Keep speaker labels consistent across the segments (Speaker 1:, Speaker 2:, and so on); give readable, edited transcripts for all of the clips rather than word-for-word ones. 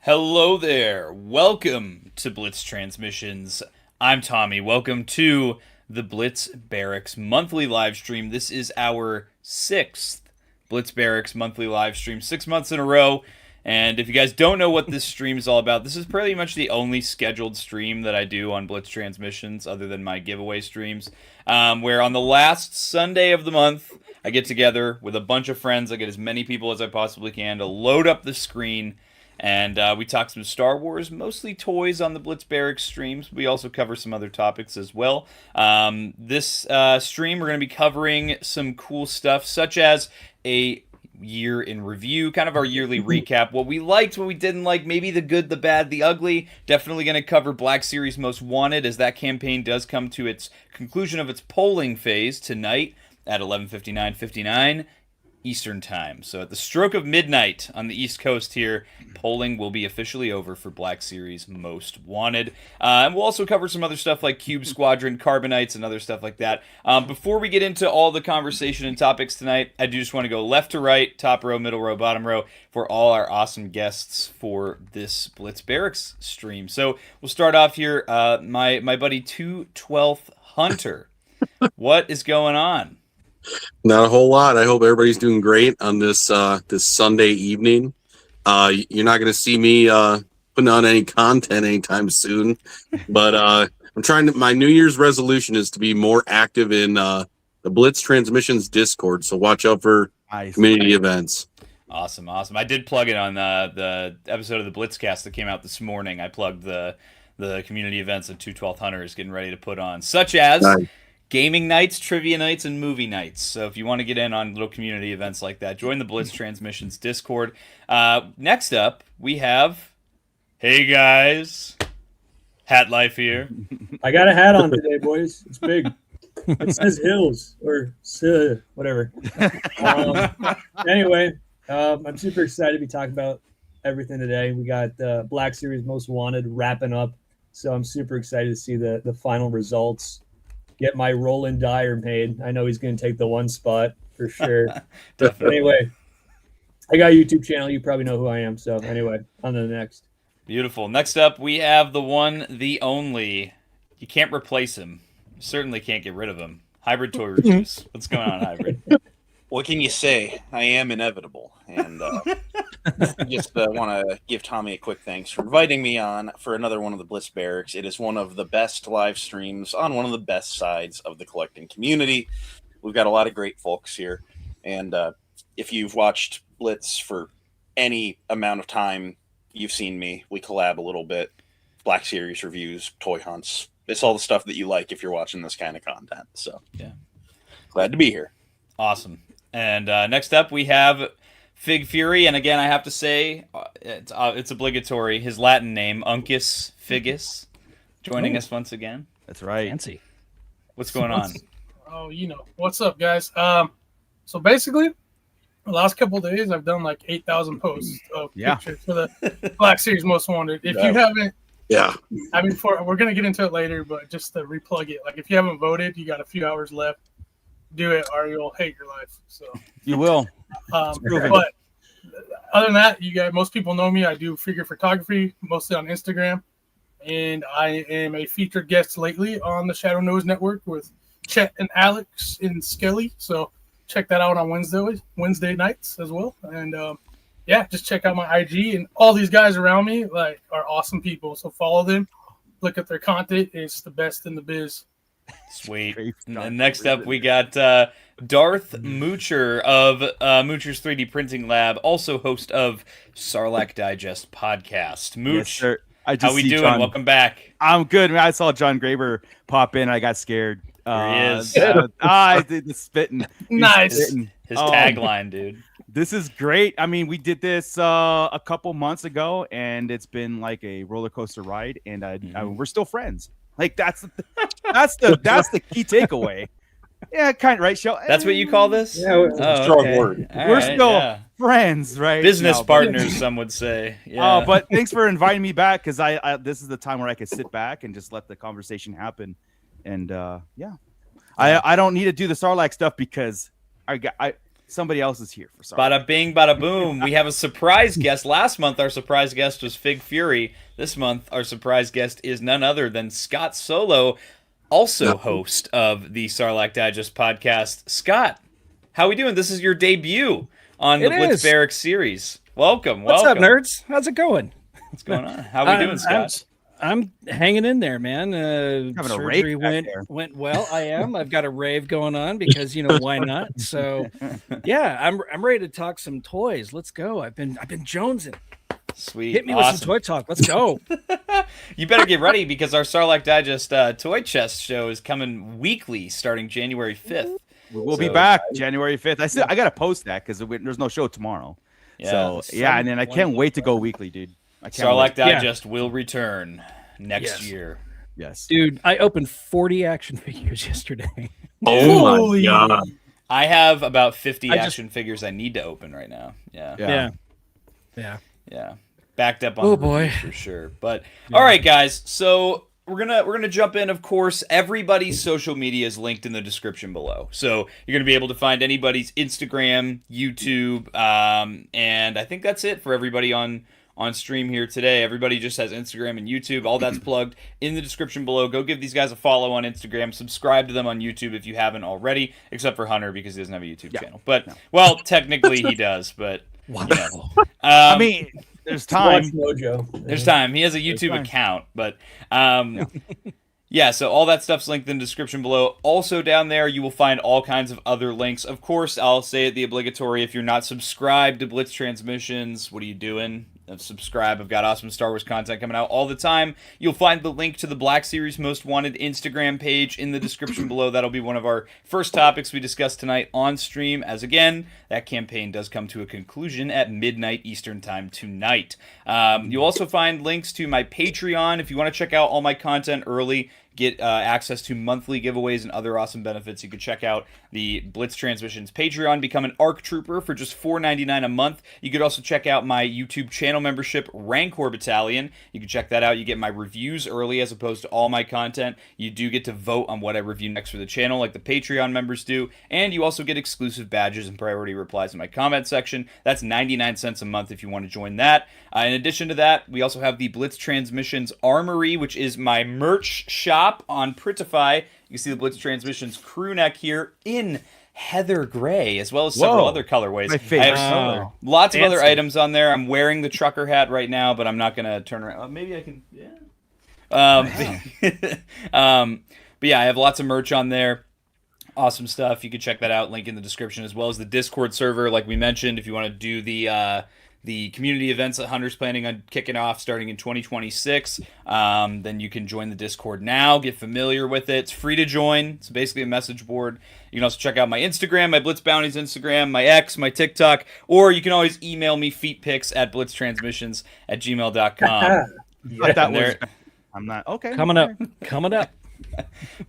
Speaker 1: Hello there. Welcome to Blitz Transmissions. I'm Tommy. Welcome to the Blitz Barracks monthly live stream. This is our 6th Blitz Barracks monthly live stream, 6 months in a row. And if you guys don't know what this stream is all about, this is pretty much the only scheduled stream that I do on Blitz Transmissions other than my giveaway streams, where on the last Sunday of the month, I get together with a bunch of friends. I get as many people as I possibly can to load up the screen, and we talk some Star Wars, mostly toys on the Blitz Barracks streams. We also cover some other topics as well. This stream, we're going to be covering some cool stuff, such as a year in review, kind of our yearly recap, what we liked, what we didn't like, maybe the good, the bad, the ugly. Definitely going to cover Black Series Most Wanted, as that campaign does come to its conclusion of its polling phase tonight at 11:59:59 Eastern Time. So at the stroke of midnight on the East Coast here, polling will be officially over for Black Series Most Wanted. And we'll also cover some other stuff like Cube Squadron, Carbonites, and other stuff like that. Before we get into all the conversation and topics tonight, I do just want to go left to right, top row, middle row, bottom row, for all our awesome guests for this Blitz Barracks stream. So we'll start off here. My buddy 212th Hunter. What is going on?
Speaker 2: Not a whole lot. I hope everybody's doing great on this this Sunday evening. You're not going to see me putting out any content anytime soon, but I'm trying to. My New Year's resolution is to be more active in the Blitz Transmissions Discord. So watch out for community events.
Speaker 1: Awesome. I did plug it on the episode of the Blitzcast that came out this morning. I plugged the community events that 212th Hunter is getting ready to put on, such as gaming nights, trivia nights, and movie nights. So if you want to get in on little community events like that, join the Blitz Transmissions Discord. Next up, we have, hey guys, Hat Life here.
Speaker 3: I got a hat on today, boys. It's big. It says Hills or whatever. Anyway, I'm super excited to be talking about everything today. We got Black Series Most Wanted wrapping up, so I'm super excited to see the final results. Get my Roland Dyer made. I know he's going to take the one spot for sure. Anyway, I got a YouTube channel. You probably know who I am. So anyway, on to the next.
Speaker 1: Beautiful. Next up, we have the one, the only. You can't replace him. You certainly can't get rid of him. Hybrid Toy Reviews. What's going on, Hybrid?
Speaker 4: What can you say? I am inevitable. And just want to give Tommy a quick thanks for inviting me on for another one of the Blitz Barracks. It is one of the best live streams on one of the best sides of the collecting community. We've got a lot of great folks here. And if you've watched Blitz for any amount of time, you've seen me. We collab a little bit. Black Series reviews, toy hunts. It's all the stuff that you like if you're watching this kind of content. So
Speaker 1: yeah,
Speaker 4: glad to be here.
Speaker 1: Awesome. And next up, we have Fig Fury, and again, I have to say, it's obligatory. His Latin name, Uncus Figus, joining us once again.
Speaker 5: That's right.
Speaker 1: Fancy. What's going on?
Speaker 6: Oh, what's up, guys? So basically, the last couple of days, I've done like 8,000 posts of pictures for the Black Series Most Wanted. If you haven't, I mean, we're gonna get into it later, but just to replug it, like if you haven't voted, you got a few hours left. Do it, or you'll hate your life. So
Speaker 5: you will.
Speaker 6: But other than that, you guys, most people know me. I do figure photography, mostly on Instagram, and I am a featured guest lately on the Shadow Nose Network with Chet and Alex and Skelly. So check that out on Wednesday nights as well. And just check out my IG, and all these guys around me are awesome people. So follow them, look at their content. It's the best in the biz.
Speaker 1: Sweet. And next up, we got Darth Moocher of Moocher's 3D Printing Lab, also host of Sarlacc Digest podcast. Mooch,
Speaker 5: yes, sir.
Speaker 1: How we doing? John. Welcome back.
Speaker 5: I'm good. I saw John Graber pop in. I got scared.
Speaker 1: There he is.
Speaker 5: I did the spitting.
Speaker 6: Nice.
Speaker 5: Spitting.
Speaker 1: His tagline, dude.
Speaker 5: This is great. I mean, we did this a couple months ago, and it's been like a roller coaster ride, and we're still friends. Like that's the key takeaway. Yeah, kind of right, show.
Speaker 1: That's what you call this?
Speaker 3: Yeah,
Speaker 4: strong word.
Speaker 5: We're still friends, right?
Speaker 1: Business partners, some would say. Yeah.
Speaker 5: But thanks for inviting me back, because I this is the time where I can sit back and just let the conversation happen. And I don't need to do the Sarlacc stuff because somebody else is here for some.
Speaker 1: Bada bing, bada boom. We have a surprise guest. Last month, our surprise guest was Fig Fury. This month, our surprise guest is none other than Scott Solo, also host of the Sarlacc Digest podcast. Scott, how we doing? This is your debut on the Blitz Barracks series. Welcome.
Speaker 7: What's up, nerds? How's it going?
Speaker 1: What's going on? How we doing, Scott?
Speaker 7: I'm hanging in there, man.
Speaker 5: Having a
Speaker 7: Surgery
Speaker 5: rave
Speaker 7: went well. I am. I've got a rave going on because why not? So, yeah, I'm ready to talk some toys. Let's go. I've been jonesing.
Speaker 1: Sweet.
Speaker 7: Hit me with some toy talk. Let's go.
Speaker 1: You better get ready because our Sarlacc Digest toy chest show is coming weekly starting January 5th.
Speaker 5: We'll be back January 5th. I got to post that because there's no show tomorrow.
Speaker 1: Yeah.
Speaker 5: So, yeah, and then I can't wait to go weekly, dude.
Speaker 1: Sarlacc Digest will return next year.
Speaker 5: Yes.
Speaker 7: Dude, I opened 40 action figures yesterday.
Speaker 2: Oh my god.
Speaker 1: I have about 50 action figures I need to open right now. Yeah. Backed up on
Speaker 7: boy
Speaker 1: for sure. But all right, guys. So we're gonna jump in. Of course, everybody's social media is linked in the description below. So you're gonna be able to find anybody's Instagram, YouTube, and I think that's it for everybody on stream here today. Everybody just has Instagram and YouTube. All that's plugged in the description below. Go give these guys a follow on Instagram. Subscribe to them on YouTube if you haven't already, except for Hunter because he doesn't have a YouTube channel. But well, technically he does. But
Speaker 5: I mean, there's time.
Speaker 3: Mojo.
Speaker 1: There's time. He has a YouTube account, but yeah, so all that stuff's linked in the description below. Also down there, you will find all kinds of other links. Of course, I'll say it the obligatory. If you're not subscribed to Blitz Transmissions, what are you doing? Subscribe. I've got awesome Star Wars content coming out all the time. You'll find the link to the Black Series Most Wanted Instagram page in the description below. That'll be one of our first topics we discuss tonight on stream, as again, that campaign does come to a conclusion at midnight Eastern time tonight. You'll also find links to my Patreon if you want to check out all my content early. Get access to monthly giveaways and other awesome benefits. You can check out the Blitz Transmissions Patreon, become an ARC Trooper for just $4.99 a month. You could also check out my YouTube channel membership, Rancor Battalion. You can check that out. You get my reviews early as opposed to all my content. You do get to vote on what I review next for the channel like the Patreon members do. And you also get exclusive badges and priority replies in my comment section. That's 99 cents a month if you want to join that. In addition to that, we also have the Blitz Transmissions Armory, which is my merch shop on Pritify. You can see the Blitz Transmissions crew neck here in heather gray, as well as several other colorways.
Speaker 5: My favorite
Speaker 1: color. Lots of other items on there. I'm wearing the trucker hat right now, but I'm not going to turn around. Maybe I can, but yeah, I have lots of merch on there. Awesome stuff. You can check that out. Link in the description, as well as the Discord server, like we mentioned, if you want to do the community events that Hunter's planning on kicking off starting in 2026, then you can join the Discord now, get familiar with it. It's free to join. It's basically a message board. You can also check out my Instagram, my Blitz Bounties Instagram, my X, my TikTok, or you can always email me feet pics at blitztransmissions@gmail.com.
Speaker 5: I'm not okay.
Speaker 7: Coming up.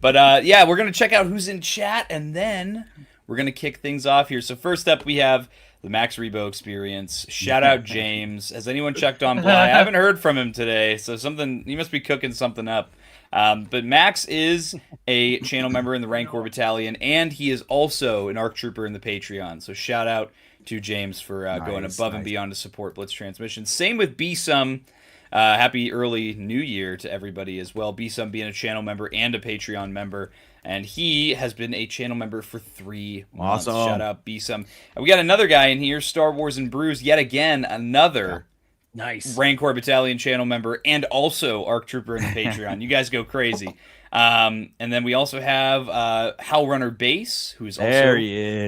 Speaker 1: But yeah, we're going to check out who's in chat, and then we're going to kick things off here. So first up, we have the Max Rebo experience. Shout out James. Has anyone checked on Bly? I haven't heard from him today, so he must be cooking something up. But Max is a channel member in the Rancor Battalion, and he is also an ARC Trooper in the Patreon. So shout out to James for going above and beyond to support Blitz Transmissions. Same with BSM. Happy early New Year to everybody as well. BSM being a channel member and a Patreon member. And he has been a channel member for 3 months.
Speaker 5: Awesome.
Speaker 1: Shout out B-Some. And we got another guy in here, Star Wars and Brews, yet again, another
Speaker 7: nice
Speaker 1: Rancor Battalion channel member and also ARC Trooper in the Patreon. You guys go crazy. And then we also have Howlrunner Base, who's also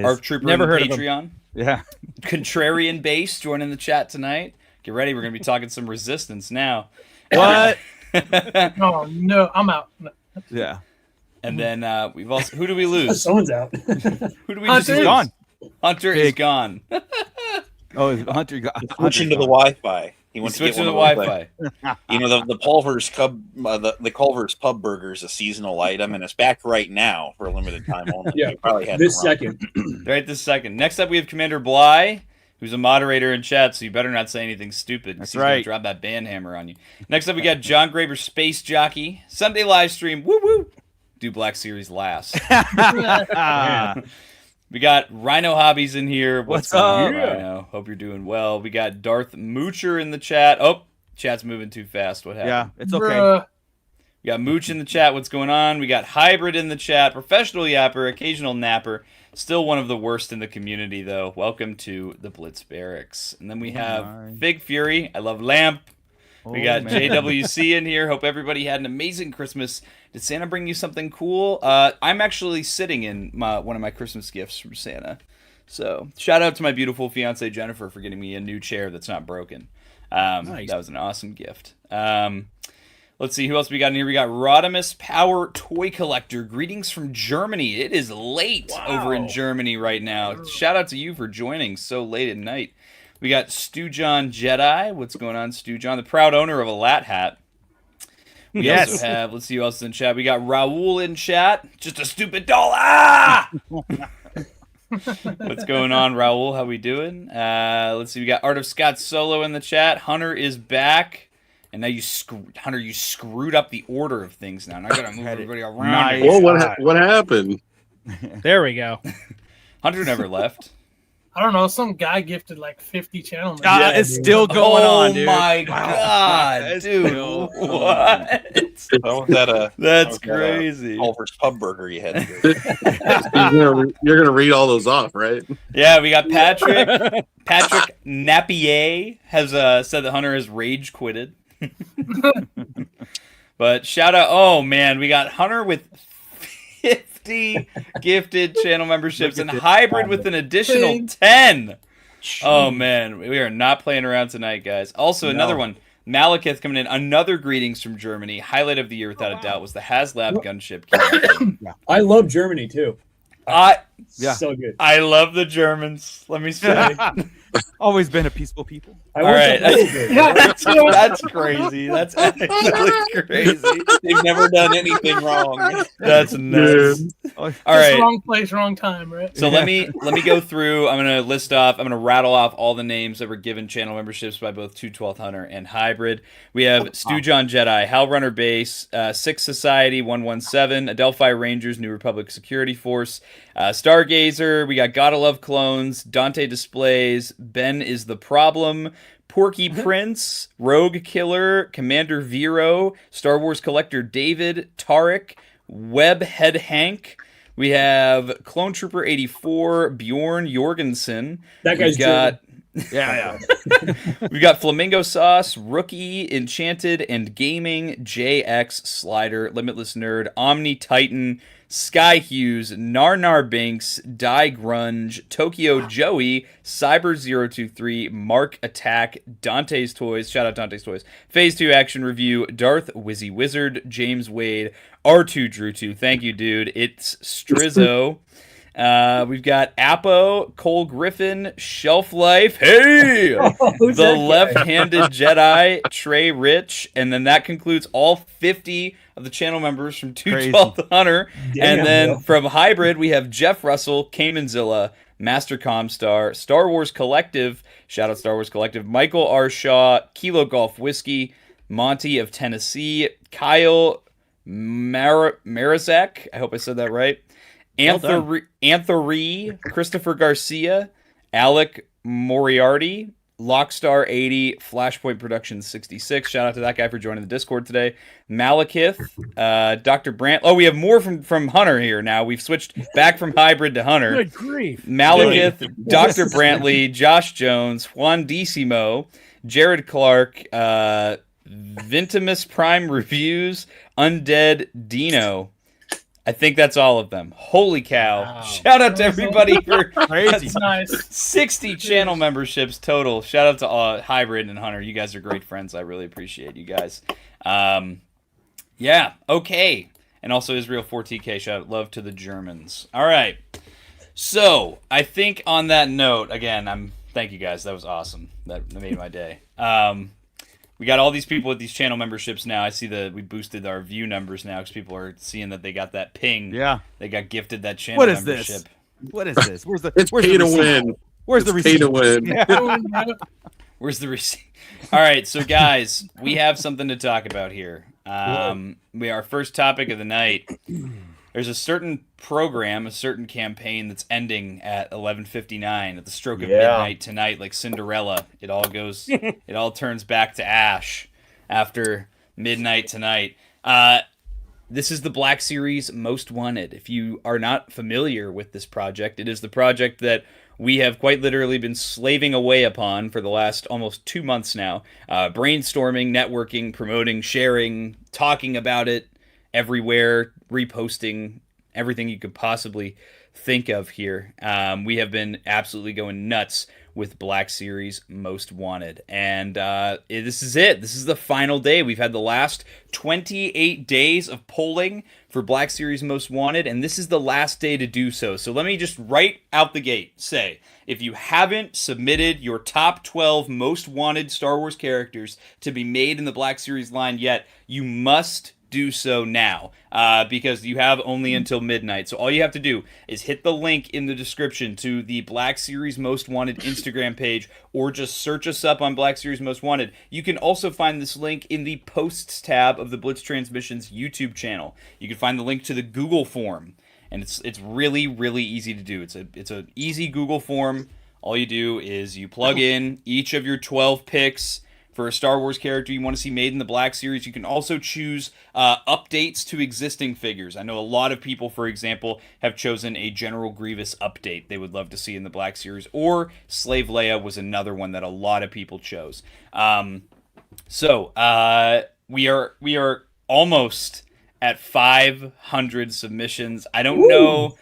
Speaker 1: ARC Trooper
Speaker 7: Never
Speaker 1: in the
Speaker 7: heard of
Speaker 1: Patreon.
Speaker 7: him.
Speaker 5: Yeah.
Speaker 1: Contrarian Base joining the chat tonight. Get ready, we're going to be talking some Resistance now.
Speaker 5: What?
Speaker 6: Oh, no, I'm out.
Speaker 5: Yeah.
Speaker 1: And then we've also... Who do we lose?
Speaker 3: Someone's out.
Speaker 1: Who do we
Speaker 6: Hunter.
Speaker 1: lose?
Speaker 5: He's gone.
Speaker 1: Hunter is gone.
Speaker 5: Oh, Hunter got
Speaker 4: Switching to the Wi-Fi. He went to get
Speaker 1: Switching to
Speaker 4: one
Speaker 1: the
Speaker 4: of those,
Speaker 1: Wi-Fi.
Speaker 4: You know, the Culver's the Culver's Pub Burger is a seasonal item, and it's back right now for a limited time only.
Speaker 3: Yeah,
Speaker 4: You probably had
Speaker 3: this
Speaker 4: to run.
Speaker 3: second.
Speaker 1: Right this second. Next up, we have Commander Bly, who's a moderator in chat, so you better not say anything stupid.
Speaker 5: That's
Speaker 1: He's gonna
Speaker 5: right.
Speaker 1: drop that ban hammer on you. Next up, we got John Graber, Space Jockey. Sunday live stream. Woo woo. Do Black Series last. We got Rhino Hobbies in here.
Speaker 5: What's
Speaker 1: going
Speaker 5: up?
Speaker 1: on, Rhino? Hope you're doing well. We got Darth Moocher in the chat. Oh, chat's moving too fast. What happened?
Speaker 5: Yeah, it's okay.
Speaker 6: Bruh.
Speaker 1: We got Mooch in the chat. What's going on? We got Hybrid in the chat. Professional yapper, occasional napper. Still one of the worst in the community, though. Welcome to the Blitz Barracks. And then we have Fig Fury. I love Lamp. We got JWC in here. Hope everybody had an amazing Christmas. Did Santa bring you something cool? I'm actually sitting in one of my Christmas gifts from Santa. So shout out to my beautiful fiance Jennifer for getting me a new chair that's not broken.
Speaker 7: Nice.
Speaker 1: That was an awesome gift. Let's see who else we got in here. We got Rodimus Power Toy Collector. Greetings from Germany. It is late over in Germany right now. Shout out to you for joining so late at night. We got Stu John Jedi. What's going on, Stu John? The proud owner of a Lat Hat. We also have, let's see who else is in chat. We got Raul in chat. Just a stupid doll. Ah! What's going on, Raul? How we doing? Let's see. We got Art of Scott Solo in the chat. Hunter is back. And now Hunter, you screwed up the order of things now. Now I gotta move everybody around.
Speaker 5: Nice.
Speaker 2: Well, what happened?
Speaker 7: There we go.
Speaker 1: Hunter never left.
Speaker 6: I don't know. Some guy gifted like 50 channel members.
Speaker 5: It's still going on, dude.
Speaker 1: Oh my god, dude! What? That's crazy.
Speaker 4: Culver's Pub Burger you had to
Speaker 2: You're gonna read all those off, right?
Speaker 1: Yeah, we got Patrick. Patrick Napier has said that Hunter has rage quitted. But shout out! Oh man, we got Hunter with 50 gifted channel memberships and Hybrid with an additional 10. Oh man, we are not playing around tonight, guys. Also, another one. Malekith coming in. Another greetings from Germany. Highlight of the year, without a doubt, was the HasLab gunship.
Speaker 3: I love Germany too. So good.
Speaker 1: I love the Germans. Let me say.
Speaker 5: Always been a peaceful people.
Speaker 3: I
Speaker 1: All
Speaker 3: went
Speaker 1: right.
Speaker 3: to
Speaker 1: That's crazy. That's actually crazy.
Speaker 4: They've never done anything wrong.
Speaker 1: That's nuts. All right.
Speaker 6: Wrong place, wrong time, right?
Speaker 1: So let me go through. I'm gonna list off. I'm gonna rattle off all the names that were given channel memberships by both 212 Hunter and Hybrid. We have Stu John Jedi, Hal Runner Base, Six Society 117, Adelphi Rangers, New Republic Security Force, Stargazer. We got Gotta Love Clones, Dante Displays, Ben is the Problem, Porky Prince, Rogue Killer, Commander Vero, Star Wars Collector David, Tarek, Webhead Hank. We have Clone Trooper 84, Bjorn Jorgensen.
Speaker 3: That guy's
Speaker 1: got
Speaker 5: Yeah.
Speaker 1: we got Flamingo Sauce, Rookie, Enchanted, and Gaming, JX, Slider, Limitless Nerd, Omni Titan, Sky Hughes, Narnar Binks, Die Grunge, Tokyo Joey, Cyber023, Mark Attack, Dante's Toys, shout out Dante's Toys, Phase 2 Action Review, Darth Wizzy Wizard, James Wade, R2 Drew 2, thank you, dude. It's Strizzo. We've got Apo, Cole Griffin, Shelf Life, hey, the left-handed Jedi, Trey Rich, and then that concludes all 50 of the channel members from 212 Hunter. And then from Hybrid, we have Jeff Russell, Caymanzilla, Master Comstar, Star Wars Collective, shout out Star Wars Collective, Michael R. Shaw, Kilo Golf Whiskey, Monty of Tennessee, Kyle Marazek, I hope I said that right, Anthony, Christopher Garcia, Alec Moriarty, Lockstar 80, Flashpoint Productions 66. Shout out to that guy for joining the Discord today. Malekith, Dr. Brant. Oh, we have more from Hunter here now. We've switched back from Hybrid to Hunter.
Speaker 7: Good grief.
Speaker 1: Malekith, Dr. Brantley, Josh Jones, Juan Decimo, Jared Clark, Vintimus Prime Reviews, Undead Dino. I think that's all of them. Holy cow.
Speaker 7: Wow.
Speaker 1: Shout out to everybody for
Speaker 6: That's nice.
Speaker 1: 60 channel memberships total. Shout out to Hybrid and Hunter. You guys are great friends. I really appreciate you guys. Yeah, okay. And also Israel 4TK. Shout out love to the Germans. All right. So, I think on that note, again, thank you guys. That was awesome. That made my day. We got all these people with these channel memberships now. I see we boosted our view numbers now because people are seeing that they got that ping.
Speaker 5: Yeah.
Speaker 1: They got gifted that channel
Speaker 5: What is
Speaker 1: membership.
Speaker 5: this? What is this? Where's the
Speaker 2: It's
Speaker 5: where's
Speaker 2: pay
Speaker 5: the
Speaker 2: to
Speaker 5: receipt?
Speaker 2: win.
Speaker 5: Where's the
Speaker 2: It's pay
Speaker 5: receipt?
Speaker 2: to win.
Speaker 5: Yeah.
Speaker 1: Where's the receipt? All right, so guys, we have something to talk about here. Our first topic of the night. there's a certain program, a certain campaign that's ending at 11:59 at the stroke of midnight tonight, like Cinderella. It all goes, it all turns back to ash after midnight tonight. This is the Black Series Most Wanted. If you are not familiar with this project, it is the project that we have quite literally been slaving away upon for the last almost 2 months now. Brainstorming, networking, promoting, sharing, talking about it everywhere, reposting, everything you could possibly think of here. We have been absolutely going nuts with Black Series Most Wanted. And this is it. This is the final day. We've had the last 28 days of polling for Black Series Most Wanted, and this is the last day to do so. So let me just right out the gate say, if you haven't submitted your top 12 most wanted Star Wars characters to be made in the Black Series line yet, you must do so now, because you have only until midnight. So all you have to do is hit the link in the description to the Black Series Most Wanted Instagram page, or just search us up on Black Series Most Wanted. You can also find this link in the posts tab of the Blitz Transmissions YouTube channel. You can find the link to the Google form, and it's really, really easy to do. It's an easy Google form. All you do is you plug in each of your 12 picks for a Star Wars character you want to see made in the Black Series. You can also choose updates to existing figures. I know a lot of people, for example, have chosen a General Grievous update they would love to see in the Black Series, or Slave Leia was another one that a lot of people chose. We are almost at 500 submissions. I don't know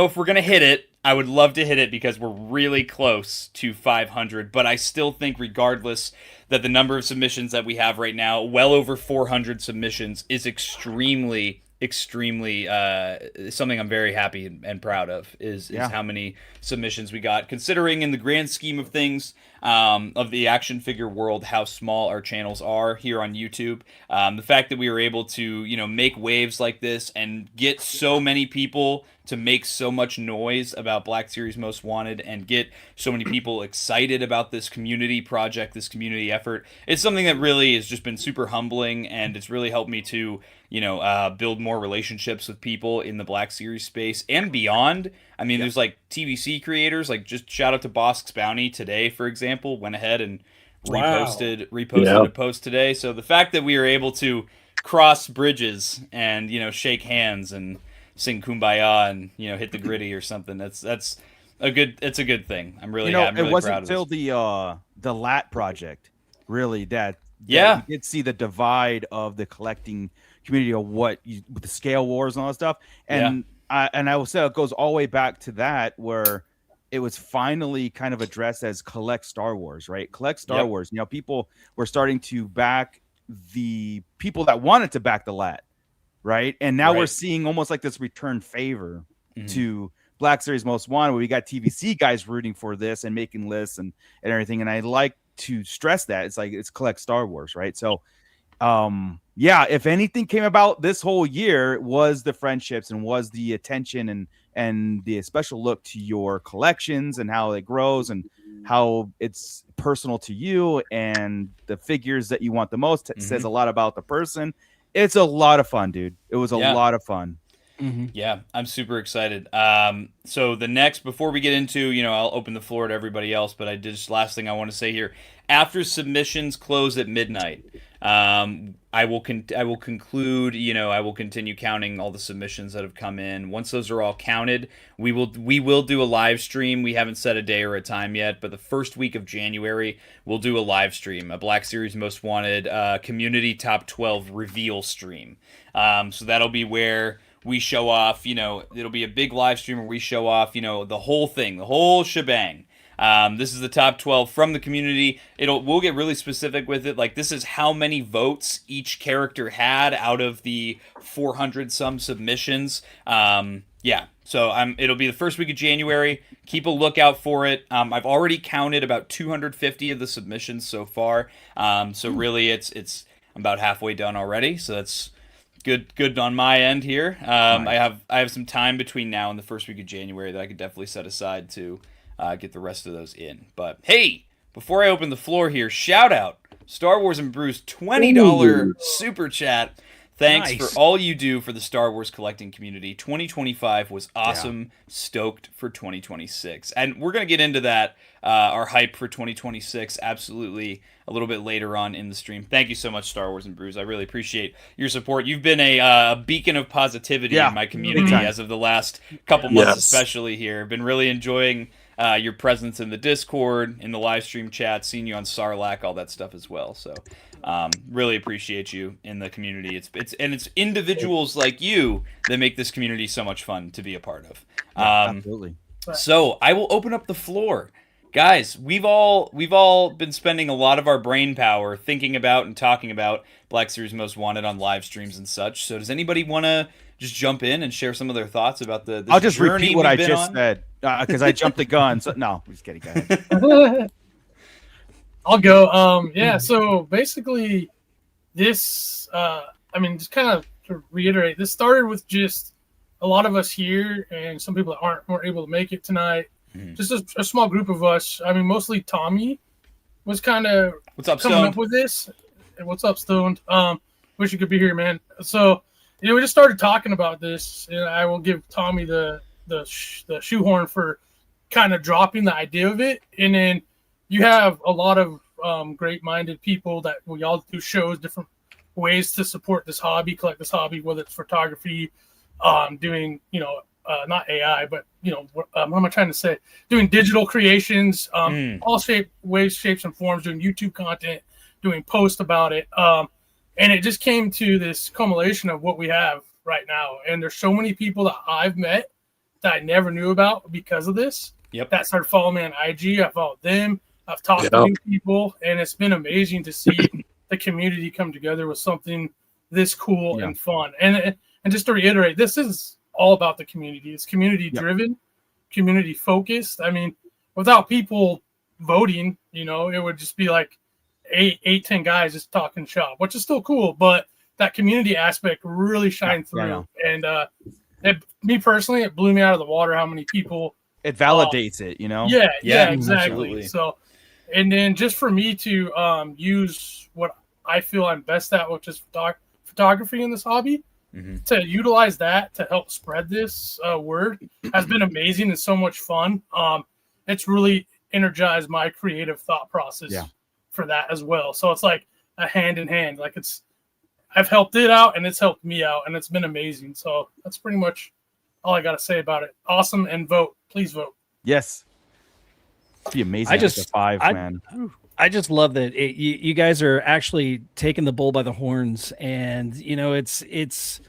Speaker 1: if we're gonna hit it. I would love to hit it because we're really close to 500, but I still think, regardless, that the number of submissions that we have right now, well over 400 submissions, is extremely something I'm very happy and proud of, is how many submissions we got, considering in the grand scheme of things, of the action figure world, how small our channels are here on YouTube. The fact that we were able to, make waves like this and get so many people to make so much noise about Black Series Most Wanted and get so many people excited about this community project, this community effort, it's something that really has just been super humbling, and it's really helped me to build more relationships with people in the Black Series space and beyond. I mean, there's like TVC creators, like just shout out to Bosk's Bounty today, for example, went ahead and reposted a post today. So the fact that we are able to cross bridges and, shake hands and sing Kumbaya and, hit the gritty or something, it's a good thing. I'm really, I'm really
Speaker 5: it wasn't
Speaker 1: proud of
Speaker 5: until the LAT project really that we did see the divide of the collecting community of with the scale wars and all that stuff. And I will say it goes all the way back to that, where it was finally kind of addressed as collect Star Wars, right? Collect Star Wars. People were starting to back the people that wanted to back the LAT, right? And now we're seeing almost like this return favor to Black Series Most Wanted, where we got TVC guys rooting for this and making lists and everything. And I like to stress that it's collect Star Wars, right? So if anything came about this whole year, it was the friendships and was the attention and the special look to your collections and how it grows and how it's personal to you, and the figures that you want the most. Says a lot about the person. It's a lot of fun, dude. It was a lot of fun.
Speaker 1: Yeah, I'm super excited. So the next, before we get into, I'll open the floor to everybody else, but last thing I want to say here, after submissions close at midnight, I will conclude, I will continue counting all the submissions that have come in. Once those are all counted, we will do a live stream. We haven't set a day or a time yet, but the first week of January, we'll do a live stream, a Black Series Most Wanted community top 12 reveal stream. So that'll be where we show off, it'll be a big live stream where we show off, the whole thing, the whole shebang. This is the top 12 from the community. We'll get really specific with it. Like, this is how many votes each character had out of the 400 some submissions. So it'll be the first week of January. Keep a lookout for it. I've already counted about 250 of the submissions so far. So really I'm about halfway done already. So that's good on my end here. I have some time between now and the first week of January that I could definitely set aside to get the rest of those in. But hey, before I open the floor here, shout out Star Wars and Bruce $20 super chat. Thanks
Speaker 7: Nice.
Speaker 1: for all you do for the Star Wars collecting community. 2025 was awesome. Stoked for 2026. And we're going to get into that, our hype for 2026, absolutely, a little bit later on in the stream. Thank you so much, Star Wars and Brews. I really appreciate your support. You've been a beacon of positivity in my community as of the last couple months, especially here. Been really enjoying your presence in the Discord, in the live stream chat, seeing you on Sarlacc, all that stuff as well. So really appreciate you in the community. It's individuals like you that make this community so much fun to be a part of.
Speaker 5: Absolutely.
Speaker 1: So I will open up the floor. Guys, we've all been spending a lot of our brain power thinking about and talking about Black Series Most Wanted on live streams and such. So does anybody want to just jump in and share some of their thoughts about this
Speaker 5: I'll just
Speaker 1: journey
Speaker 5: repeat what
Speaker 1: we've
Speaker 5: I
Speaker 1: been
Speaker 5: just
Speaker 1: on?
Speaker 5: said because I jumped the gun. So no, I'm just kidding. Go ahead.
Speaker 6: I'll go. Yeah. So basically, this. Just kind of to reiterate, this started with just a lot of us here, and some people that weren't able to make it tonight. Just a small group of us. I mean, mostly Tommy was kind of coming up with this. And what's up, Stoned? Wish you could be here, man. So, we just started talking about this, and I will give Tommy the shoehorn for kind of dropping the idea of it. And then you have a lot of great-minded people that we all do shows, different ways to support this hobby, collect this hobby, whether it's photography, doing, not AI, but, what am I trying to say? Doing digital creations, all ways, shapes, and forms, doing YouTube content, doing posts about it. And it just came to this culmination of what we have right now. And there's so many people that I've met that I never knew about because of this.
Speaker 1: Yep.
Speaker 6: That started following me on IG. I followed them. I've talked to new people, and it's been amazing to see the community come together with something this cool and fun. And just to reiterate, this is all about the community. It's community driven, community focused. I mean, without people voting, it would just be like 10 guys just talking shop, which is still cool, but that community aspect really shined through. And me personally, it blew me out of the water how many people
Speaker 5: it validates it,
Speaker 6: Yeah, exactly.
Speaker 1: Absolutely.
Speaker 6: So, and then just for me to use what I feel I'm best at, which is photography in this hobby, to utilize that to help spread this word has been amazing and so much fun. It's really energized my creative thought process for that as well. So it's like a hand in hand. Like I've helped it out and it's helped me out, and it's been amazing. So that's pretty much all I got to say about it. Awesome, and vote. Please vote.
Speaker 5: Yes. It'd be amazing. Man.
Speaker 7: I just love that you guys are actually taking the bull by the horns, and it's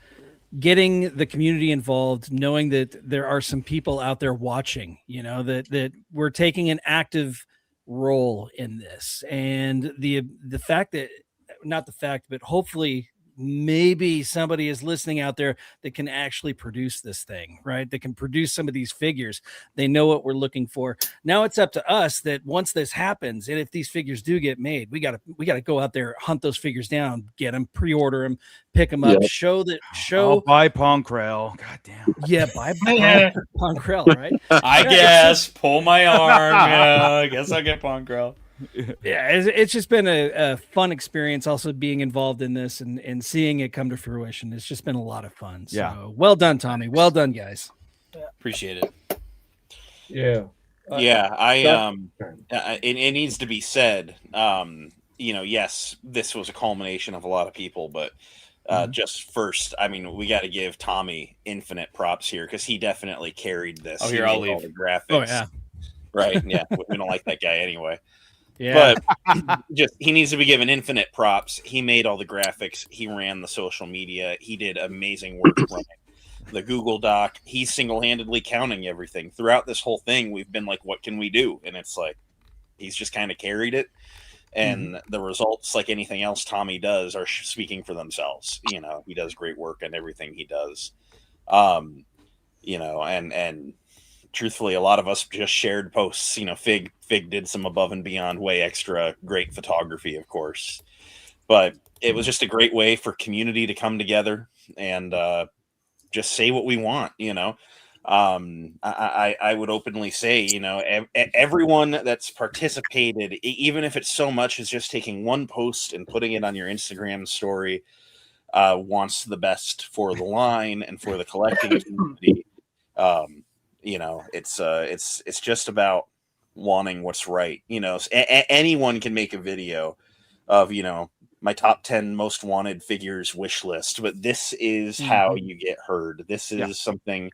Speaker 7: getting the community involved, knowing that there are some people out there watching, that we're taking an active role in this, and the fact that but hopefully maybe somebody is listening out there that can actually produce this thing, right? That can produce some of these figures. They know what we're looking for. Now it's up to us that once this happens, and if these figures do get made, we gotta go out there, hunt those figures down, get them, pre-order them, pick them up, show.
Speaker 5: I'll buy Ponkrell. God damn.
Speaker 7: Yeah, buy Ponkrell, right?
Speaker 1: I guess pull my arm. I guess I'll get Ponkrell.
Speaker 7: Yeah, it's just been a fun experience also being involved in this and seeing it come to fruition. It's just been a lot of fun. So well done, Tommy. Well done, guys.
Speaker 1: Appreciate it.
Speaker 3: Yeah.
Speaker 4: It needs to be said, yes, this was a culmination of a lot of people, but just first, we got to give Tommy infinite props here, because he definitely carried this.
Speaker 1: Oh, here, I'll leave.
Speaker 4: All the graphics.
Speaker 7: Oh, yeah.
Speaker 4: Right. Yeah. We don't like that guy anyway.
Speaker 7: Yeah.
Speaker 4: But he needs to be given infinite props. He made all the graphics. He ran the social media. He did amazing work running the Google Doc. He's single-handedly counting everything. Throughout this whole thing, we've been like, what can we do? And it's like, he's just kind of carried it. And the results, like anything else Tommy does, are speaking for themselves. He does great work in everything he does. And truthfully, a lot of us just shared posts. Fig did some above and beyond, way extra great photography, of course. But it was just a great way for community to come together and just say what we want. I would openly say, everyone that's participated, even if it's so much as just taking one post and putting it on your Instagram story, wants the best for the line and for the collecting community. You know, it's just about wanting what's right. You know, anyone can make a video of, you know, my top 10 most wanted figures wish list, but this is how you get heard. This is something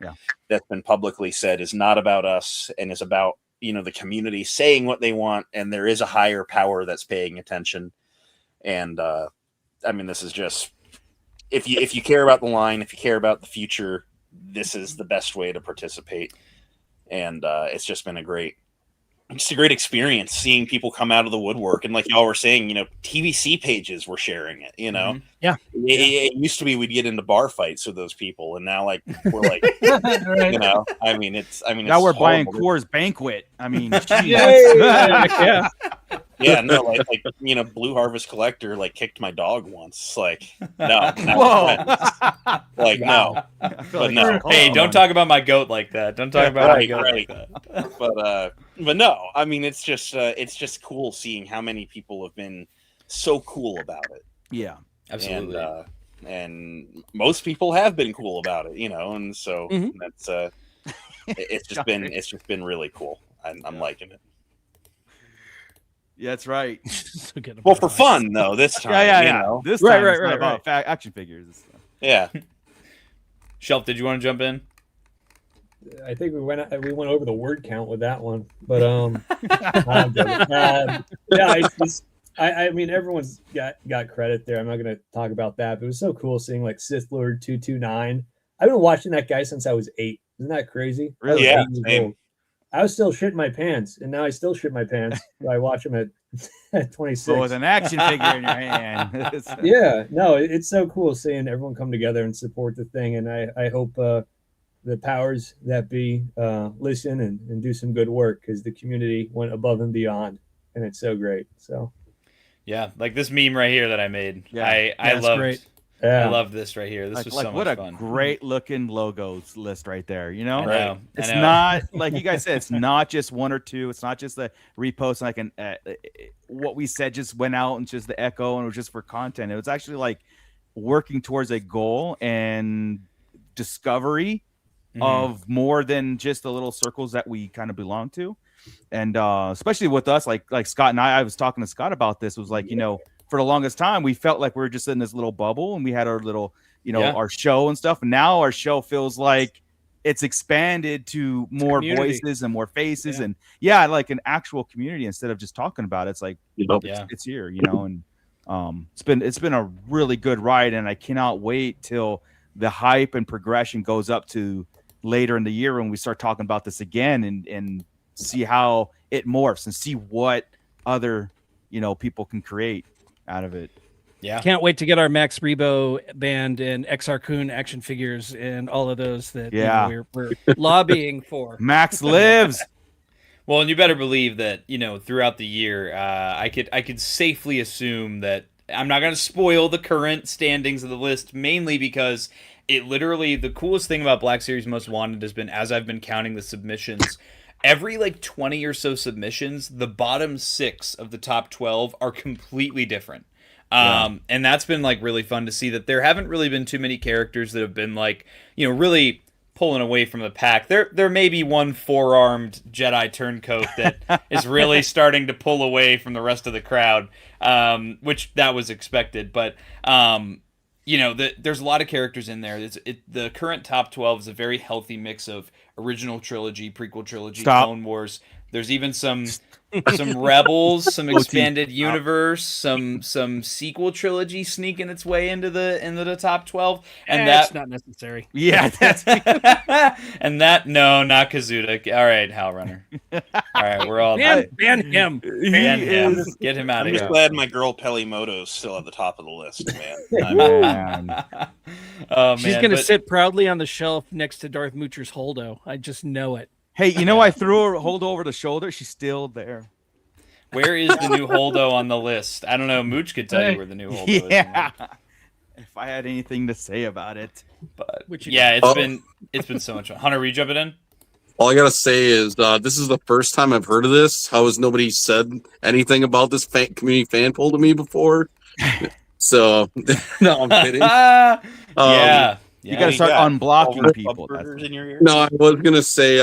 Speaker 4: that's been publicly said is not about us and is about, you know, the community saying what they want, and there is a higher power that's paying attention. And I mean, this is just, if you care about the line, if you care about the future, this is the best way to participate. And it's just been a great experience seeing people come out of the woodwork. And like y'all were saying, you know, TVC pages were sharing it, you know. It used to be we'd get into bar fights with those people, and now like we're like you know, I mean now
Speaker 5: we're
Speaker 4: horrible.
Speaker 5: buying Coors Banquet. I mean,
Speaker 4: yeah, no, like you know, Blue Harvest Collector like kicked my dog once. Like, no, like no, but no.
Speaker 1: Hey, don't talk about my goat like that. Don't talk about my goat like that.
Speaker 4: But no, I mean, it's just cool seeing how many people have been so cool about it.
Speaker 5: Yeah,
Speaker 1: absolutely.
Speaker 4: And most people have been cool about it, you know, and so that's it's just been really cool. I'm liking it.
Speaker 5: Yeah, that's right.
Speaker 4: Well, for fun though, this time, you know.
Speaker 5: This time, it's not about action figures.
Speaker 4: Yeah.
Speaker 1: Shelf, did you want to jump in?
Speaker 3: I think we went over the word count with that one, but I mean, everyone's got credit there. I'm not going to talk about that, but it was so cool seeing like Sith Lord 229. I've been watching that guy since I was 8. Isn't that crazy?
Speaker 5: Really?
Speaker 4: Yeah.
Speaker 3: I was still shitting my pants, and now I still shit my pants. I watch him at 26.
Speaker 5: So with an action figure in your hand.
Speaker 3: Yeah, no, it's so cool seeing everyone come together and support the thing, and I hope the powers that be listen and do some good work, because the community went above and beyond, and it's so great. So
Speaker 1: yeah, like this meme right here that I made.
Speaker 5: Yeah.
Speaker 1: I loved.
Speaker 3: great. Yeah.
Speaker 1: I love this right here. This was so much fun.
Speaker 5: What a great looking logos list right there. You know,
Speaker 1: I know.
Speaker 5: It's not like you guys said. It's not just one or two. It's not just the repost. Like what we said just went out and just the echo and it was just for content. It was actually like working towards a goal and discovery of more than just the little circles that we kind of belong to. And especially with us, like Scott and I was talking to Scott about this, was like, you know, for the longest time, we felt like we were just in this little bubble and we had our little, you know, our show and stuff. And now our show feels like it's expanded to more voices and more faces and like an actual community instead of just talking about it. It's like, it's here, you know, and it's been a really good ride. And I cannot wait till the hype and progression goes up to later in the year when we start talking about this again and see how it morphs and see what other, you know, people can create out of it.
Speaker 7: Yeah, can't wait to get our Max Rebo band and XR Kun action figures and all of those that you know, we're lobbying for.
Speaker 5: Max lives.
Speaker 1: Well, and you better believe that, you know, throughout the year, I could safely assume that I'm not going to spoil the current standings of the list, mainly because it literally, the coolest thing about Black Series Most Wanted has been, as I've been counting the submissions, every like 20 or so submissions, the bottom 6 of the top 12 are completely different. And that's been like really fun to see that there haven't really been too many characters that have been like, you know, really pulling away from the pack. There may be one 4-armed Jedi turncoat that is really starting to pull away from the rest of the crowd, which that was expected. But, you know, there's a lot of characters in there. The current top 12 is a very healthy mix of original trilogy, prequel trilogy, Clone Wars. There's even some Rebels, some expanded universe, some sequel trilogy sneaking its way into the top 12, and
Speaker 7: that's not necessary.
Speaker 5: Yeah, that's
Speaker 1: and that not Kazuda. All right, Hal Runner. All right, we're all
Speaker 7: ban him.
Speaker 1: Ban him. Get him out of
Speaker 4: I'm
Speaker 1: here.
Speaker 4: just glad my girl Pelimoto's still at the top of the list, man.
Speaker 1: Oh,
Speaker 7: she's gonna sit proudly on the shelf next to Darth Moocher's Holdo. I just know it.
Speaker 5: Hey, you know, I threw her Holdo over the shoulder. She's still there.
Speaker 1: Where is the new Holdo on the list? I don't know. Mooch could tell you where the new Holdo is.
Speaker 5: Yeah. If I had anything to say about it.
Speaker 1: But it's been so much fun. Hunter, are you jumping in?
Speaker 2: All I gotta say is this is the first time I've heard of this. How has nobody said anything about this community fan poll to me before? So no, I'm kidding.
Speaker 1: Yeah.
Speaker 5: You got to
Speaker 1: Yeah.
Speaker 5: start
Speaker 4: got
Speaker 5: unblocking
Speaker 4: All
Speaker 5: people.
Speaker 4: the burgers in your ear.
Speaker 2: No, I was gonna say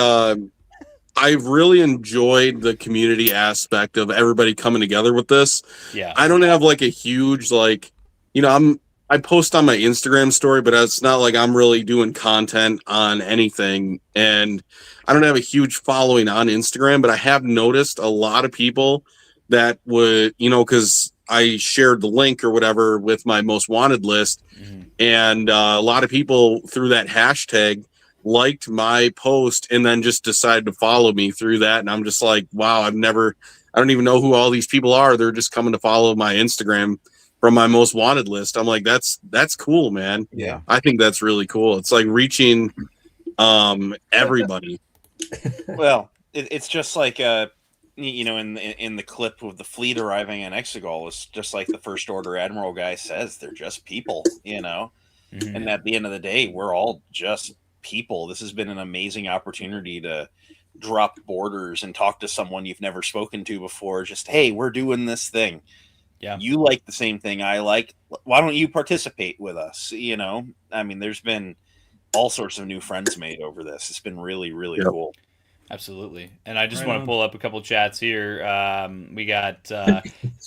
Speaker 2: I've really enjoyed the community aspect of everybody coming together with this.
Speaker 1: Yeah.
Speaker 2: I don't have like a huge I post on my Instagram story, but it's not like I'm really doing content on anything. And I don't have a huge following on Instagram, but I have noticed a lot of people that would, because I shared the link or whatever with my most wanted list.
Speaker 1: Mhm.
Speaker 2: And a lot of people through that hashtag liked my post and then just decided to follow me through that. And I'm just like, wow, I don't even know who all these people are. They're just coming to follow my Instagram from my most wanted list. I'm like, that's cool, man.
Speaker 4: Yeah.
Speaker 2: I think that's really cool. It's like reaching everybody.
Speaker 4: Well, it's just like in the clip of the fleet arriving in Exegol, it's just like the First Order Admiral guy says, they're just people,
Speaker 1: Mhm.
Speaker 4: and at the end of the day, we're all just people. This has been an amazing opportunity to drop borders and talk to someone you've never spoken to before. Just, hey, we're doing this thing.
Speaker 1: Yeah.
Speaker 4: You like the same thing I like. Why don't you participate with us? I mean, there's been all sorts of new friends made over this. It's been really, really cool.
Speaker 1: Absolutely. And I just
Speaker 7: Right
Speaker 1: want to
Speaker 7: on.
Speaker 1: pull up a couple chats here. We got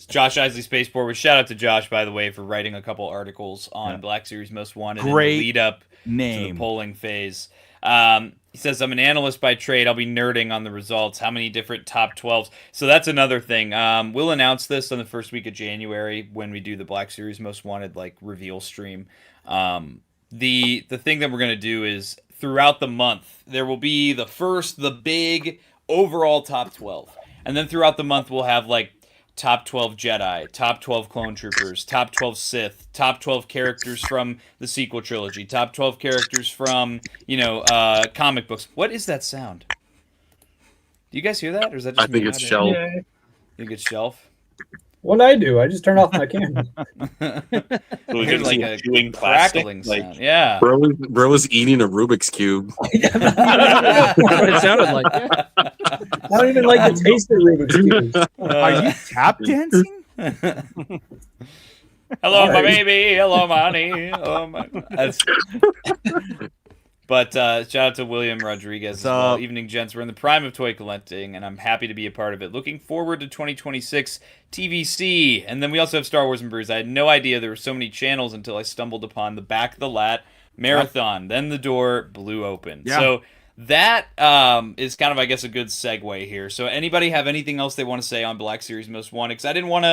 Speaker 1: Josh Isley Spaceport. Which shout out to Josh, by the way, for writing a couple articles on Black Series Most Wanted
Speaker 5: Great
Speaker 1: in the lead up to the
Speaker 5: Name.
Speaker 1: polling phase. He says, I'm an analyst by trade. I'll be nerding on the results. How many different top 12s? So that's another thing. We'll announce this on the first week of January when we do the Black Series Most Wanted reveal stream. The thing that we're going to do is throughout the month, there will be the big overall top 12. And then throughout the month, we'll have top 12 Jedi, top 12 clone troopers, top 12 Sith, top 12 characters from the sequel trilogy, top 12 characters from, comic books. What is that sound? Do you guys hear that? Or is that just
Speaker 2: I think
Speaker 1: me?
Speaker 2: it's Shell.
Speaker 6: Yeah.
Speaker 1: You think it's Shelf?
Speaker 3: What I do? I just turn off my camera.
Speaker 4: So we
Speaker 1: Hear
Speaker 4: can see
Speaker 1: a
Speaker 4: chewing plastic.
Speaker 1: crackling sound. Yeah.
Speaker 2: Bro was eating a Rubik's Cube.
Speaker 7: That's what it sounded like. Yeah.
Speaker 3: I don't even like the taste of Rubik's Cubes.
Speaker 5: Are you tap dancing?
Speaker 1: Hello, my
Speaker 3: Sorry.
Speaker 1: baby. Hello, my honey. Oh, my. But shout out to William Rodriguez as well.
Speaker 5: up?
Speaker 1: Evening, gents. We're in the prime of toy collecting, and I'm happy to be a part of it. Looking forward to 2026 TVC. And then we also have Star Wars and Brews. I had no idea there were so many channels until I stumbled upon the Back of the Lat marathon. Then the door blew open.
Speaker 5: Yeah.
Speaker 1: So that is kind of, I guess, a good segue here. So anybody have anything else they want to say on Black Series Most Wanted? Because I didn't want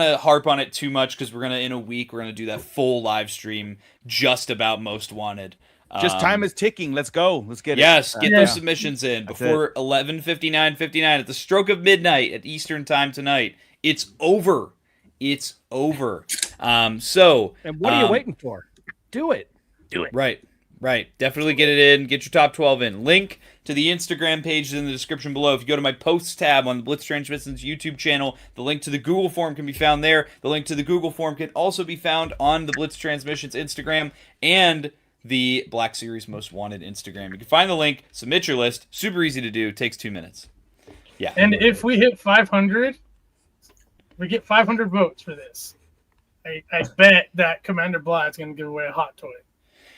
Speaker 1: to harp on it too much because in a week, we're going to do that full live stream just about Most Wanted.
Speaker 5: Just time is ticking. Let's go. Let's get
Speaker 1: Yes,
Speaker 5: it.
Speaker 1: get those submissions in
Speaker 5: That's
Speaker 1: before 11:59 at the stroke of midnight at Eastern time tonight. It's over. It's over. So
Speaker 7: And what are you waiting for? Do it.
Speaker 1: Right. Definitely get it in. Get your top 12 in. Link to the Instagram page is in the description below. If you go to my posts tab on the Blitz Transmissions YouTube channel, the link to the Google form can be found there. The link to the Google form can also be found on the Blitz Transmissions Instagram and the Black Series Most Wanted Instagram. You can find the link, submit your list. Super easy to do. Takes 2 minutes. Yeah.
Speaker 6: And if we hit 500, we get 500 votes for this. I bet that Commander Blatt's going to give away a hot toy.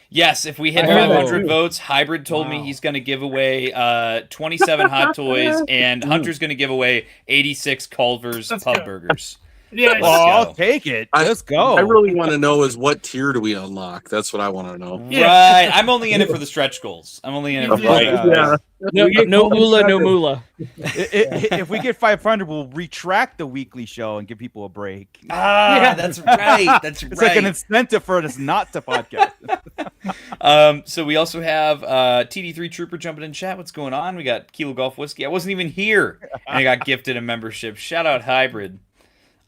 Speaker 1: Yes, if we hit
Speaker 3: I heard that
Speaker 1: 500
Speaker 3: too.
Speaker 1: votes, Hybrid told me he's going to give away 27 hot toys, and Hunter's going to give away 86 Culver's
Speaker 6: Let's
Speaker 1: Pub
Speaker 6: go.
Speaker 1: Burgers.
Speaker 6: Yeah,
Speaker 1: Let's
Speaker 5: Oh, I'll
Speaker 1: go.
Speaker 5: take it.
Speaker 2: I-
Speaker 5: Let's go.
Speaker 2: I really want to know is what tier do we unlock? That's what I want to know.
Speaker 6: Yeah.
Speaker 1: Right. I'm only in it for the stretch goals. I'm only in it for the
Speaker 4: Right.
Speaker 1: stretch goals.
Speaker 7: No Ula, no Moolah.
Speaker 5: If we get 500, we'll retract the weekly show and give people a break.
Speaker 1: Ah, that's right. That's
Speaker 5: It's like an
Speaker 1: right.
Speaker 5: incentive for us not to podcast.
Speaker 1: So we also have TD3 Trooper jumping in chat. What's going on? We got Kilo Golf Whiskey. I wasn't even here, and I got gifted a membership. Shout out Hybrid.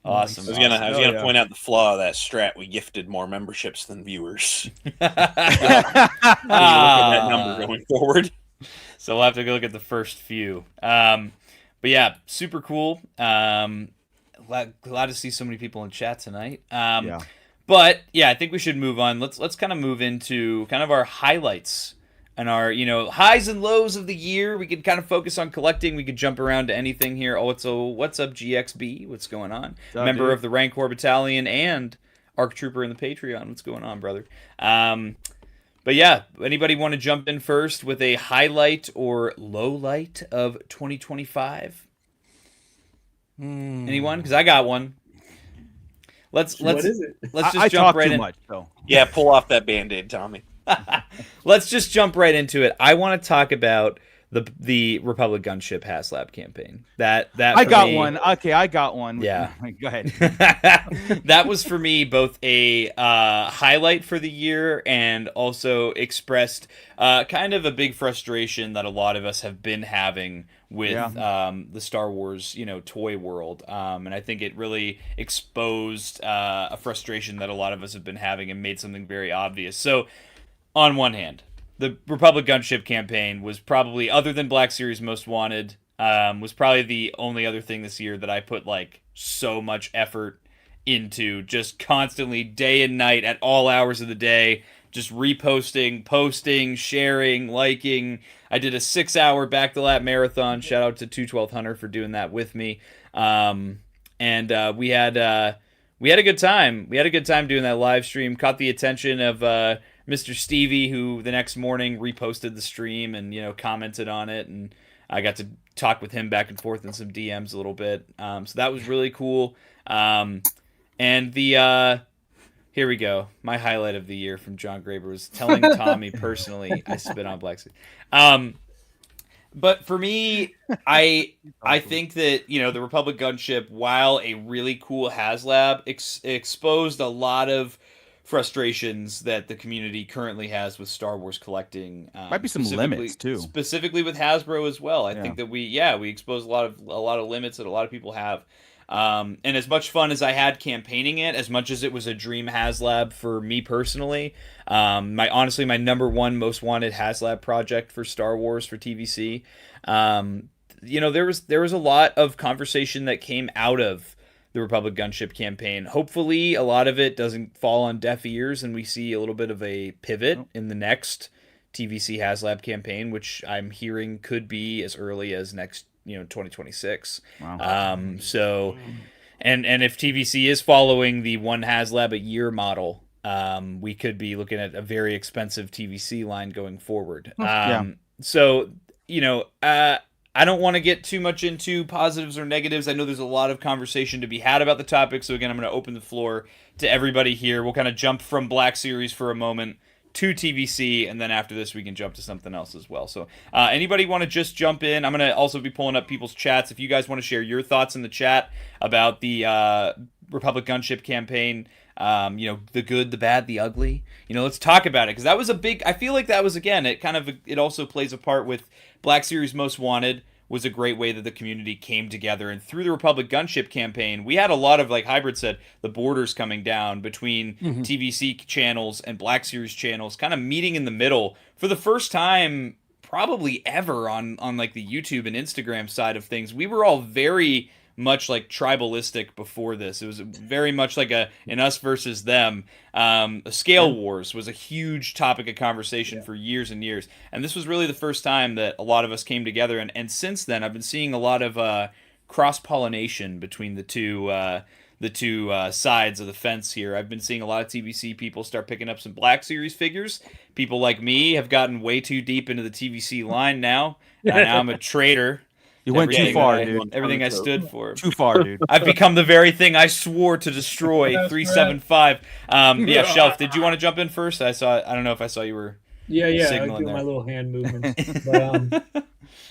Speaker 1: Awesome.
Speaker 4: I was gonna
Speaker 5: Oh, yeah.
Speaker 4: point out the flaw of that strat. We gifted more memberships than viewers. Look at that number going forward.
Speaker 1: So we'll have to go look at the first few. But yeah, super cool. Glad to see so many people in chat tonight.
Speaker 5: Yeah.
Speaker 1: But yeah, I think we should move on. Let's kind of move into kind of our highlights highs and lows of the year. We could kind of focus on collecting. We could jump around to anything here. What's up, GXB? What's going on? Member of the Rancor Battalion and ARC Trooper in the Patreon. What's going on, brother? But yeah, anybody want to jump in first with a highlight or low light of 2025? Anyone? Because I got one. What is it? Let's just jump right in.
Speaker 5: Much, so.
Speaker 4: Yeah, pull off that Band-Aid, Tommy.
Speaker 1: Let's just jump right into it. I want to talk about the Republic Gunship HasLab campaign. I
Speaker 5: got one. Okay, I got one.
Speaker 1: Yeah,
Speaker 5: go ahead.
Speaker 1: That was for me both a highlight for the year and also expressed kind of a big frustration that a lot of us have been having with the Star Wars, toy world. And I think it really exposed a frustration that a lot of us have been having and made something very obvious. So, on one hand, the Republic Gunship campaign was probably, other than Black Series Most Wanted, was probably the only other thing this year that I put so much effort into, just constantly, day and night, at all hours of the day, just reposting, posting, sharing, liking. I did a 6-hour back-to-lap marathon. Shout out to 212 Hunter for doing that with me. And we had a good time. We had a good time doing that live stream. Caught the attention of Mr. Stevie, who the next morning reposted the stream and commented on it, and I got to talk with him back and forth in some DMs a little bit. So that was really cool. And here we go. My highlight of the year from John Graber was telling Tommy personally I spit on Black Series. But for me, I think that the Republic Gunship, while a really cool HasLab, exposed a lot of frustrations that the community currently has with Star Wars collecting.
Speaker 5: Might be some limits too,
Speaker 1: specifically with Hasbro as well. I think that we expose a lot of limits that a lot of people have. And as much fun as I had campaigning it, as much as it was a dream HasLab for me personally, my number one most wanted HasLab project for Star Wars for TVC, there was a lot of conversation that came out of the Republic Gunship campaign. Hopefully a lot of it doesn't fall on deaf ears and we see a little bit of a pivot in the next TVC HasLab campaign, which I'm hearing could be as early as next 2026.
Speaker 5: Wow.
Speaker 1: So and if TVC is following the one HasLab a year model, we could be looking at a very expensive TVC line going forward. So I don't want to get too much into positives or negatives. I know there's a lot of conversation to be had about the topic. So again, I'm going to open the floor to everybody here. We'll kind of jump from Black Series for a moment to TVC, and then after this, we can jump to something else as well. So anybody want to just jump in? I'm going to also be pulling up people's chats. If you guys want to share your thoughts in the chat about the Republic Gunship campaign, the good, the bad, the ugly, let's talk about it. Because that was I feel like that was, again, it also plays a part with Black Series Most Wanted was a great way that the community came together. And through the Republic Gunship campaign, we had a lot of, like Hybrid said, the borders coming down between TVC channels and Black Series channels, kind of meeting in the middle for the first time probably ever on like the YouTube and Instagram side of things. We were all very much like tribalistic before this. It was very much like an us versus them. Scale wars was a huge topic of conversation for years and years. And this was really the first time that a lot of us came together. And since then, I've been seeing a lot of cross-pollination between the two sides of the fence here. I've been seeing a lot of TVC people start picking up some Black Series figures. People like me have gotten way too deep into the TVC line now. Now I'm a traitor.
Speaker 5: You went too far, dude.
Speaker 1: Everything I stood for.
Speaker 5: Too far, dude.
Speaker 1: I've become the very thing I swore to destroy. 375. Yeah, Shelf, did you want to jump in first? I don't know if I saw you were signaling
Speaker 3: I do
Speaker 1: there.
Speaker 3: my little hand movements. But,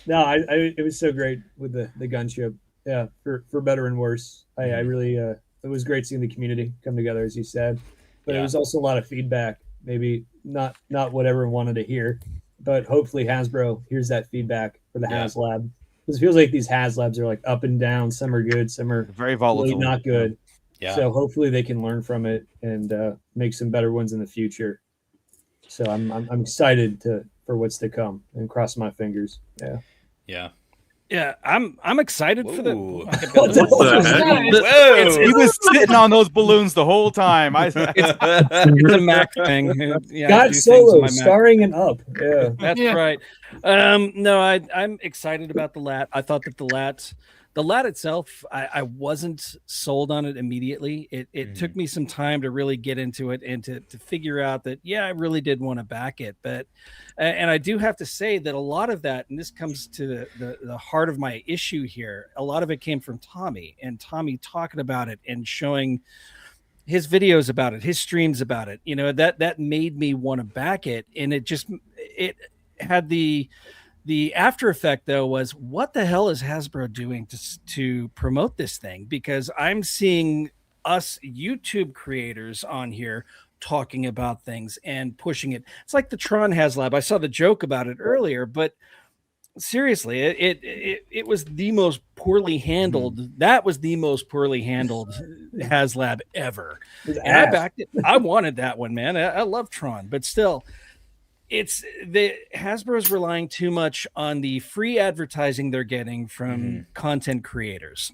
Speaker 3: no, it was so great with the gunship. Yeah, for better and worse. I really it was great seeing the community come together, as you said. But it was also a lot of feedback. Maybe not what everyone wanted to hear, but hopefully Hasbro hears that feedback for the HasLab. Because it feels like these HasLabs are like up and down. Some are good, some are
Speaker 5: very volatile,
Speaker 3: really not good.
Speaker 1: Yeah.
Speaker 3: So hopefully they can learn from it and make some better ones in the future. So I'm excited for what's to come and cross my fingers. Yeah.
Speaker 1: Yeah.
Speaker 7: Yeah, I'm excited for the.
Speaker 1: Ooh.
Speaker 2: What the heck?
Speaker 5: He was sitting on those balloons the whole time.
Speaker 7: It's a Mac thing. Yeah, I
Speaker 3: Got
Speaker 7: do things
Speaker 3: Solo
Speaker 7: on my Mac.
Speaker 3: starring and up. Yeah.
Speaker 7: That's
Speaker 6: Yeah.
Speaker 7: right. No, I'm excited about the lat. I thought that the lat itself, I wasn't sold on it immediately. It took me some time to really get into it and to figure out that, yeah, I really did want to back it. But, and I do have to say that a lot of that, and this comes to the heart of my issue here, a lot of it came from Tommy and Tommy talking about it and showing his videos about it, his streams about it, that made me want to back it. And it had the after effect, though, was what the hell is Hasbro doing to promote this thing? Because I'm seeing us YouTube creators on here talking about things and pushing it. It's like the Tron HasLab. I saw the joke about it earlier, but seriously, it was the most poorly handled. That was the most poorly handled HasLab ever. And I backed it. I wanted that one, man. I love Tron, but still, it's the Hasbro's relying too much on the free advertising they're getting from content creators.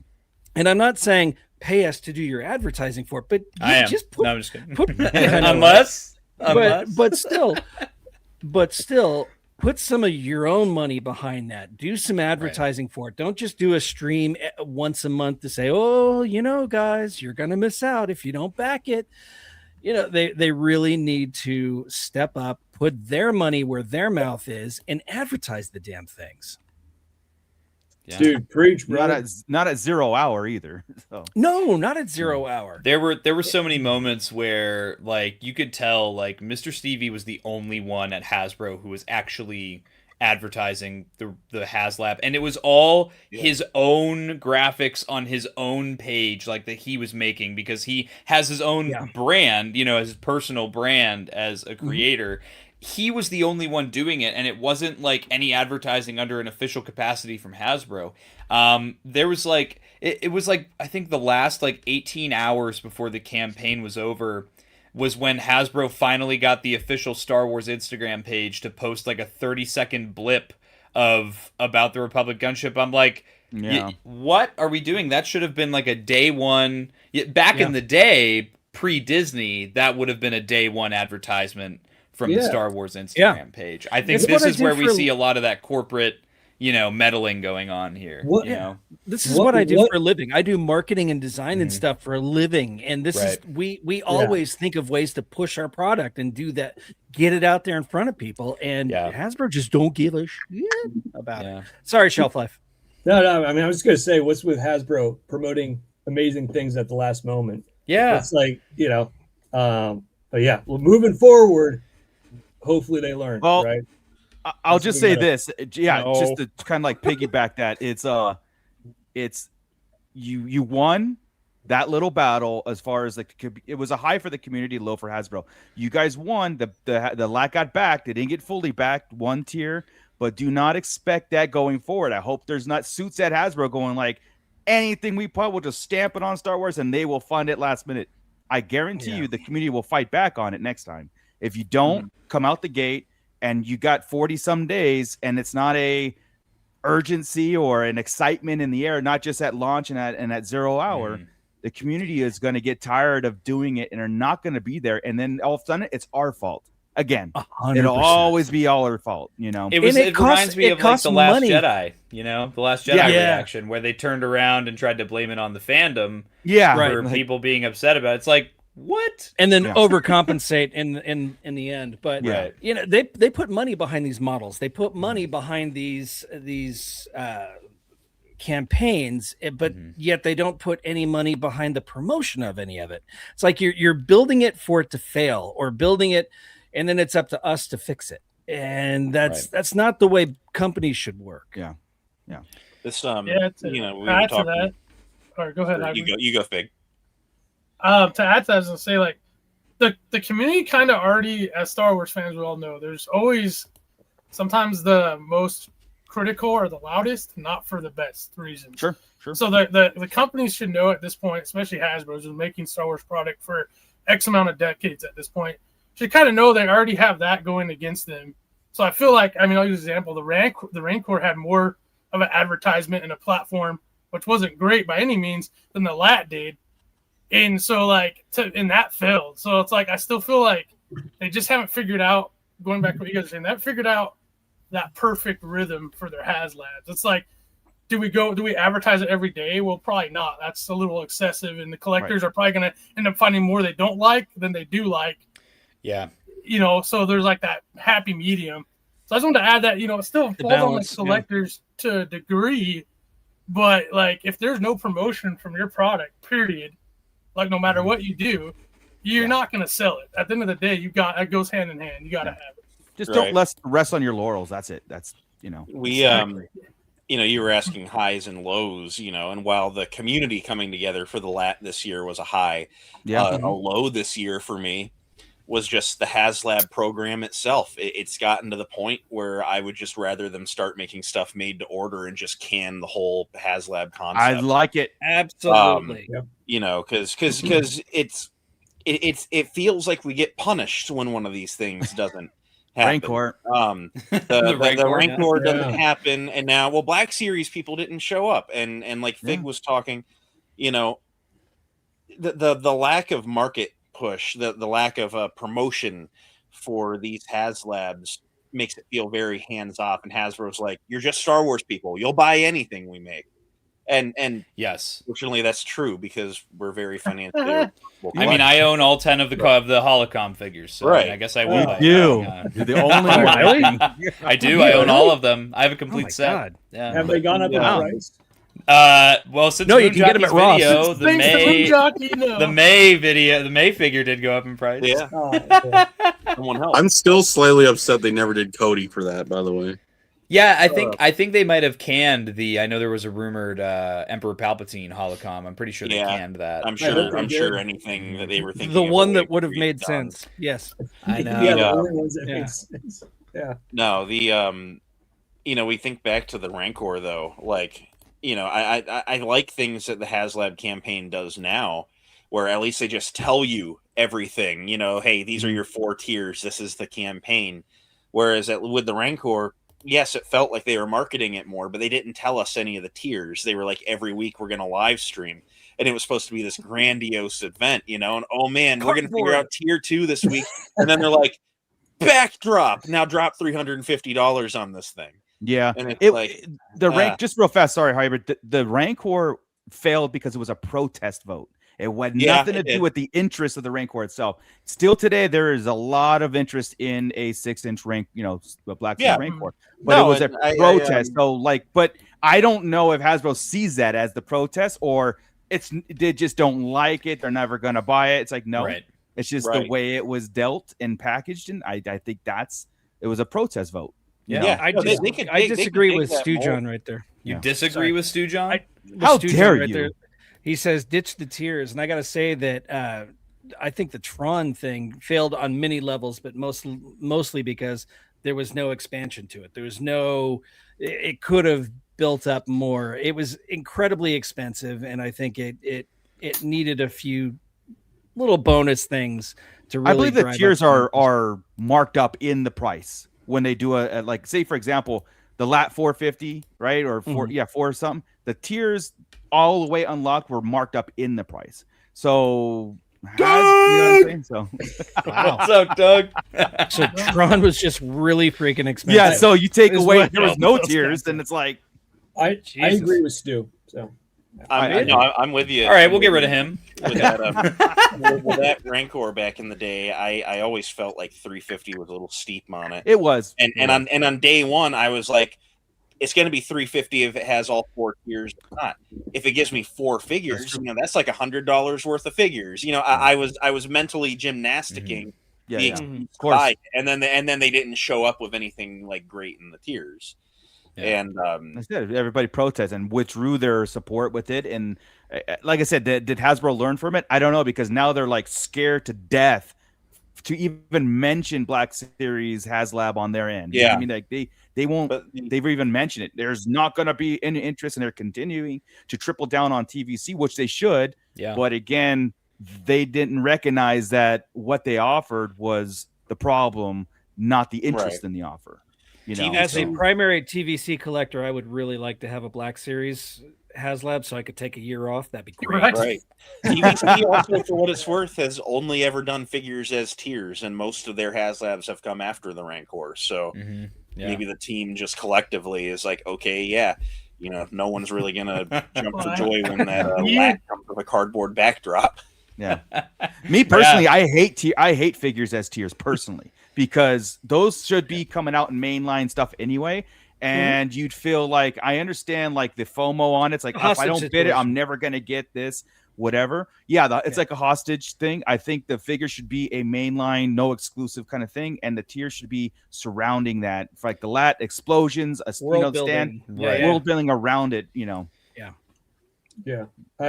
Speaker 7: And I'm not saying pay us to do your advertising for it, but just put,
Speaker 1: no, I'm just kidding.
Speaker 7: unless, but still put some of your own money behind that. Do some advertising for it. Don't just do a stream once a month to say, oh, guys, you're going to miss out if you don't back it. They really need to step up, put their money where their mouth is, and advertise the damn things.
Speaker 1: Yeah.
Speaker 3: Dude, preach, bro.
Speaker 5: Not at 0 hour either. So.
Speaker 7: No, not at 0 hour.
Speaker 1: There were so many moments where you could tell Mr. Stevie was the only one at Hasbro who was actually advertising the HasLab, and it was all his own graphics on his own page that he was making, because he has his own brand, his personal brand as a creator. He was the only one doing it, and it wasn't any advertising under an official capacity from Hasbro. There was it was I think the last 18 hours before the campaign was over was when Hasbro finally got the official Star Wars Instagram page to post a 30-second blip about the Republic gunship. I'm like, what are we doing? That should have been a day one. Back in the day, pre-Disney, that would have been a day one advertisement from the Star Wars Instagram page. I think this is where we see a lot of that corporate, meddling going on here.
Speaker 7: This is what I do for a living. I do marketing and design and stuff for a living. And this is, we always think of ways to push our product and do that, get it out there in front of people. And Hasbro just don't give a shit about it. Sorry, Shelf Life.
Speaker 3: No. I mean, I was just going to say, what's with Hasbro promoting amazing things at the last moment?
Speaker 1: Yeah.
Speaker 3: It's but yeah, well, moving forward, hopefully they learn, right?
Speaker 5: I'll just say this. Just to kind of piggyback that. It's you won that little battle as far as it was a high for the community, low for Hasbro. You guys won. The lat got backed. They didn't get fully backed, one tier, but do not expect that going forward. I hope there's not suits at Hasbro going anything we put, we'll just stamp it on Star Wars and they will fund it last minute. I guarantee you the community will fight back on it next time. If you don't come out the gate and you got 40 some days and it's not a urgency or an excitement in the air, not just at launch and at 0 hour, the community is going to get tired of doing it and are not going to be there. And then all of a sudden it's our fault. Again, 100%. It'll always be all our fault, It
Speaker 1: reminds me of The Last
Speaker 5: money.
Speaker 1: Jedi, the Last Jedi reaction where they turned around and tried to blame it on the fandom for people being upset about it. It's what?
Speaker 7: And then overcompensate in the end. But they put money behind these models. They put money behind these campaigns, but yet they don't put any money behind the promotion of any of it. It's you're building it for it to fail, or building it, and then it's up to us to fix it. And that's not the way companies should work.
Speaker 4: Yeah. This
Speaker 6: we were talking. To that, or go ahead.
Speaker 4: You go, Fig.
Speaker 6: To add to that, I was gonna say the community kind of already, as Star Wars fans, we all know there's always sometimes the most critical or the loudest, not for the best reasons.
Speaker 5: Sure.
Speaker 6: So the companies should know at this point, especially Hasbro, who's been making Star Wars product for X amount of decades at this point, should kind of know they already have that going against them. So I feel I'll use an example. The Rancor had more of an advertisement and a platform, which wasn't great by any means, than the LAT did. And so and that failed. So it's like I still feel like they just haven't figured out, going back to what you guys are saying, they haven't figured out that perfect rhythm for their HasLabs. It's like, do we advertise it every day? Well, probably not. That's a little excessive, and the collectors are probably going to end up finding more they don't like than they do like.
Speaker 1: Yeah.
Speaker 6: So there's like that happy medium. So I just wanted to add that, it still falls on the collectors to a degree, but like if there's no promotion from your product, period, like no matter what you do, you're not going to sell it. At the end of the day, it goes hand in hand. You got to have it.
Speaker 5: Just don't rest on your laurels. That's it. That's,
Speaker 4: we, you were asking highs and lows, and while the community coming together for the LAT this year was a high, a low this year for me was just the HasLab program itself. It's gotten to the point where I would just rather them start making stuff made to order and just can the whole HasLab concept.
Speaker 5: I like it.
Speaker 7: Absolutely.
Speaker 4: Because it feels like we get punished when one of these things doesn't happen.
Speaker 5: Rancor.
Speaker 4: The Rancor doesn't happen, and now Black Series people didn't show up, and like Fig was talking, the lack of market push, the lack of promotion for these HasLabs makes it feel very hands off, and Hasbro's like, you're just Star Wars people, you'll buy anything we make. And
Speaker 1: yes,
Speaker 4: fortunately that's true because we're very financially
Speaker 1: I mean, I own all 10 of the Holocom figures, so I guess I will.
Speaker 5: You're the only one.
Speaker 1: I do. I own all of them. I have a complete set.
Speaker 7: God.
Speaker 1: Yeah.
Speaker 3: Have they gone up in price?
Speaker 1: Well, since
Speaker 7: you can get them at Ross.
Speaker 1: video, the May figure did go up in price.
Speaker 4: Yeah.
Speaker 2: Someone help. I'm still slightly upset they never did Cody for that, by the way.
Speaker 1: Yeah, I think they might have canned the. I know there was a rumored Emperor Palpatine holocom. I'm pretty sure they canned that.
Speaker 4: I'm sure anything that they were thinking.
Speaker 7: The one that would have made sense. Yes,
Speaker 1: I know.
Speaker 4: No, we think back to the Rancor though. Like, I like things that the HasLab campaign does now, where at least they just tell you everything. Hey, these are your 4 tiers. This is the campaign. Whereas with the Rancor, yes, it felt like they were marketing it more, but they didn't tell us any of the tiers. They were like, every week we're going to live stream. And it was supposed to be this grandiose event, and oh man, we're going to figure out tier 2 this week. And then they're like, backdrop, now drop $350 on this thing.
Speaker 5: Yeah.
Speaker 4: And it's
Speaker 5: rank, just real fast, sorry, Hybrid. The Rancor failed because it was a protest vote. It had nothing to do with the interest of the Rancor itself. Still today, there is a lot of interest in a 6-inch rank, Black Series Rancor. But it was a protest. But I don't know if Hasbro sees that as the protest or they just don't like it. They're never going to buy it. It's like, no, it's just the way it was dealt and packaged. And I think it was a protest vote.
Speaker 1: Yeah.
Speaker 7: I disagree with Stu John right there.
Speaker 1: You disagree with Stu John?
Speaker 5: How dare you?
Speaker 7: There. He says, ditch the tiers. And I got to say that I think the Tron thing failed on many levels, but mostly because there was no expansion to it. There was it could have built up more. It was incredibly expensive. And I think it needed a few little bonus things to really. I believe
Speaker 5: the tiers are marked up in the price when they do say, for example, the LAT 450, right? Or 4 something. The tiers all the way unlocked were marked up in the price. So,
Speaker 1: What's up, Doug?
Speaker 7: So Tron was just really freaking expensive.
Speaker 5: Yeah, so you take away there was no tiers, then it's like
Speaker 3: I agree with Stu. So
Speaker 4: I'm with you.
Speaker 1: All right, we'll get rid of him.
Speaker 4: With that Rancor back in the day, I always felt like 350 was a little steep on it.
Speaker 5: It was.
Speaker 4: And on day one, I was like, it's going to be 350 if it has all 4 tiers. Not if it gives me 4 figures, that's like $100 worth of figures. I was mentally gymnasticking
Speaker 5: of course.
Speaker 4: And then they didn't show up with anything like great in the tiers. Yeah. And
Speaker 5: instead, everybody protested and withdrew their support with it. And like I said, did Hasbro learn from it? I don't know, because now they're like scared to death to even mention Black Series HasLab on their end.
Speaker 4: Yeah,
Speaker 5: I mean, like they won't. They've even mentioned it. There's not going to be any interest, and they're continuing to triple down on TVC, which they should.
Speaker 1: Yeah.
Speaker 5: But again, they didn't recognize that what they offered was the problem, not the interest in the offer. You know,
Speaker 7: As a
Speaker 5: so-
Speaker 7: primary TVC collector, I would really like to have a Black Series HasLab so I could take a year off. That'd be great.
Speaker 4: Right. TVC also, for what it's worth, has only ever done figures as tiers, and most of their HasLabs have come after the Rancor. So maybe the team just collectively is like, okay, yeah, you know, no one's really gonna jump for joy when that lat comes with a cardboard backdrop.
Speaker 5: Yeah. Me personally, I hate figures as tiers personally, because those should be coming out in mainline stuff anyway. And you'd feel like, I understand like the FOMO on it. It's like, if I don't bid it, I'm never going to get this, whatever. Yeah. It's like a hostage thing. I think the figure should be a mainline, no exclusive kind of thing. And the tier should be surrounding that. For like the lat, explosions,
Speaker 7: World building.
Speaker 5: world building around it, you know.
Speaker 3: Yeah.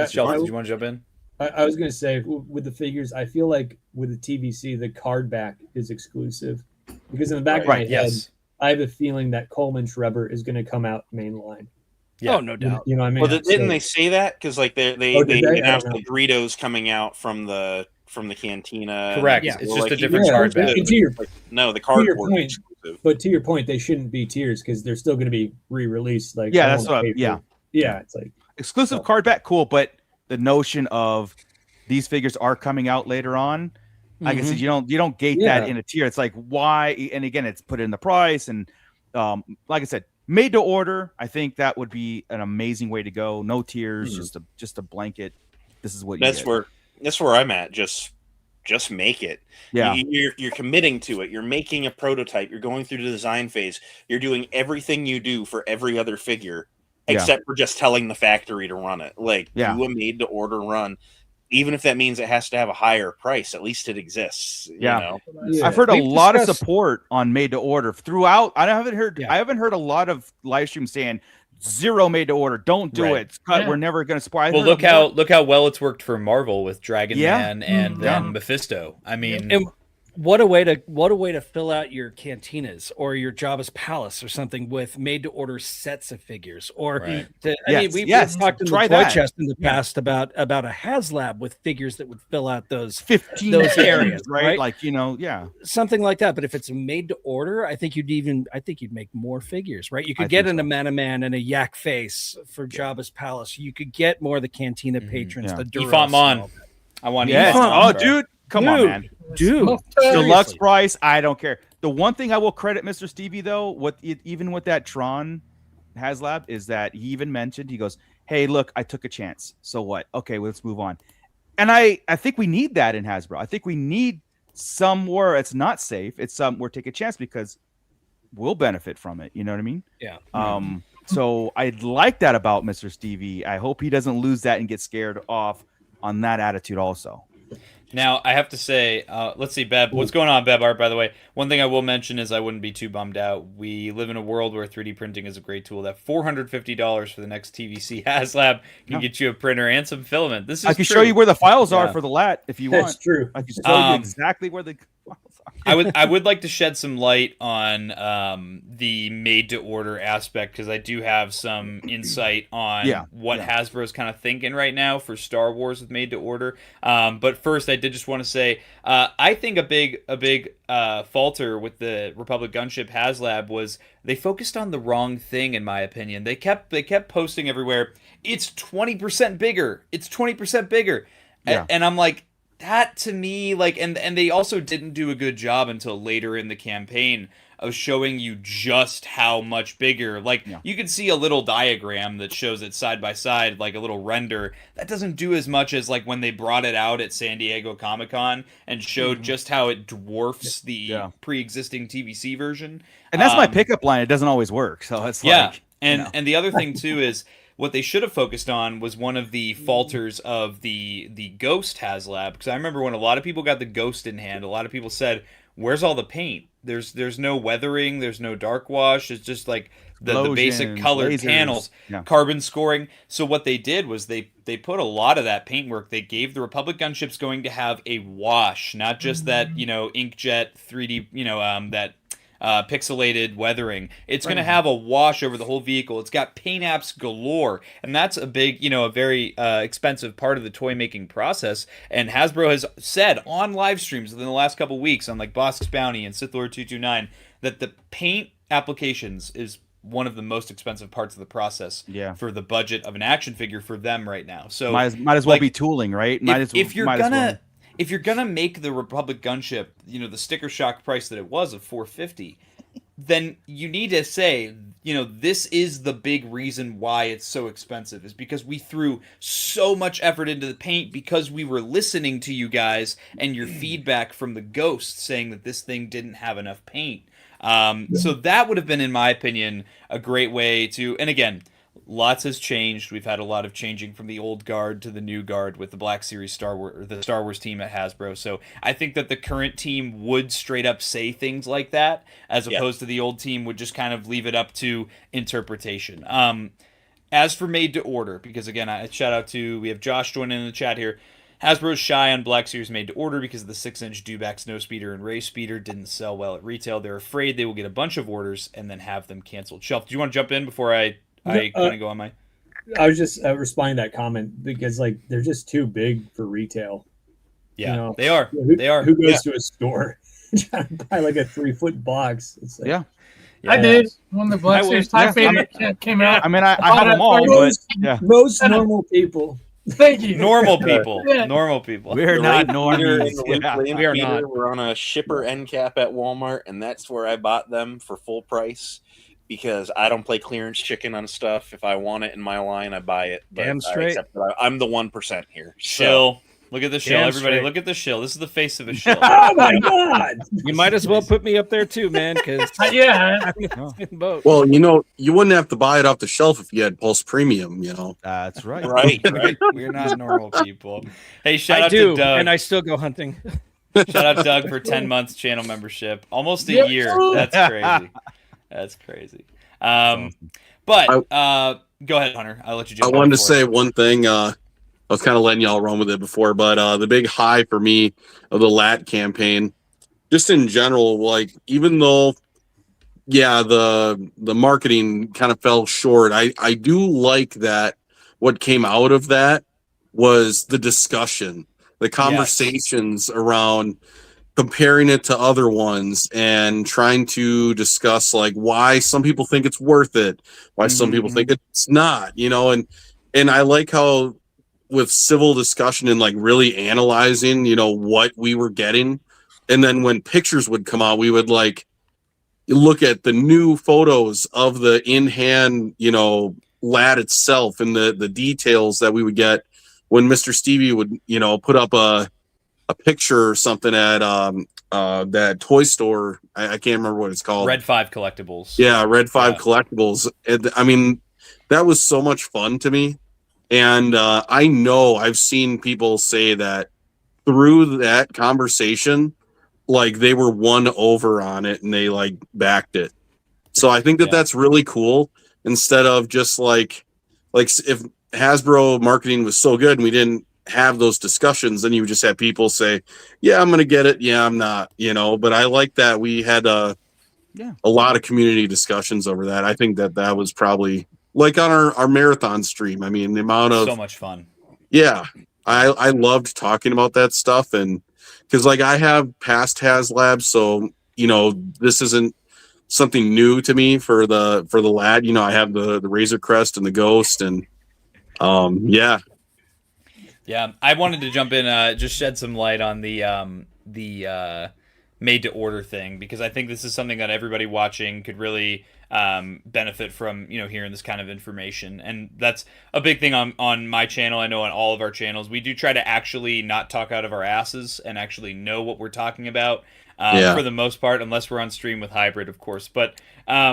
Speaker 1: Shelton, did you want to jump in?
Speaker 3: I was going to say, with the figures, I feel like with the TVC, the card back is exclusive. Because in the back of my head, I have a feeling that Coleman Schreiber is going to Cantina mainline.
Speaker 7: Yeah. Oh, no doubt.
Speaker 3: You know what I mean?
Speaker 4: Well, didn't they say that? Because like they announced the Doritos coming out from the Cantina.
Speaker 1: Correct.
Speaker 7: Yeah.
Speaker 1: It's just a different card back.
Speaker 4: No, the cardboard.
Speaker 3: But to your point, they shouldn't be tiers because they're still going to be re-released. Like
Speaker 5: that's what.
Speaker 3: Yeah, it's like
Speaker 5: exclusive card back, cool. But the notion of these figures are coming out later on. Like I said, you don't gate that in a tier. It's like, why? And again, it's put in the price. And like I said, made to order. I think that would be an amazing way to go. No tiers, just a blanket. This is what
Speaker 4: that's where I'm at. Just make it.
Speaker 5: Yeah,
Speaker 4: you're committing to it. You're making a prototype. You're going through the design phase. You're doing everything you do for every other figure, except for just telling the factory to run it. Like do a made to order run. Even if that means it has to have a higher price, at least it exists. You know?
Speaker 5: I've heard a lot of support on made to order throughout. I haven't heard a lot of live streams saying zero made to order. Don't do it. We're never going to support.
Speaker 1: Well, look how well it's worked for Marvel with Dragon Man and then Mephisto. I mean,
Speaker 7: and what a way to fill out your cantinas or your Jabba's Palace or something with made to order sets of figures. Or we've talked in the toy chest in the past about a HasLab with figures that would fill out those
Speaker 5: 15
Speaker 7: areas, right?
Speaker 5: Like, you know,
Speaker 7: something like that. But if it's made to order, I think you'd make more figures, right? You could get an Amana Man and a Yak Face for Jabba's Palace. You could get more of the cantina patrons, the Duros.
Speaker 1: Ifont Mon. I want
Speaker 5: Oh, dude. Come on, man.
Speaker 7: Dude,
Speaker 5: deluxe price. I don't care. The one thing I will credit Mr. Stevie though, even with that Tron HasLab, is that he even mentioned, he goes, "Hey, look, I took a chance. So what? Okay, let's move on." And I think we need that in Hasbro. I think we need somewhere it's not safe. It's we're taking a chance because we'll benefit from it. You know what I mean?
Speaker 7: Yeah.
Speaker 5: So I like that about Mr. Stevie. I hope he doesn't lose that and get scared off on that attitude also.
Speaker 1: Now, I have to say, let's see, Beb. What's going on, Beb Art, by the way? One thing I will mention is I wouldn't be too bummed out. We live in a world where 3D printing is a great tool. That $450 for the next TVC HasLab can get you a printer and some filament. This is
Speaker 5: I can show you where the files are for the lat if you want.
Speaker 3: That's true.
Speaker 5: I can show you exactly where the files are.
Speaker 1: I would like to shed some light on the made-to-order aspect because I do have some insight on what Hasbro's kind of thinking right now for Star Wars with made-to-order. But first, I did just want to say I think a big falter with the Republic Gunship HasLab was they focused on the wrong thing, in my opinion. They kept posting everywhere, it's 20% bigger. It's 20% bigger. And I'm like, that to me, like, and they also didn't do a good job until later in the campaign of showing you just how much bigger. Like, you could see a little diagram that shows it side by side, like a little render. That doesn't do as much as, like, when they brought it out at San Diego Comic-Con and showed just how it dwarfs the pre-existing TVC version.
Speaker 5: And that's my pickup line. It doesn't always work. So it's like...
Speaker 1: And the other thing, too, is... what they should have focused on was one of the falters of the Ghost HasLab, because I remember when a lot of people got the Ghost in hand, a lot of people said, "Where's all the paint? There's no weathering, there's no dark wash. It's just like the basic colored lasers, panels, carbon scoring." So what they did was they put a lot of that paintwork. They gave the Republic gunships going to have a wash, not just that inkjet 3D that. Pixelated weathering. It's going to have a wash over the whole vehicle. It's got paint apps galore, and that's a big, a very expensive part of the toy making process. And Hasbro has said on live streams within the last couple weeks on like Bosk's Bounty and Sith Lord 229 that the paint applications is one of the most expensive parts of the process
Speaker 5: Yeah.
Speaker 1: for the budget of an action figure for them right now. So
Speaker 5: Might as well
Speaker 1: like,
Speaker 5: be tooling, right?
Speaker 1: if you're gonna make the Republic gunship, you know, the sticker shock price that it was of $450, then you need to say, you know, this is the big reason why it's so expensive, is because we threw so much effort into the paint because we were listening to you guys and your feedback from the ghost saying that this thing didn't have enough paint. So that would have been, in my opinion, a great way to, and again, lots has changed. We've had a lot of changing from the old guard to the new guard with the Black Series Star Wars team at Hasbro. So I think that the current team would straight up say things like that, as opposed to the old team would just kind of leave it up to interpretation. As for made to order, because again, we have Josh joining in the chat here. Hasbro's shy on Black Series made to order because of the 6-inch Dewback Snow Speeder and Ray Speeder didn't sell well at retail. They're afraid they will get a bunch of orders and then have them canceled shelf. Do you want to jump in before I kind of go on my...
Speaker 3: I was just responding to that comment because, like, they're just too big for retail.
Speaker 1: Yeah,
Speaker 3: you know?
Speaker 1: they are. They are.
Speaker 3: Who goes to a store trying to buy like a 3-foot box? It's like,
Speaker 5: Yeah.
Speaker 6: I did when the Black Series TIE Fighter came out.
Speaker 5: I mean, I have them all, but yeah.
Speaker 3: Most normal people.
Speaker 6: Thank you.
Speaker 1: Normal people.
Speaker 6: Yeah.
Speaker 1: Normal people.
Speaker 5: We're not normies.
Speaker 7: We are not.
Speaker 4: We're on a shipper end cap at Walmart, and that's where I bought them for full price because I don't play clearance chicken on stuff. If I want it in my line, I buy it. But
Speaker 7: Damn straight.
Speaker 4: I'm the 1% here.
Speaker 1: Shill. Look at the shill.
Speaker 7: Damn
Speaker 1: Everybody,
Speaker 7: straight.
Speaker 1: look at the shill. This is the face of a shill.
Speaker 3: Oh my god!
Speaker 7: You might as well put me up there too, man, because
Speaker 6: Yeah.
Speaker 7: both.
Speaker 2: Well, you know, you wouldn't have to buy it off the shelf if you had Pulse Premium, you know.
Speaker 5: That's right.
Speaker 4: Right.
Speaker 1: We're not normal people. Hey, shout
Speaker 7: I
Speaker 1: out
Speaker 7: do,
Speaker 1: to Doug.
Speaker 7: and I still go hunting.
Speaker 1: Shout out Doug for 10 months channel membership. Almost a
Speaker 6: Yep.
Speaker 1: year. That's crazy. That's crazy. But go ahead, Hunter. I'll let you jump
Speaker 2: I wanted to
Speaker 1: before.
Speaker 2: say one thing. I was kind of letting y'all run with it before, but the big high for me of the LAT campaign, just in general, like even though, yeah, the marketing kind of fell short, I do like that what came out of that was the discussion, the conversations around comparing it to other ones and trying to discuss like why some people think it's worth it, why some people think it's not, you know, and I like how with civil discussion and like really analyzing, you know, what we were getting. And then when pictures would come out, we would like look at the new photos of the in-hand, you know, LAT itself and the details that we would get when Mr. Stevie would, you know, put up a picture or something at that toy store. I can't remember what it's called.
Speaker 1: Red 5 Collectibles.
Speaker 2: Yeah, Red 5 Collectibles. I mean, that was so much fun to me. And I know I've seen people say that through that conversation, like they were won over on it and they like backed it. So I think that that's really cool. Instead of just like if Hasbro marketing was so good and we didn't have those discussions, then you would just have people say, yeah, I'm going to get it. Yeah, I'm not, you know, but I like that we had a lot of community discussions over that. I think that was probably like on our marathon stream. I mean, the amount of
Speaker 1: so much fun.
Speaker 2: Yeah. I loved talking about that stuff. And cause like I have past HasLabs. So, you know, this isn't something new to me for the LAT, you know, I have the Razor Crest and the Ghost and yeah.
Speaker 1: I wanted to jump in, just shed some light on the made to order thing, because I think this is something that everybody watching could really benefit from, you know, hearing this kind of information. And that's a big thing on my channel. I know on all of our channels, we do try to actually not talk out of our asses and actually know what we're talking about for the most part, unless we're on stream with Hybrid, of course. But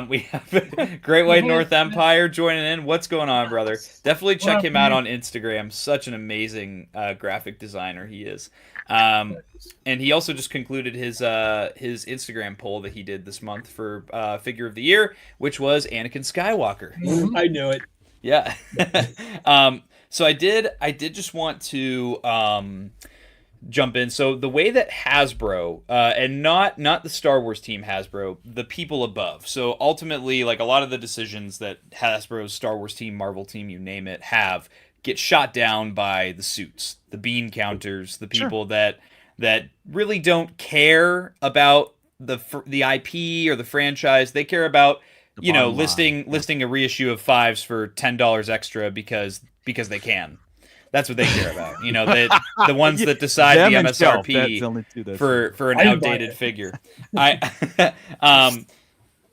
Speaker 1: we have Great White North Empire joining in. What's going on, brother? Definitely check him out on Instagram. Such an amazing graphic designer he is. And he also just concluded his Instagram poll that he did this month for Figure of the Year, which was Anakin Skywalker.
Speaker 3: I knew it.
Speaker 1: Yeah. So I did just want to jump in. So the way that Hasbro, and not the Star Wars team Hasbro, the people above. So ultimately, like a lot of the decisions that Hasbro's Star Wars team, Marvel team, you name it, get shot down by the suits, the bean counters, the people that really don't care about the IP or the franchise. They care about
Speaker 5: The bottom line.
Speaker 1: listing a reissue of 5s for $10 extra because they can. That's what they care about. The ones that decide
Speaker 5: Them
Speaker 1: the
Speaker 5: and Shelf,
Speaker 1: MSRP
Speaker 5: that's the only two that's
Speaker 1: for an
Speaker 3: I didn't buy
Speaker 1: outdated
Speaker 3: it.
Speaker 1: figure.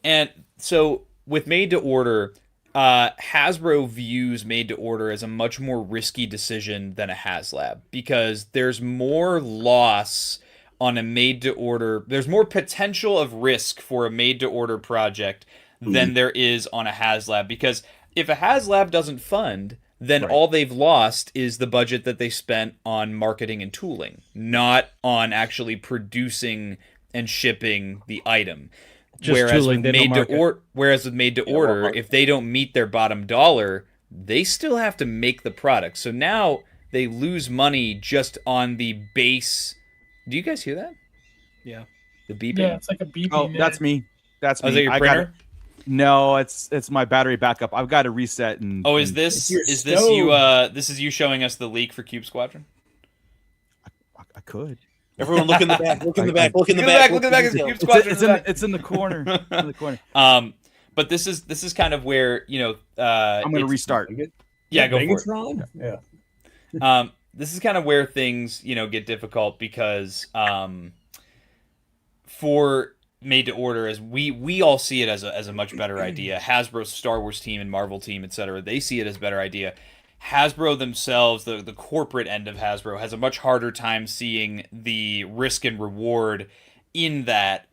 Speaker 1: And so with made to order, Hasbro views made to order as a much more risky decision than a HasLab because there's more loss on a made to order. There's more potential of risk for a made to order project than there is on a HasLab, because if a HasLab doesn't fund, then all they've lost is the budget that they spent on marketing and tooling, not on actually producing and shipping the item.
Speaker 7: Just
Speaker 1: Whereas
Speaker 7: tooling,
Speaker 1: with
Speaker 7: they don't
Speaker 1: made to order, if they don't meet their bottom dollar, they still have to make the product. So now they lose money just on the base. Do you guys hear that?
Speaker 7: Yeah.
Speaker 1: The beeping?
Speaker 6: Yeah, it's like a beeping.
Speaker 5: Oh, that's me. That's
Speaker 1: Oh,
Speaker 5: me.
Speaker 1: is that your
Speaker 5: I
Speaker 1: printer?
Speaker 5: got No, it's my battery backup. I've got to reset and.
Speaker 1: Oh, is
Speaker 5: and-
Speaker 1: this
Speaker 3: It's your
Speaker 1: is this you?
Speaker 3: stove.
Speaker 1: This is you showing us the leak for Cube Squadron.
Speaker 5: I could.
Speaker 4: Everyone, look in the back. Look in the back. Look in the
Speaker 1: Look in the
Speaker 4: back.
Speaker 1: back, look in the back, it's
Speaker 4: detail.
Speaker 1: Cube Squadron.
Speaker 5: It's in the corner. It's in the corner.
Speaker 1: But this is kind of where
Speaker 5: I'm gonna
Speaker 1: it's-
Speaker 5: restart.
Speaker 1: Yeah, go for it.
Speaker 3: Megatron? Yeah.
Speaker 1: This is kind of where things get difficult because for made to order, as we all see it as a much better idea. Hasbro's Star Wars team and Marvel team, etc., they see it as a better idea. Hasbro themselves, the corporate end of Hasbro, has a much harder time seeing the risk and reward in that.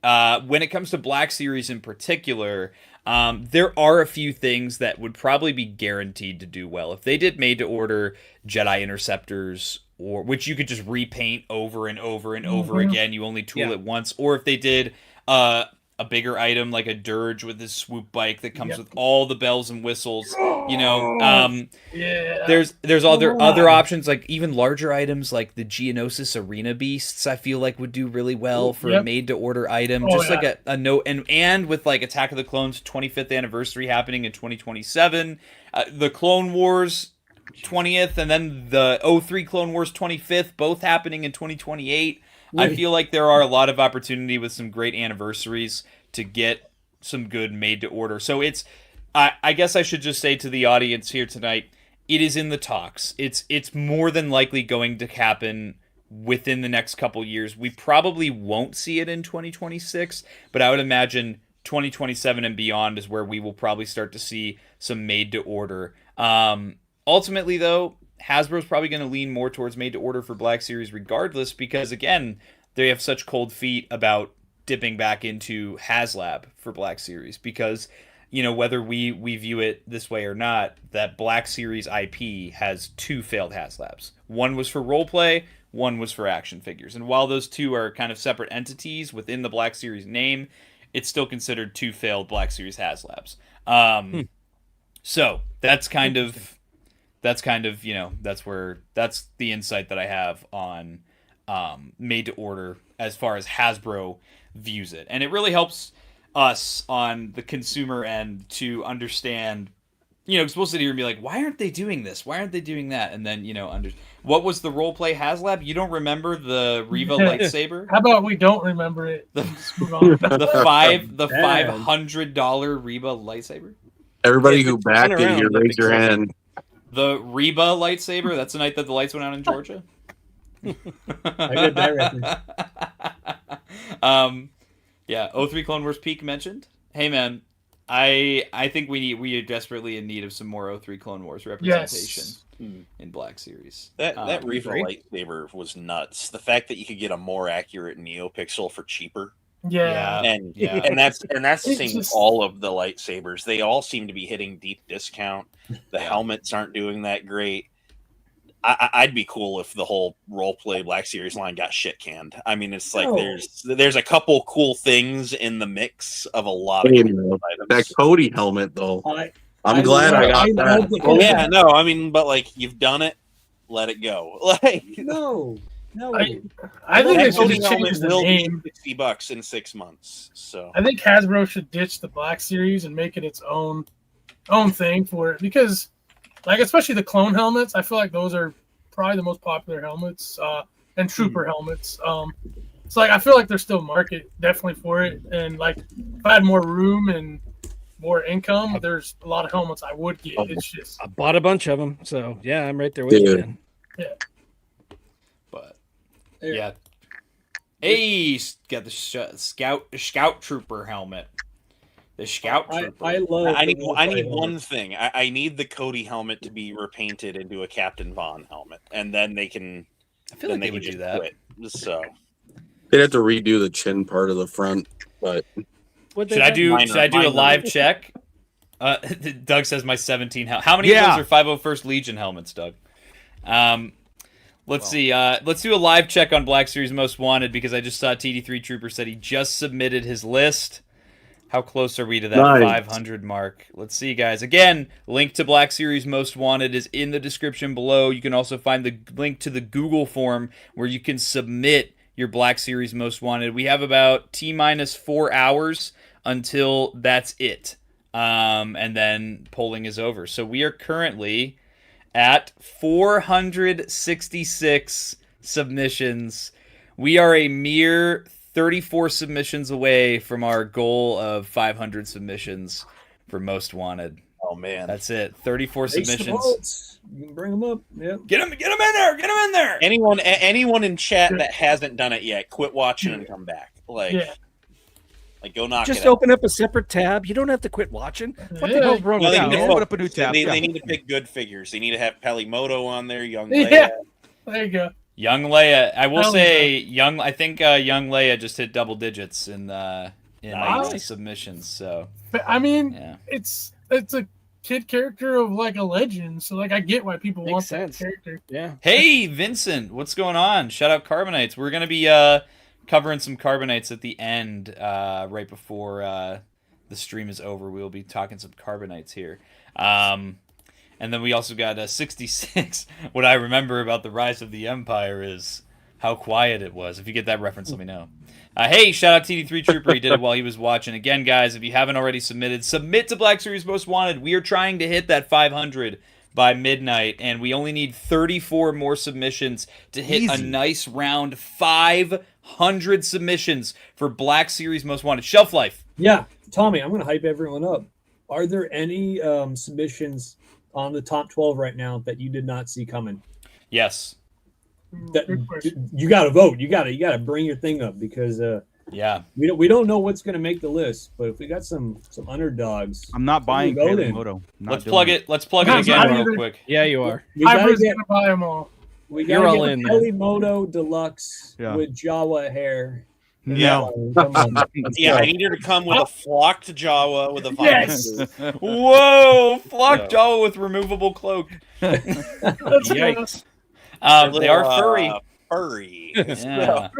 Speaker 1: When it comes to Black Series in particular, there are a few things that would probably be guaranteed to do well. If they did made to order Jedi Interceptors, or which you could just repaint over and over and over again, you only tool it once, or if they did a bigger item like a Dirge with this swoop bike that comes with all the bells and whistles,
Speaker 6: Yeah.
Speaker 1: there's other options, like even larger items like the Geonosis Arena Beasts. I feel like would do really well for a made to order item, like a note, and with like Attack of the Clones 25th anniversary happening in 2027, the Clone Wars 20th, and then the 03 Clone Wars 25th, both happening in 2028. I feel like there are a lot of opportunity with some great anniversaries to get some good made to order. So I guess I should just say to the audience here tonight, it is in the talks. It's more than likely going to happen within the next couple years. We probably won't see it in 2026, but I would imagine 2027 and beyond is where we will probably start to see some made to order. Ultimately, though, Hasbro's probably going to lean more towards made to order for Black Series regardless, because again, they have such cold feet about dipping back into HasLab for Black Series, because whether we view it this way or not, that Black Series IP has two failed HasLabs. One was for roleplay, one was for action figures, and while those two are kind of separate entities within the Black Series name, it's still considered two failed Black Series HasLabs. So that's kind of that's the insight that I have on made to order as far as Hasbro views it. And it really helps us on the consumer end to understand, because we'll sit here and be like, why aren't they doing this? Why aren't they doing that? And then, what was the roleplay HasLab? You don't remember the Reva lightsaber?
Speaker 6: How about we don't remember it? Just move on.
Speaker 1: The $500 Reba lightsaber?
Speaker 2: Everybody
Speaker 4: Yeah,
Speaker 2: who
Speaker 4: it's
Speaker 2: backed
Speaker 4: been
Speaker 2: it
Speaker 4: around
Speaker 2: here,
Speaker 4: the
Speaker 2: raise your
Speaker 4: big
Speaker 2: hand.
Speaker 1: The Reba lightsaber? That's the night that the lights went out in Georgia?
Speaker 3: I get that reference.
Speaker 1: Yeah, 03 Clone Wars Peak mentioned. Hey man, I think we are desperately in need of some more 03 Clone Wars representation in Black Series.
Speaker 4: That Reva lightsaber was nuts. The fact that you could get a more accurate NeoPixel for cheaper.
Speaker 6: Yeah.
Speaker 4: And that's the same with all of the lightsabers. They all seem to be hitting deep discount. The helmets aren't doing that great. I'd be cool if the whole roleplay Black Series line got shit canned. I mean, it's like there's a couple cool things in the mix of a lot of items.
Speaker 2: That Cody helmet, though. I'm
Speaker 3: I
Speaker 2: glad I got that.
Speaker 4: Oh yeah, no, I mean, but like you've done it, let it go. Like
Speaker 3: No.
Speaker 6: I think they should
Speaker 4: Cody
Speaker 6: just
Speaker 4: helmet
Speaker 6: change the
Speaker 4: will be
Speaker 6: name.
Speaker 4: $60 in 6 months. So
Speaker 6: I think Hasbro should ditch the Black Series and make it its own thing for it, because, like, especially the clone helmets, I feel like those are probably the most popular helmets, and trooper helmets. it's like I feel like there's still market definitely for it, and like if I had more room and more income, there's a lot of helmets I would get. It's just
Speaker 7: I bought a bunch of them, so yeah, I'm right there with you, man.
Speaker 1: But yeah. Hey, got the scout trooper helmet. The scout trooper.
Speaker 3: I love.
Speaker 4: I need one thing. I need the Cody helmet to be repainted into a Captain Vaughn helmet, and then they can.
Speaker 1: I feel like they would do that.
Speaker 4: Quit. So
Speaker 2: They'd have to redo the chin part of the front, but
Speaker 1: should I do a live check? Doug says my 17 helmet. How many of those are 501st Legion helmets, Doug? Let's see. Let's do a live check on Black Series Most Wanted because I just saw TD3 Trooper said he just submitted his list. How close are we to that 500 mark? Let's see, guys. Again, link to Black Series Most Wanted is in the description below. You can also find the link to the Google form where you can submit your Black Series Most Wanted. We have about T-minus 4 hours until that's it. And then polling is over. So we are currently at 466 submissions. We are a mere 34 submissions away from our goal of 500 submissions for Most Wanted.
Speaker 4: Oh man,
Speaker 1: that's it. 34 submissions.
Speaker 3: You can bring them up. Yep.
Speaker 1: Get them in there. Get them in there.
Speaker 4: Anyone in chat that hasn't done it yet, quit watching and come back. Like go knock
Speaker 7: Just
Speaker 4: it out.
Speaker 7: open up a separate tab. You don't have to quit watching. What the hell's wrong with
Speaker 4: They
Speaker 7: that?
Speaker 4: need to
Speaker 5: Open up a new tab.
Speaker 4: They need to pick good figures. They need to have Pelimoto on there, Young
Speaker 6: Yeah.
Speaker 4: Leia.
Speaker 6: There you go.
Speaker 1: Young Leia. I will say I think Young Leia just hit double digits in submissions. So,
Speaker 6: but I mean, it's a kid character of like a legend. So like I get why people want that character.
Speaker 7: Yeah.
Speaker 1: Hey, Vincent, what's going on? Shout out Carbonites. We're gonna be covering some Carbonites at the end, right before the stream is over. We'll be talking some Carbonites here. And then we also got 66. What I remember about the Rise of the Empire is how quiet it was. If you get that reference, let me know. Hey, shout out TD3 Trooper. He did it while he was watching. Again, guys, if you haven't already submitted, submit to Black Series Most Wanted. We are trying to hit that 500 by midnight, and we only need 34 more submissions to hit a nice round 500 submissions for Black Series Most Wanted. Shelf life.
Speaker 3: Yeah, Tommy, I'm going to hype everyone up. Are there any submissions on the top 12 right now that you did not see coming?
Speaker 1: Yes.
Speaker 3: You got to vote. You got to bring your thing up because we don't know what's going to make the list, but if we got some underdogs,
Speaker 5: I'm not buying Pelimoto.
Speaker 1: Let's plug it again real quick.
Speaker 7: Yeah, you are.
Speaker 6: Hybrids gonna buy them all.
Speaker 3: We got to get Pelimoto Deluxe with Jawa hair.
Speaker 5: Yeah.
Speaker 4: I need her to come with a flocked Jawa with a visor.
Speaker 1: Whoa, flocked Jawa with removable cloak.
Speaker 7: Yikes.
Speaker 1: They are furry.
Speaker 4: Furry.
Speaker 1: Yeah.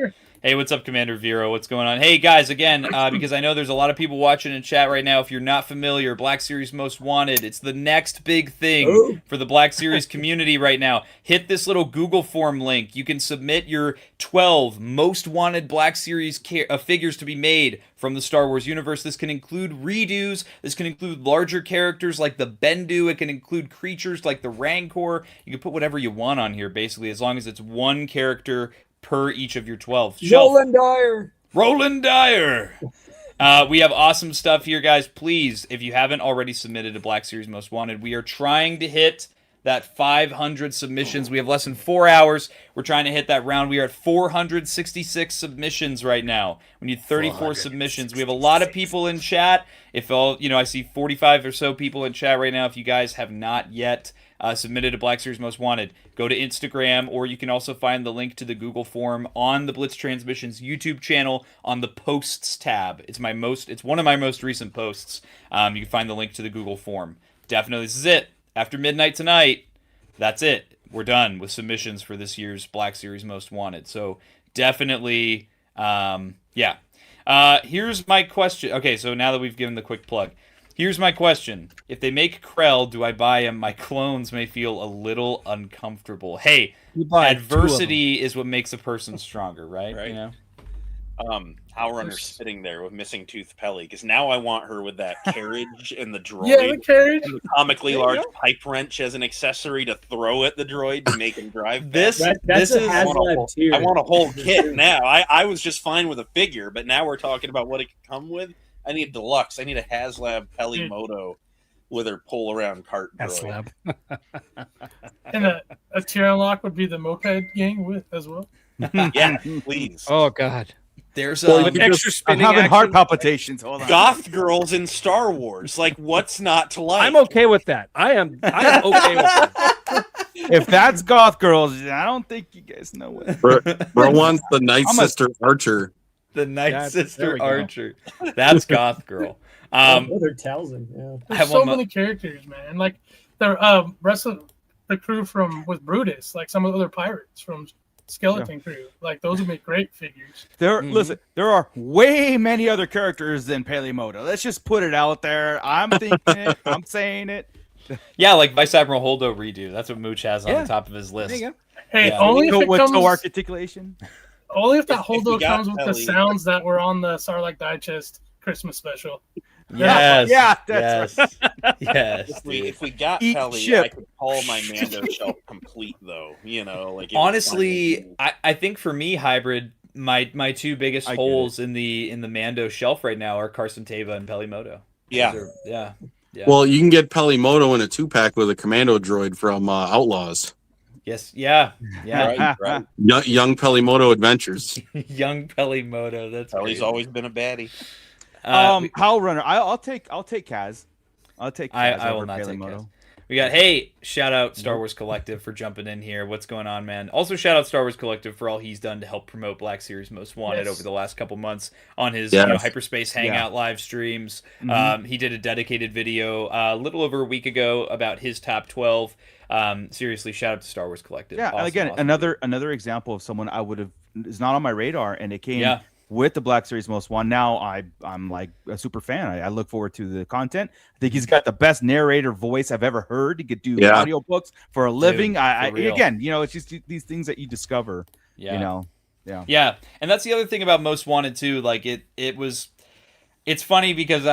Speaker 1: Hey, what's up, Commander Vero? What's going on? Hey, guys, again, because I know there's a lot of people watching in chat right now. If you're not familiar, Black Series Most Wanted, it's the next big thing for the Black Series community right now. Hit this little Google form link. You can submit your 12 most wanted Black Series figures to be made from the Star Wars universe. This can include redos. This can include larger characters like the Bendu. It can include creatures like the Rancor. You can put whatever you want on here, basically, as long as it's one character per each of your 12. Roland Dyer. We have awesome stuff here, guys. Please, if you haven't already submitted to Black Series Most Wanted, we are trying to hit that 500 submissions. We have less than 4 hours. We're trying to hit that round. We are at 466 submissions right now. We need 34 submissions. We have a lot of people in chat. I see 45 or so people in chat right now. If you guys have not yet submitted to Black Series Most Wanted, go to Instagram, or you can also find the link to the Google form on the Blitz Transmissions YouTube channel on the Posts tab. It's one of my most recent posts. You can find the link to the Google form. Definitely, this is it. After midnight tonight, that's it. We're done with submissions for this year's Black Series Most Wanted. So definitely, here's my question. Okay, so now that we've given the quick plug, here's my question. If they make Krell, do I buy him? My clones may feel a little uncomfortable. Hey, adversity is what makes a person stronger, right? You know?
Speaker 4: Howlrunner's sitting there with missing tooth Pelly because now I want her with that carriage and the droid.
Speaker 6: Yeah, the carriage.
Speaker 4: And the comically large pipe wrench as an accessory to throw at the droid to make him drive.
Speaker 1: This
Speaker 3: That's
Speaker 1: this
Speaker 3: a
Speaker 1: is
Speaker 3: HasLab tier.
Speaker 4: I want a whole kit now. I was just fine with a figure, but now we're talking about what it could come with. I need deluxe. I need a HasLab Pelly Moto with her pull around cart droid.
Speaker 6: And a tier unlock would be the moped gang with as well.
Speaker 4: Yeah, please.
Speaker 7: Oh God.
Speaker 1: There's
Speaker 7: With extra
Speaker 5: I'm
Speaker 7: spinning
Speaker 5: having
Speaker 7: action.
Speaker 5: heart palpitations. Hold on.
Speaker 4: Goth girls in Star Wars. Like, what's not to like?
Speaker 7: I'm okay with that. I am okay with that.
Speaker 5: If that's goth girls, I don't think you guys know it.
Speaker 2: Bro wants the Night Sister Archer.
Speaker 1: the Night
Speaker 7: Yeah, there
Speaker 1: Sister
Speaker 7: we go.
Speaker 1: Archer. That's Goth Girl.
Speaker 3: They're Talzin. Yeah.
Speaker 6: There's so many characters, man. Like the rest of the crew with Brutus, like some of the other pirates from Skeleton Crew. Like those would make great figures.
Speaker 5: Listen, there are way many other characters than Paleomoto. Let's just put it out there. I'm thinking it. I'm saying it.
Speaker 1: Yeah, like Vice Admiral Holdo redo. That's what Mooch has on the top of his list.
Speaker 7: There you go.
Speaker 6: Hey,
Speaker 1: Yeah.
Speaker 6: only if it
Speaker 5: With
Speaker 6: comes,
Speaker 5: toe articulation.
Speaker 6: only if that
Speaker 4: If we
Speaker 6: Holdo
Speaker 4: got
Speaker 6: comes with the
Speaker 4: Pelly.
Speaker 6: sounds that were on the Sarlacc Digest Christmas special.
Speaker 1: Yes.
Speaker 5: Yeah, that's
Speaker 1: yes. Yes.
Speaker 4: If we got
Speaker 5: Eat
Speaker 4: Pelly,
Speaker 5: ship.
Speaker 4: I could call my Mando shelf complete, though. You know, like it would
Speaker 1: Honestly,
Speaker 4: finally-
Speaker 1: I think for me, hybrid, my two biggest
Speaker 5: I get
Speaker 1: holes in the Mando shelf right now are Carson Teva and Pelimoto.
Speaker 4: yeah.
Speaker 1: Those are- yeah. Yeah.
Speaker 2: Well, you can get Pelimoto in a 2-pack with a commando droid from Outlaws.
Speaker 1: Yes. Yeah. Yeah.
Speaker 4: Right.
Speaker 2: Young Pelimoto Adventures.
Speaker 1: Young Pelimoto. That's
Speaker 4: Pelly's
Speaker 1: great.
Speaker 4: always been a baddie.
Speaker 5: Howlrunner. I'll take Kaz. I'll take Kaz
Speaker 1: I will
Speaker 5: over
Speaker 1: not take
Speaker 5: Paleomoto.
Speaker 1: Kaz. We got, hey, shout out Star Wars Collective for jumping in here. What's going on, man? Also, shout out Star Wars Collective for all he's done to help promote Black Series Most Wanted over the last couple months on his Hyperspace Hangout live streams. He did a dedicated video a little over a week ago about his top 12. Seriously, shout out to Star Wars Collective.
Speaker 5: Yeah,
Speaker 1: Awesome,
Speaker 5: and again,
Speaker 1: awesome.
Speaker 5: another example of someone I would have is not on my radar, and it came with the Black Series Most Wanted. Now I'm like a super fan. I look forward to the content. I think he's got the best narrator voice I've ever heard. He could do audiobooks for a living.
Speaker 1: Dude,
Speaker 5: Again, you know, it's just these things that you discover.
Speaker 1: Yeah.
Speaker 5: You know.
Speaker 1: Yeah, and that's the other thing about Most Wanted too. Like it's funny because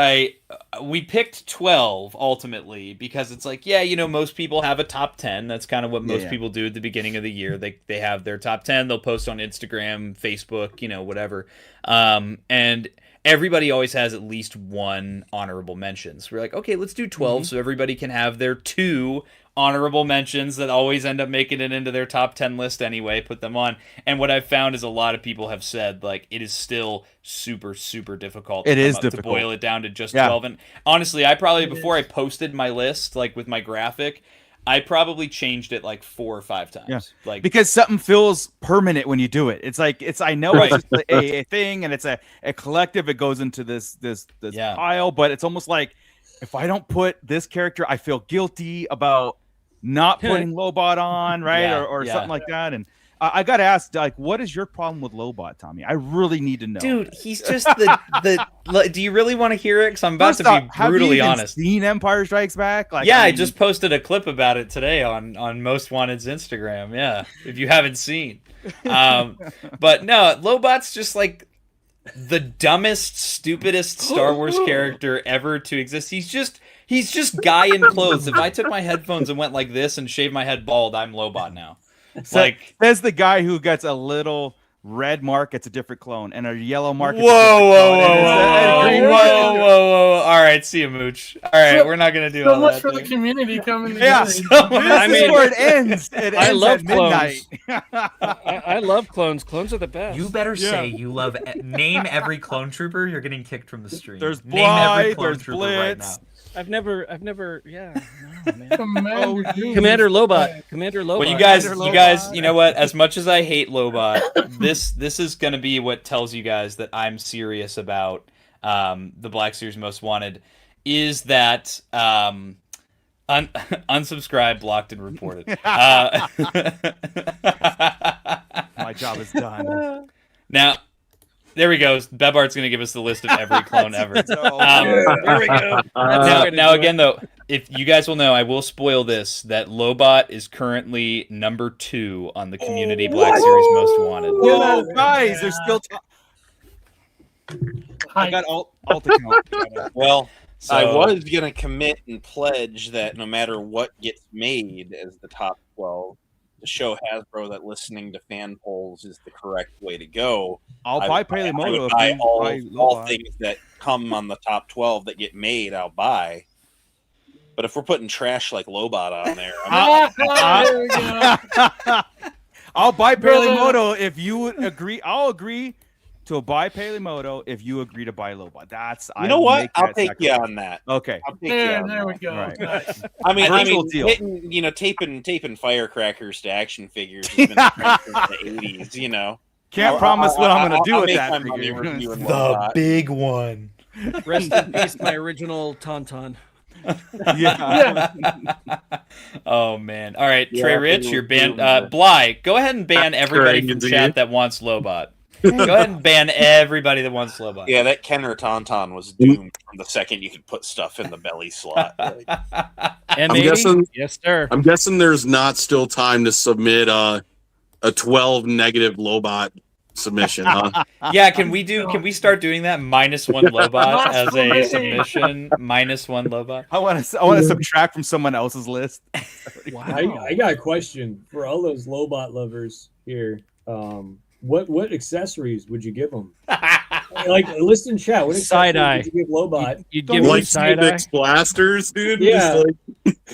Speaker 1: we picked 12 ultimately because it's like, yeah, you know, most people have a top 10. That's kind of what most people do at the beginning of the year. They have their top 10. They'll post on Instagram, Facebook, you know, whatever. And everybody always has at least one honorable mentions. We're like, okay, let's do 12 so everybody can have their 2 honorable mentions that always end up making it into their top 10 list anyway, put them on. And what I've found is a lot of people have said, like, it is still super, super difficult to boil it down to just 12. And honestly, I probably, before I posted my list, like with my graphic, I probably changed it like 4 or 5 times.
Speaker 5: Yeah.
Speaker 1: Like,
Speaker 5: because something feels permanent when you do it. It's like I know it's just a thing and it's a collective. It goes into this pile, but it's almost like if I don't put this character, I feel guilty about not putting Lobot on, right? Or something like that. And I got to ask, like, what is your problem with Lobot, Tommy? I really need to know.
Speaker 1: Dude, he's just do you really want to hear it? Because I'm about to be brutally honest.
Speaker 5: Have you even seen Empire Strikes Back? Like,
Speaker 1: I just posted a clip about it today on Most Wanted's Instagram. Yeah, if you haven't seen. But no, Lobot's just like the dumbest, stupidest Star Wars character ever to exist. He's just guy in clothes. If I took my headphones and went like this and shaved my head bald, I'm Lobot now. Like,
Speaker 5: there's the guy who gets a little red mark, it's a different clone, and a yellow mark.
Speaker 1: Whoa! All right, see you, Mooch. All right, we're not gonna do
Speaker 6: So
Speaker 1: all
Speaker 6: much
Speaker 1: that.
Speaker 6: for the community coming
Speaker 5: Yeah,
Speaker 6: together.
Speaker 5: this is where it ends. It
Speaker 7: I
Speaker 5: ends
Speaker 7: love
Speaker 5: at midnight.
Speaker 7: I love clones. Clones are the best.
Speaker 8: You better say you love name every clone trooper. You're getting kicked from the stream.
Speaker 5: There's
Speaker 8: name every
Speaker 5: Blythe,
Speaker 8: clone
Speaker 5: there's
Speaker 8: trooper right
Speaker 5: Blitz.
Speaker 8: now.
Speaker 7: I've never. Yeah. No, man.
Speaker 6: Commander
Speaker 7: Lobot. Commander Lobot.
Speaker 1: Well, you guys, you know what? As much as I hate Lobot, this is going to be what tells you guys that I'm serious about the Black Series Most Wanted. Is that unsubscribed, blocked, and reported?
Speaker 5: My job is done.
Speaker 1: Now, there we go. Bebart's going to give us the list of every clone ever.
Speaker 7: There we go.
Speaker 1: Now again, though, if you guys will know, I will spoil this, that Lobot is currently number 2 on the community Black Series Most Wanted.
Speaker 5: Whoa, guys, there's still I got alt account.
Speaker 4: Well,
Speaker 1: So,
Speaker 4: I was gonna commit and pledge that no matter what gets made as the top 12, to show Hasbro that listening to fan polls is the correct way to go.
Speaker 5: I'll
Speaker 4: I
Speaker 5: buy
Speaker 4: would
Speaker 5: Pelemoto if
Speaker 4: buy
Speaker 5: you
Speaker 4: all,
Speaker 5: buy
Speaker 4: all
Speaker 5: Lobot.
Speaker 4: things that come on the top 12 that get made. I'll buy. But if we're putting trash like Lobot on there,
Speaker 6: There we go.
Speaker 5: I'll buy Pelemoto if you would agree. I'll agree to buy Pelemoto if you agree to buy Lobot. That's
Speaker 4: you know what? I'll take you on that.
Speaker 5: Okay.
Speaker 4: I'll take you on
Speaker 6: There
Speaker 4: that.
Speaker 6: we go.
Speaker 5: All right.
Speaker 6: Nice.
Speaker 4: I mean,
Speaker 5: Virtual deal.
Speaker 4: hitting, taping firecrackers to action figures has been a trend since the 80s. You know,
Speaker 5: Can't promise what I'm going to do
Speaker 4: I'll
Speaker 5: with
Speaker 4: make
Speaker 5: that
Speaker 4: my money
Speaker 5: figure.
Speaker 4: reviewing
Speaker 1: the
Speaker 4: Lobot.
Speaker 1: big one.
Speaker 7: Rest in peace, my original Tauntaun.
Speaker 5: Yeah.
Speaker 1: Oh man! All right,
Speaker 4: Yeah,
Speaker 1: Trey Rich,
Speaker 4: it
Speaker 1: you're
Speaker 4: was
Speaker 1: banned.
Speaker 4: doing
Speaker 1: Bly, go ahead and ban everybody from
Speaker 2: crazy.
Speaker 1: chat that wants Lobot. Go ahead and ban everybody that wants Lobot.
Speaker 4: Yeah, that Kenner Tauntaun was doomed from the second you could put stuff in the belly slot. Like,
Speaker 7: M80?
Speaker 2: guessing-
Speaker 7: Yes, sir.
Speaker 2: I'm guessing there's not still time to submit a 12 negative Lobot submission, huh?
Speaker 1: Yeah, can we start doing that? -1 Lobot as a submission. -1 Lobot.
Speaker 5: I want to subtract from someone else's list.
Speaker 3: I got a question for all those Lobot lovers here. What accessories would you give them? Like, list in chat. What
Speaker 7: Side eye.
Speaker 3: accessories would you give Lobot?
Speaker 7: You'd give me
Speaker 2: Like
Speaker 7: side eye.
Speaker 2: Phoenix blasters, dude.
Speaker 3: Yeah.
Speaker 2: Just like,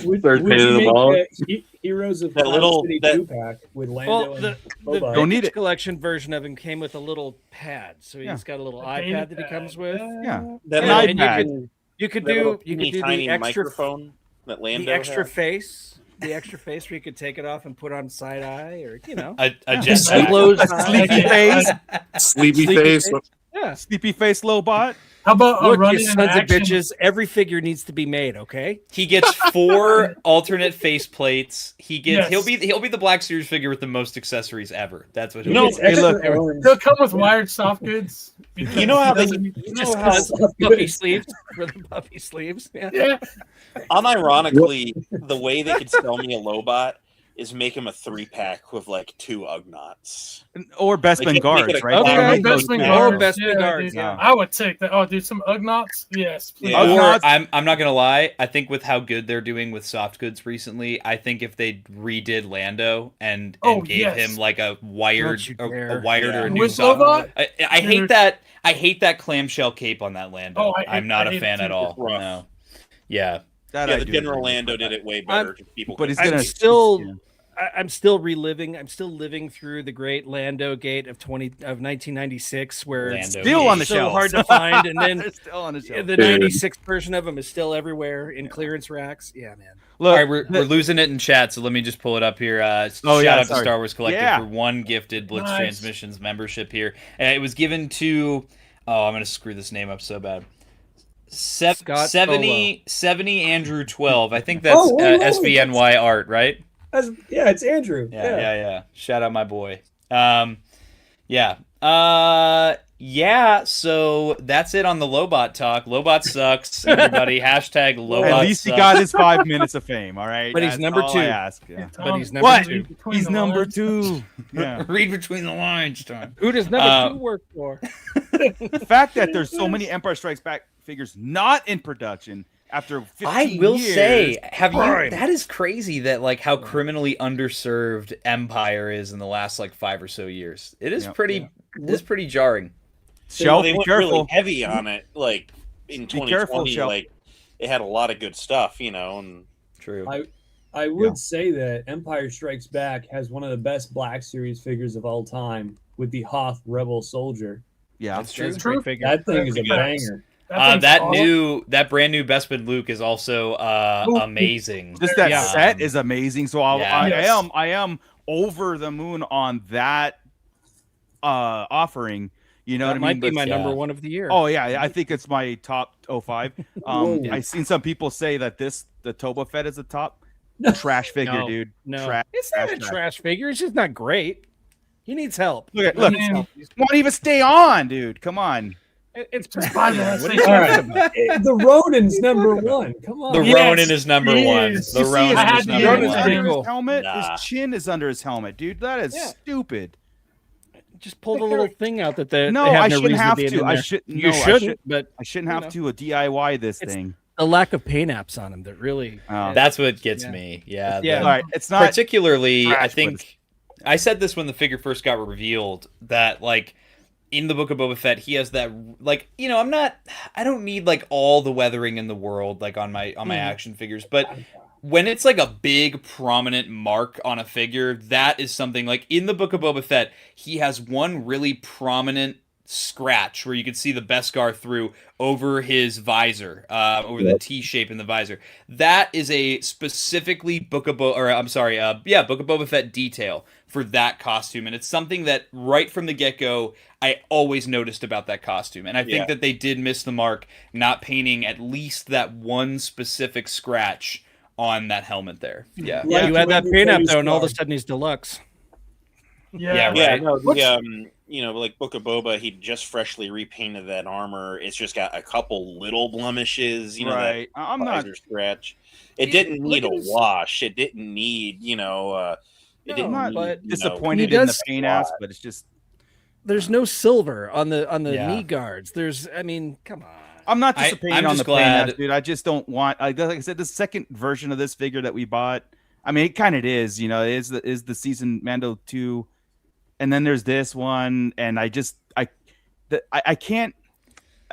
Speaker 3: Would
Speaker 2: Start
Speaker 3: you
Speaker 2: painting them
Speaker 3: make
Speaker 2: all.
Speaker 3: a Heroes of
Speaker 4: That
Speaker 3: Cloud
Speaker 4: little-
Speaker 3: City
Speaker 4: that-
Speaker 3: 2-pack with Lando
Speaker 7: Well,
Speaker 3: and
Speaker 7: the
Speaker 3: Lobot?
Speaker 5: Don't need
Speaker 7: vintage
Speaker 5: it.
Speaker 7: collection version of him came with a little pad, so he's
Speaker 5: Yeah.
Speaker 7: got a little
Speaker 6: A
Speaker 7: iPad
Speaker 6: gaming
Speaker 7: that he
Speaker 6: pad.
Speaker 7: comes with.
Speaker 5: Yeah.
Speaker 4: that
Speaker 7: Yeah,
Speaker 4: little,
Speaker 7: and
Speaker 5: iPad.
Speaker 7: you could
Speaker 4: that little
Speaker 7: do you
Speaker 4: teeny
Speaker 7: could do
Speaker 4: tiny
Speaker 7: the extra
Speaker 4: microphone that Lando
Speaker 7: the extra
Speaker 4: had.
Speaker 7: face, where you could take it off and put on side eye, or
Speaker 1: A
Speaker 7: a
Speaker 1: jetpack.
Speaker 7: closed
Speaker 5: Sleepy
Speaker 7: eye.
Speaker 5: face.
Speaker 2: sleepy
Speaker 7: Sleepy
Speaker 2: face.
Speaker 7: face. Yeah.
Speaker 5: Sleepy face Lobot.
Speaker 6: How about a
Speaker 7: Look,
Speaker 6: running
Speaker 7: you
Speaker 6: in
Speaker 7: sons of
Speaker 6: action?
Speaker 7: bitches, every figure needs to be made, okay?
Speaker 1: He gets 4 alternate face plates.
Speaker 6: Yes.
Speaker 1: He'll be the Black Series figure with the most accessories ever. That's what he'll
Speaker 4: No,
Speaker 1: be.
Speaker 3: It's extra
Speaker 5: look,
Speaker 3: orange.
Speaker 6: He'll come with wired soft goods.
Speaker 4: You know how they,
Speaker 7: Just
Speaker 4: how,
Speaker 7: puffy sleeves for the puffy sleeves. Yeah.
Speaker 6: Yeah.
Speaker 4: unironically, the way they could sell me a Lobot is make him a 3-pack with like 2 Ugnots.
Speaker 5: Or Best
Speaker 4: Like,
Speaker 5: Ben
Speaker 4: make
Speaker 5: guards,
Speaker 4: it a
Speaker 5: right?
Speaker 7: Okay.
Speaker 5: I'll make
Speaker 6: Best
Speaker 5: those
Speaker 6: Ben
Speaker 5: too.
Speaker 6: guards.
Speaker 7: Oh, Best
Speaker 6: Yeah,
Speaker 7: guards,
Speaker 6: dude.
Speaker 5: yeah.
Speaker 6: I would take that. Oh, dude, some Ugnots? Yes, please.
Speaker 4: Yeah.
Speaker 1: Or
Speaker 5: Ugnots.
Speaker 1: I'm not gonna lie. I think with how good they're doing with soft goods recently, I think if they redid Lando and
Speaker 6: Oh,
Speaker 1: gave
Speaker 6: yes.
Speaker 1: him like a wired,
Speaker 7: Don't you
Speaker 1: a
Speaker 7: dare.
Speaker 1: wired or a new
Speaker 6: With
Speaker 1: soft.
Speaker 6: Lobot?
Speaker 1: I hate that. I hate that clamshell cape on that Lando.
Speaker 6: Oh,
Speaker 1: I'm not
Speaker 6: I
Speaker 1: a
Speaker 6: hate
Speaker 1: fan
Speaker 6: it
Speaker 1: at
Speaker 6: too.
Speaker 1: all.
Speaker 4: It's rough.
Speaker 1: No. Yeah.
Speaker 5: That
Speaker 4: Yeah,
Speaker 5: I
Speaker 4: the
Speaker 5: do
Speaker 4: General
Speaker 5: agree.
Speaker 4: Lando did it way better. People
Speaker 5: But he's
Speaker 4: couldn't
Speaker 5: gonna
Speaker 4: see it.
Speaker 7: I'm still reliving. I'm still living through the great Lando Gate of 1996, where it's
Speaker 1: Lando
Speaker 5: Still
Speaker 1: Gate.
Speaker 5: on the
Speaker 7: so
Speaker 5: shelves.
Speaker 7: hard to find, and then
Speaker 5: They're still on the shelf.
Speaker 7: the 96 version of them is still everywhere in clearance racks. Yeah, man.
Speaker 5: Look,
Speaker 1: All right, we're losing it in chat, so let me just pull it up here. Shout out to
Speaker 5: sorry.
Speaker 1: Star Wars Collective
Speaker 5: Yeah.
Speaker 1: for 1 gifted Blitz
Speaker 6: Nice.
Speaker 1: Transmissions membership here. And it was given to, I'm going to screw this name up so bad.
Speaker 7: Scott
Speaker 1: 70 Andrew 12. I think that's
Speaker 3: Oh, whoa, whoa,
Speaker 1: SVNY art, right?
Speaker 3: Yeah, it's Andrew.
Speaker 1: Yeah. Shout out my boy. Yeah. So that's it on the Lobot talk. Lobot sucks. Everybody, hashtag Lobot
Speaker 5: At least he
Speaker 1: sucks.
Speaker 5: got his 5 minutes of fame, all right?
Speaker 7: But he's
Speaker 5: That's
Speaker 7: number
Speaker 5: all
Speaker 7: 2.
Speaker 5: I ask. Yeah.
Speaker 7: But he's number
Speaker 5: What?
Speaker 7: 2.
Speaker 6: Between
Speaker 5: He's
Speaker 6: the
Speaker 5: number
Speaker 6: lines.
Speaker 5: 2. Yeah.
Speaker 1: Read between the lines, Tom.
Speaker 7: Who does number 2 work for?
Speaker 5: The fact that there's so many Empire Strikes Back figures not in production after 15
Speaker 1: I will
Speaker 5: years.
Speaker 1: say, have you?
Speaker 7: Prime.
Speaker 1: That is crazy. That like how criminally underserved Empire is in the last like 5 or so years. It is
Speaker 5: Yep.
Speaker 1: pretty. It is pretty jarring.
Speaker 5: Shelf,
Speaker 4: They
Speaker 5: be
Speaker 4: went
Speaker 5: careful.
Speaker 4: really heavy on it, like in
Speaker 5: Be careful,
Speaker 4: 2020.
Speaker 5: Shel.
Speaker 4: Like it had a lot of good stuff, and
Speaker 1: True.
Speaker 3: I would say that Empire Strikes Back has one of the best Black Series figures of all time with the Hoth Rebel Soldier.
Speaker 5: Yeah.
Speaker 1: That's true.
Speaker 7: That's a great figure.
Speaker 3: That thing is a
Speaker 6: Yes.
Speaker 3: banger.
Speaker 6: thing's awesome.
Speaker 1: That brand new Bespin Luke is also amazing.
Speaker 5: Just that
Speaker 7: Yeah.
Speaker 5: set is amazing. So
Speaker 1: Yeah.
Speaker 6: Yes.
Speaker 5: I am over the moon on that offering. You know
Speaker 7: That
Speaker 5: what I
Speaker 7: might
Speaker 5: mean?
Speaker 7: be
Speaker 5: But-
Speaker 7: my
Speaker 1: yeah.
Speaker 7: number 1 of the year.
Speaker 5: Oh yeah, I think it's my top 05.
Speaker 3: Whoa.
Speaker 5: I've seen some people say that the Toba Fett is the top trash figure,
Speaker 7: No,
Speaker 5: dude.
Speaker 7: no,
Speaker 5: Trash,
Speaker 7: it's not a
Speaker 5: trash.
Speaker 7: trash figure. It's just not great. He needs help.
Speaker 5: Look,
Speaker 6: I
Speaker 5: look,
Speaker 6: mean,
Speaker 5: won't even stay on, dude. Come on.
Speaker 7: It's
Speaker 6: Just buy that
Speaker 7: What
Speaker 6: thing.
Speaker 7: are you
Speaker 3: All
Speaker 7: talking
Speaker 3: right.
Speaker 7: about?
Speaker 3: The Ronin's number 1. Come on.
Speaker 1: The
Speaker 6: Yes,
Speaker 1: Ronin is number
Speaker 6: he
Speaker 1: 1.
Speaker 6: is.
Speaker 1: The
Speaker 6: You see,
Speaker 1: Ronin
Speaker 6: I had
Speaker 1: is
Speaker 6: to
Speaker 1: number
Speaker 6: use
Speaker 5: Ronan's
Speaker 6: it.
Speaker 1: one.
Speaker 5: under his
Speaker 7: Cool.
Speaker 5: helmet.
Speaker 4: Nah.
Speaker 5: His chin is under his helmet, dude. That is
Speaker 7: Yeah.
Speaker 5: stupid.
Speaker 7: just pull the little thing out that they
Speaker 5: No,
Speaker 7: they have
Speaker 5: I
Speaker 7: no
Speaker 5: shouldn't
Speaker 7: reason
Speaker 5: have
Speaker 7: to. Be
Speaker 5: to.
Speaker 7: in
Speaker 5: I
Speaker 7: there.
Speaker 5: should.
Speaker 7: You
Speaker 5: no,
Speaker 7: shouldn't, but
Speaker 5: I shouldn't
Speaker 7: you
Speaker 5: have
Speaker 7: know.
Speaker 5: to DIY this
Speaker 7: It's
Speaker 5: thing.
Speaker 7: a lack of paint apps on them that really.
Speaker 1: That's what gets
Speaker 7: Yeah.
Speaker 1: me. Yeah.
Speaker 7: Yeah.
Speaker 5: All right, it's not
Speaker 1: Particularly, I
Speaker 5: trash, but
Speaker 1: think I said this when the figure first got revealed that like in the Book of Boba Fett, he has that like I don't need like all the weathering in the world like on my action figures, but when it's like a big prominent mark on a figure, that is something like in the Book of Boba Fett, he has one really prominent scratch where you can see the Beskar through over his visor, over the T shape in the visor. That is a specifically Book of Boba Fett detail for that costume, and it's something that right from the get-go I always noticed about that costume, and I think that they did miss the mark not painting at least that one specific scratch on that helmet there. Yeah.
Speaker 3: Like
Speaker 7: You had that
Speaker 3: when
Speaker 7: paint
Speaker 3: you
Speaker 7: app though, and all of a
Speaker 3: start.
Speaker 7: sudden he's deluxe.
Speaker 1: Yeah,
Speaker 4: Yeah,
Speaker 1: right.
Speaker 4: no, you know, like Book of Boba, he just freshly repainted that armor. It's just got a couple little blemishes, you know,
Speaker 5: right.
Speaker 4: that
Speaker 5: I'm not.
Speaker 4: visor scratch. It didn't need a
Speaker 7: look at his-
Speaker 4: wash. It didn't need, it
Speaker 7: No,
Speaker 4: didn't
Speaker 7: not-
Speaker 4: need,
Speaker 7: but
Speaker 5: Disappointed
Speaker 7: He
Speaker 5: in the
Speaker 7: does-
Speaker 5: paint apps, but it's just.
Speaker 7: There's no silver on the
Speaker 1: Yeah.
Speaker 7: knee guards. I mean, come on.
Speaker 5: I'm not
Speaker 1: I'm
Speaker 5: disappointed on
Speaker 1: just
Speaker 5: the paint
Speaker 1: glad-
Speaker 5: apps, dude. I just don't want. Like I said, the second version of this figure that we bought. I mean, it kind of is. You know, is the season Mando 2, and then there's this one, and I can't.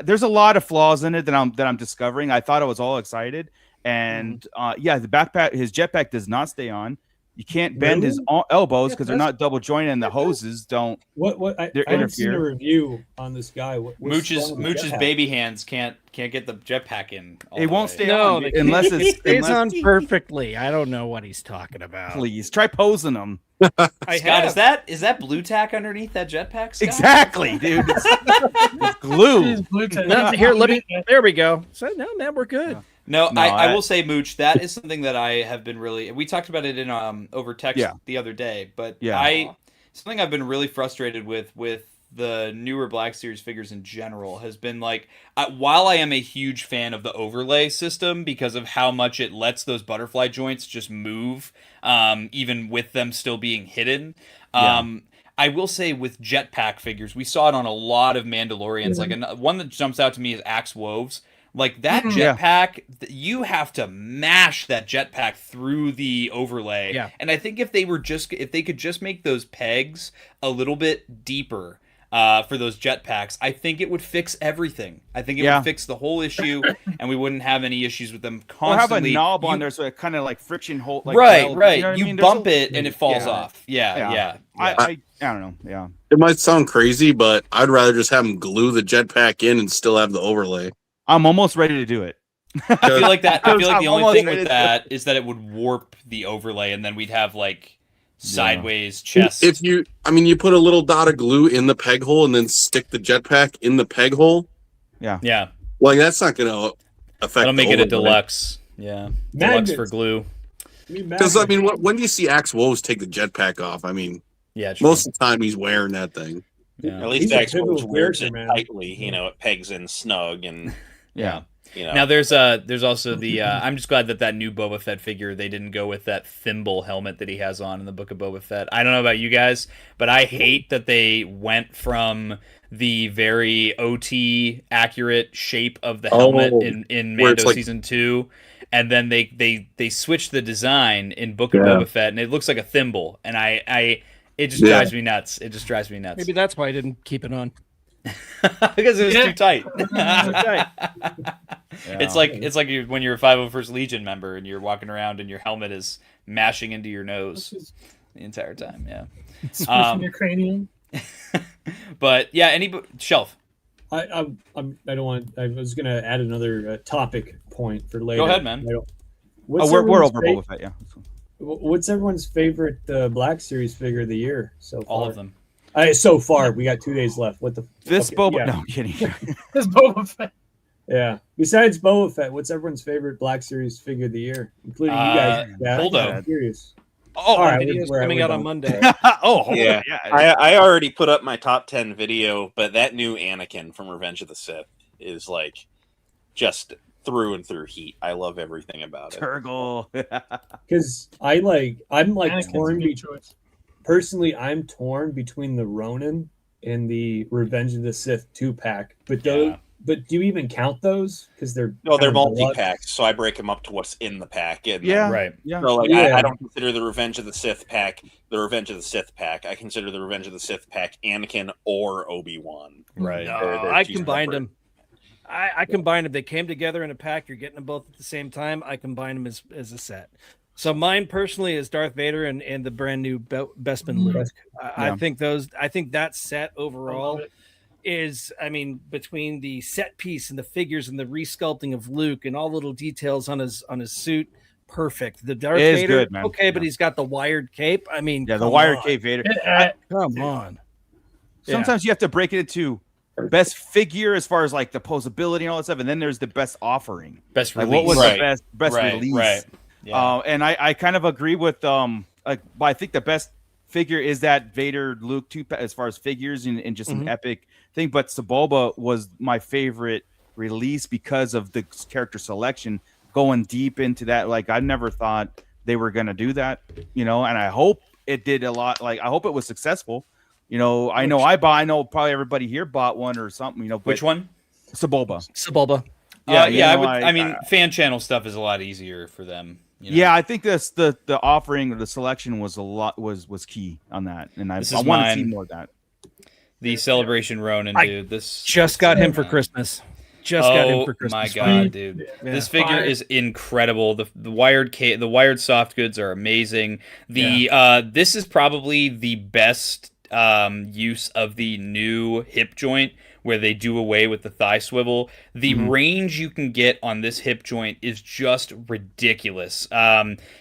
Speaker 5: There's a lot of flaws in it that I'm discovering. I thought I was all excited, and the backpack, his jetpack does not stay on. You can't bend his elbows because they're not double jointed, and the hoses don't.
Speaker 3: I
Speaker 5: They're
Speaker 3: haven't seen a
Speaker 5: interfere.
Speaker 3: review on this guy. What's
Speaker 1: Mooch's
Speaker 3: wrong with the jetpack?
Speaker 1: baby hands can't get the jetpack in. all
Speaker 5: It
Speaker 1: the
Speaker 5: won't
Speaker 1: way.
Speaker 5: stay
Speaker 7: No,
Speaker 5: on
Speaker 7: they
Speaker 5: unless
Speaker 7: can't.
Speaker 5: it's
Speaker 7: It stays
Speaker 5: unless,
Speaker 7: on perfectly. I don't know what he's talking about.
Speaker 5: Please try posing them.
Speaker 1: Scott, is that blue tack underneath that jetpack? Scott?
Speaker 5: Exactly, dude. It's glue.
Speaker 6: Jeez, blue tag.
Speaker 7: No, here, let me. There we go. So no, man, we're good.
Speaker 1: No,
Speaker 5: No,
Speaker 1: I
Speaker 5: I-
Speaker 1: will say, Mooch, that is something that I have been really. We talked about it in over text
Speaker 5: Yeah.
Speaker 1: the other day, but
Speaker 5: Yeah.
Speaker 1: something I've been really frustrated with the newer Black Series figures in general has been like, while I am a huge fan of the overlay system because of how much it lets those butterfly joints just move, even with them still being hidden. I will say with jetpack figures, we saw it on a lot of Mandalorians. Like one that jumps out to me is Axe Woves. Like that jetpack, you have to mash that jetpack through the overlay.
Speaker 7: Yeah.
Speaker 1: And I think if they could just make those pegs a little bit deeper for those jetpacks, I think it would fix everything. I think it would fix the whole issue, and we wouldn't have any issues with them
Speaker 5: Or have a
Speaker 1: constantly.
Speaker 5: knob on there so it kind of like friction hold. Like
Speaker 1: Right.
Speaker 5: You know what I
Speaker 1: You
Speaker 5: mean? There's
Speaker 1: bump
Speaker 5: a-
Speaker 1: it and it falls
Speaker 5: Yeah.
Speaker 1: off. Yeah.
Speaker 5: I don't know. Yeah.
Speaker 2: It might sound crazy, but I'd rather just have them glue the jetpack in and still have the overlay.
Speaker 5: I'm almost ready to do it.
Speaker 1: I feel like the
Speaker 5: I'm
Speaker 1: only
Speaker 5: almost
Speaker 1: thing
Speaker 5: ready
Speaker 1: with
Speaker 5: to-
Speaker 1: that is that it would warp the overlay, and then we'd have like sideways chest.
Speaker 2: If you put a little dot of glue in the peg hole and then stick the jetpack in the peg hole,
Speaker 1: yeah,
Speaker 2: like that's not going to affect.
Speaker 1: that'll make it a
Speaker 2: overlay.
Speaker 1: deluxe. Yeah, deluxe for glue.
Speaker 2: Because when do you see Axe Woes take the jetpack off? I mean,
Speaker 1: Yeah, true.
Speaker 2: most of the time he's wearing that thing.
Speaker 1: Yeah.
Speaker 4: At least
Speaker 3: He's a
Speaker 4: Axe Woves
Speaker 3: pivotal
Speaker 4: wears
Speaker 3: character,
Speaker 4: it
Speaker 3: man.
Speaker 4: tightly, it pegs in snug and
Speaker 1: Yeah.
Speaker 4: you know.
Speaker 1: Now there's also the I'm just glad that new Boba Fett figure they didn't go with that thimble helmet that he has on in the Book of Boba Fett. I don't know about you guys, but I hate that they went from the very OT accurate shape of the helmet in
Speaker 2: where it's
Speaker 1: Mando
Speaker 2: like-
Speaker 1: season 2, and then they switched the design in Book of
Speaker 2: Yeah.
Speaker 1: Boba Fett, and it looks like a thimble, and it just drives me nuts. It just drives me nuts
Speaker 7: Maybe that's why I didn't keep it on.
Speaker 1: because it was too tight.
Speaker 5: Yeah.
Speaker 1: It's like when you're a 501st Legion member and you're walking around and your helmet is mashing into your nose the entire time. Yeah.
Speaker 6: Squishing your cranium.
Speaker 1: But yeah, shelf.
Speaker 3: I don't want. I was gonna add another topic point for later.
Speaker 1: Go ahead, man.
Speaker 3: What's
Speaker 5: we're
Speaker 3: everyone's
Speaker 5: over
Speaker 3: fa-
Speaker 5: Boba Fett. Yeah.
Speaker 3: What's everyone's favorite Black Series figure of the year so far?
Speaker 1: All of them.
Speaker 3: So far, we got 2 days left. What the?
Speaker 5: This
Speaker 3: okay,
Speaker 5: Boba.
Speaker 3: yeah.
Speaker 5: No, I'm kidding.
Speaker 6: This Boba Fett.
Speaker 3: Yeah. Besides Boba Fett, what's everyone's favorite Black Series figure of the year, including you guys? Yeah,
Speaker 1: Holdo.
Speaker 3: I'm curious.
Speaker 7: Oh,
Speaker 3: All right,
Speaker 7: video's
Speaker 3: we're-
Speaker 7: coming
Speaker 3: we're
Speaker 7: out on
Speaker 3: done.
Speaker 7: Monday.
Speaker 5: Oh, hold
Speaker 4: Yeah.
Speaker 5: on. Yeah.
Speaker 4: I already put up my top 10 video, but that new Anakin from Revenge of the Sith is like just through and through heat. I love everything about it.
Speaker 5: Turgle.
Speaker 3: Because I'm like
Speaker 6: Anakin's a
Speaker 3: torn.
Speaker 6: good choice.
Speaker 3: Personally, I'm torn between the Ronin in the Revenge of the Sith 2-pack. But those, but do you even count those? Because they're
Speaker 4: they're
Speaker 3: deluxe.
Speaker 4: multi-packs, so I break them up to what's in the pack. And
Speaker 5: Yeah,
Speaker 1: Right.
Speaker 5: Yeah.
Speaker 4: So like
Speaker 3: Yeah.
Speaker 4: I don't consider the Revenge of the Sith pack the Revenge of the Sith pack. I consider the Revenge of the Sith pack Anakin or Obi-Wan.
Speaker 1: Right.
Speaker 7: No,
Speaker 4: They're
Speaker 7: I
Speaker 4: two
Speaker 7: combined
Speaker 4: separate.
Speaker 7: them. I combined them. They came together in a pack. You're getting them both at the same time. I combined them as a set. So mine personally is Darth Vader and the brand new Bespin Luke. I think that set overall is, I mean, between the set piece and the figures and the resculpting of Luke and all little details on his suit, perfect. The Darth
Speaker 5: It is
Speaker 7: Vader,
Speaker 5: good, man.
Speaker 7: okay, but he's got the wired cape. I mean,
Speaker 5: Yeah, the
Speaker 7: come
Speaker 5: wired
Speaker 7: on.
Speaker 5: cape Vader.
Speaker 7: Come on.
Speaker 5: Sometimes you have to break it into best figure as far as like the posability and all that stuff, and then there's the best offering.
Speaker 1: Best
Speaker 5: Like
Speaker 1: release.
Speaker 5: what was
Speaker 4: Right.
Speaker 5: the best
Speaker 1: Right,
Speaker 5: release?
Speaker 1: right. Yeah.
Speaker 5: And I kind of agree with like, but I think the best figure is that Vader Luke 2 as far as figures and just an epic thing. But Sebulba was my favorite release because of the character selection, going deep into that. Like I never thought they were gonna do that, and I hope it did a lot. Like I hope it was successful. I know probably everybody here bought one or something. But
Speaker 1: Which one?
Speaker 5: Sebulba.
Speaker 7: Sebulba.
Speaker 1: I mean, fan channel stuff is a lot easier for them.
Speaker 5: Yeah, I think the offering or the selection was was key on that, and I want to see more of that.
Speaker 1: The Celebration Ronin, dude. This
Speaker 7: Just got him for Christmas. Got him for Christmas.
Speaker 1: My God, dude!
Speaker 7: Yeah.
Speaker 1: This figure is incredible. The wired soft goods are amazing. This is probably the best use of the new hip joint, where they do away with the thigh swivel. The range you can get on this hip joint is just ridiculous.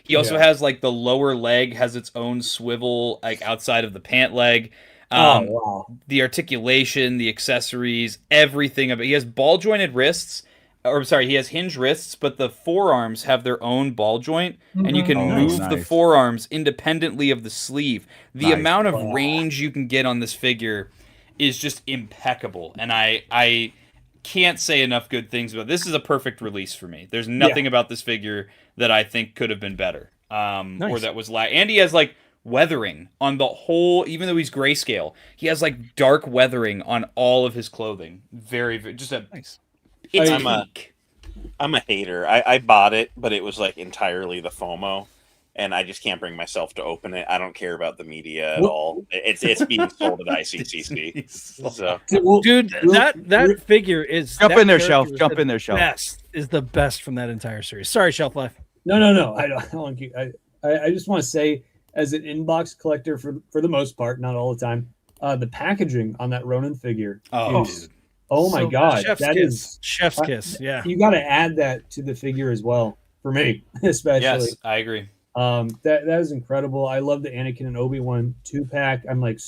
Speaker 1: He also has like the lower leg has its own swivel, like outside of the pant leg.
Speaker 3: Wow.
Speaker 1: The articulation, the accessories, everything of it. He has ball jointed wrists. Or sorry, he has hinge wrists, but the forearms have their own ball joint, and you can move the forearms independently of the sleeve. The amount of range you can get on this figure is just impeccable, and I can't say enough good things about it. This is a perfect release for me. There's nothing about this figure that I think could have been better, or that was and he has like weathering on the whole, even though he's grayscale, he has like dark weathering on all of his clothing. Very just a
Speaker 7: Nice.
Speaker 1: It's
Speaker 4: I'm a hater. I bought it, but it was like entirely the FOMO, and I just can't bring myself to open it. I don't care about the media at all. It's being sold at ICCC. So
Speaker 7: Dude, that figure is
Speaker 5: Jump
Speaker 7: that
Speaker 5: in there,
Speaker 7: character
Speaker 5: Shelf.
Speaker 7: is
Speaker 5: Jump
Speaker 7: the
Speaker 5: in there, Shelf.
Speaker 7: Best is the best from that entire series. Sorry, Shelf Life.
Speaker 3: No. I don't. I just want to say, as an inbox collector, for the most part, not all the time, the packaging on that Ronin figure. Is, oh my God,
Speaker 7: Chef's kiss. Yeah,
Speaker 3: you got to add that to the figure as well. For me, especially.
Speaker 1: Yes, I agree.
Speaker 3: That is incredible. I love the Anakin and Obi-Wan 2-pack. I'm like,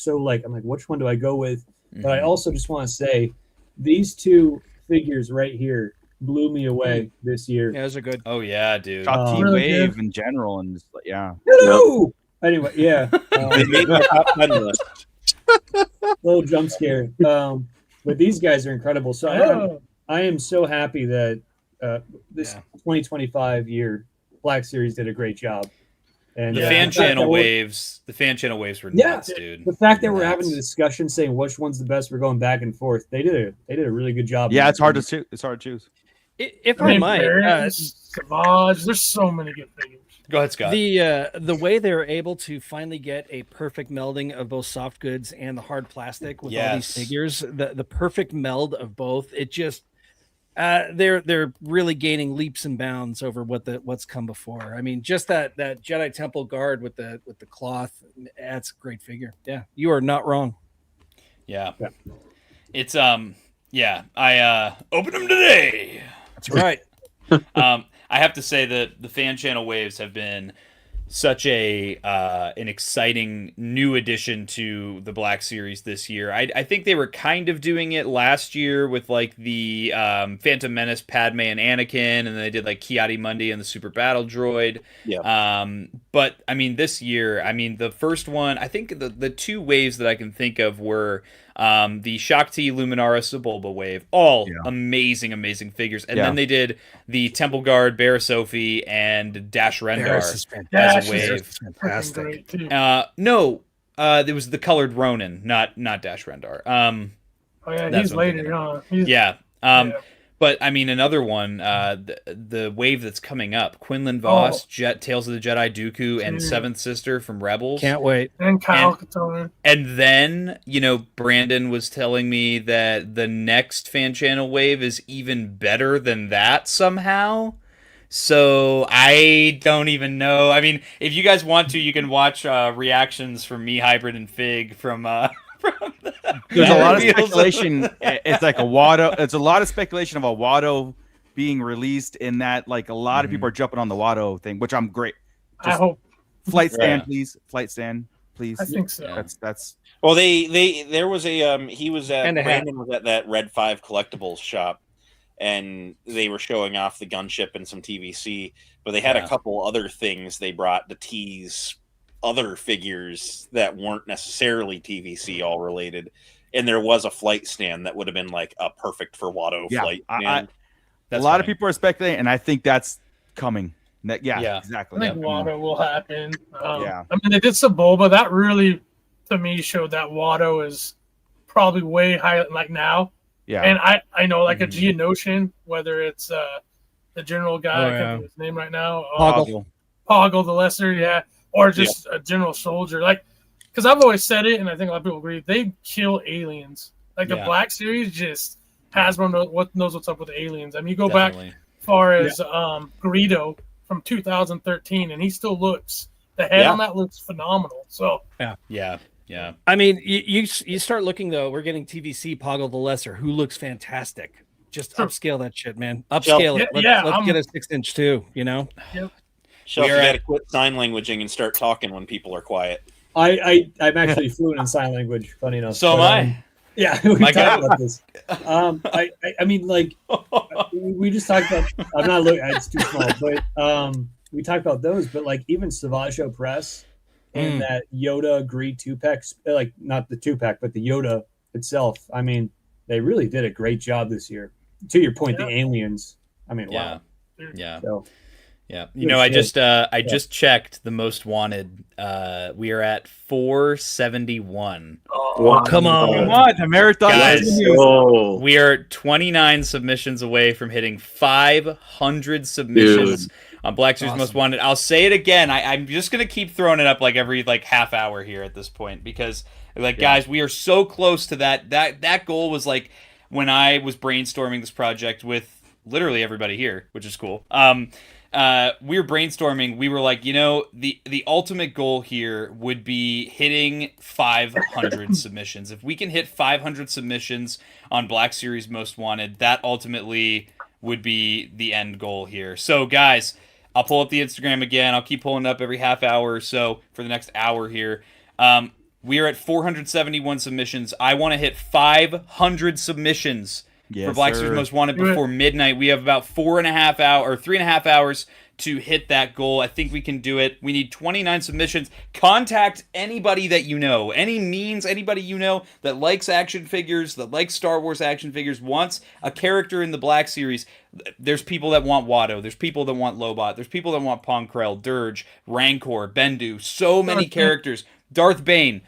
Speaker 3: which one do I go with? But I also just want to say, these two figures right here blew me away this year.
Speaker 7: yeah, those are good.
Speaker 1: Oh yeah, dude.
Speaker 5: Top T
Speaker 6: Really
Speaker 5: wave
Speaker 6: good.
Speaker 5: in general, and just, yeah.
Speaker 3: Hello. Anyway, yeah.
Speaker 4: they made my top 10 list.
Speaker 3: Little jump scare. But these guys are incredible. So I am so happy that this 2025 year Black Series did a great job. And
Speaker 1: The
Speaker 3: the
Speaker 1: fan
Speaker 3: fact that
Speaker 1: channel
Speaker 3: we're-
Speaker 1: waves. The fan channel waves were
Speaker 3: Yeah.
Speaker 1: nuts, dude.
Speaker 3: The fact that we're
Speaker 1: Nuts.
Speaker 3: having a discussion saying which one's the best, we're going back and forth. They did a really good job.
Speaker 5: Yeah, it's hard to choose. It's hard to choose.
Speaker 7: If I might,
Speaker 6: Savage, there's so many good figures.
Speaker 1: Go ahead, Scott.
Speaker 7: the way they're able to finally get a perfect melding of both soft goods and the hard plastic with all these figures, the perfect meld of both, it just they're really gaining leaps and bounds over what's come before. I mean, just that Jedi Temple guard with the cloth, that's a great figure. Yeah, you are not wrong.
Speaker 1: Yeah. It's I opened them today.
Speaker 7: That's right.
Speaker 1: I have to say that the fan channel waves have been such an exciting new addition to the Black Series this year. I think they were kind of doing it last year with like the Phantom Menace, Padme, and Anakin, and then they did like Ki-Adi-Mundi and the Super Battle Droid.
Speaker 4: Yeah.
Speaker 1: But I mean, this year, the first one, I think the two waves that I can think of were the Shakti Luminara Sebulba wave, all amazing figures, and then they did the Temple Guard, Barra-Sophie, and Dash Rendar as a wave.
Speaker 7: Fantastic.
Speaker 6: Great, too.
Speaker 1: No, There was the colored Ronin, not Dash Rendar.
Speaker 6: Oh yeah,
Speaker 1: That's
Speaker 6: he's
Speaker 1: what I'm thinking
Speaker 6: later, huh? He's,
Speaker 1: Yeah.
Speaker 6: yeah.
Speaker 1: But I mean, another one, the wave that's coming up: Quinlan Voss, Jet Tales of the Jedi, Dooku, and
Speaker 6: Dude.
Speaker 1: Seventh Sister from Rebels.
Speaker 7: Can't wait.
Speaker 6: And Kyle Katarn.
Speaker 1: And then, Brandon was telling me that the next fan channel wave is even better than that somehow. So I don't even know. I mean, if you guys want to, you can watch reactions from me, Hybrid, and Fig from
Speaker 5: There's a lot of
Speaker 1: reveals.
Speaker 5: speculation. It's like a Watto. It's a lot of speculation of a Watto being released in that. Like a lot of people are jumping on the Watto thing, which I'm great.
Speaker 6: I hope.
Speaker 5: Flight stand,
Speaker 1: Yeah.
Speaker 5: please. Flight stand, please.
Speaker 6: I think so.
Speaker 1: Yeah.
Speaker 5: That's.
Speaker 4: Well, there was he was at
Speaker 7: And a hat.
Speaker 4: Brandon was at that Red 5 collectibles shop, and they were showing off the gunship and some TVC, but they had
Speaker 1: Yeah.
Speaker 4: a couple other things they brought to tease other figures that weren't necessarily TVC all related. And there was a flight stand that would have been like a perfect for Watto
Speaker 5: Yeah,
Speaker 4: flight
Speaker 5: I-
Speaker 4: stand.
Speaker 1: That's
Speaker 5: a lot
Speaker 1: funny.
Speaker 5: of people are speculating, and I think that's coming. Yeah,
Speaker 1: Yeah.
Speaker 5: exactly.
Speaker 6: I think Watto will happen.
Speaker 5: Yeah.
Speaker 6: I mean, they did Saboba. That really, to me, showed that Watto is probably way higher like now.
Speaker 5: Yeah.
Speaker 6: And I know like a
Speaker 1: Mhm.
Speaker 6: Geonosian, whether it's the general guy,
Speaker 7: Oh,
Speaker 6: I can't
Speaker 7: yeah.
Speaker 6: think of his name right now.
Speaker 7: Poggle.
Speaker 6: Poggle the Lesser, yeah. Or just a general soldier. Like, because I've always said it, and I think a lot of people agree, they kill aliens. Like the
Speaker 1: Yeah.
Speaker 6: Black Series just Hasbro knows what's up with aliens. I mean, you go
Speaker 1: Definitely.
Speaker 6: back far as Greedo from 2013, and he still looks. The head
Speaker 4: Yeah.
Speaker 6: on that looks phenomenal. So
Speaker 1: Yeah.
Speaker 7: I mean, you start looking though. We're getting TVC Poggle the Lesser, who looks fantastic. Just
Speaker 6: Sure.
Speaker 7: upscale that shit, man. Upscale it.
Speaker 6: Yeah,
Speaker 7: Let's
Speaker 6: I'm-
Speaker 7: get a 6-inch too. You know.
Speaker 4: Shelf,
Speaker 1: We
Speaker 4: you
Speaker 1: are
Speaker 4: got to
Speaker 1: at-
Speaker 4: quit sign languaging and start talking when people are quiet.
Speaker 3: I'm actually fluent in sign language. Funny enough.
Speaker 1: So am
Speaker 3: But,
Speaker 1: I.
Speaker 3: Yeah, we
Speaker 1: My
Speaker 3: talked
Speaker 1: God.
Speaker 3: about this. I mean, like we just talked about. I'm not looking. It's too small, but we talked about those. But like even Savaggio Press and that Yoda Greed 2-pack, like not the 2-pack, but the Yoda itself. I mean, they really did a great job this year. To your point, the aliens. I mean,
Speaker 1: Yeah.
Speaker 3: wow.
Speaker 1: Yeah.
Speaker 3: So,
Speaker 1: Yeah.
Speaker 3: Good
Speaker 1: I
Speaker 3: shit.
Speaker 1: just checked the most wanted. We are at 471.
Speaker 2: Wow.
Speaker 7: Come on.
Speaker 5: Come on, the marathon
Speaker 1: Guys.
Speaker 5: continues.
Speaker 2: Oh,
Speaker 1: We are 29 submissions away from hitting 500 submissions on Black Series Most Wanted. I'll say it again. I'm just gonna keep throwing it up like every half hour here at this point because guys, we are so close to that. That goal was like when I was brainstorming this project with literally everybody here, which is cool. We were brainstorming. We were like, the ultimate goal here would be hitting 500 submissions. If we can hit 500 submissions on Black Series Most Wanted, that ultimately would be the end goal here. So, guys, I'll pull up the Instagram again. I'll keep pulling it up every half hour or so for the next hour here. We are at 471 submissions. I want to hit 500 submissions for Black Series Most Wanted before midnight. We have about 3.5 hours to hit that goal. I think we can do it. We need 29 submissions. Contact anybody that you know, anybody you know that likes action figures, that likes Star Wars action figures, wants a character in the Black Series. There's people that want Watto. There's people that want Lobot. There's people that want Ponkrell, Dirge, Rancor, Bendu. So many characters. Darth Bane,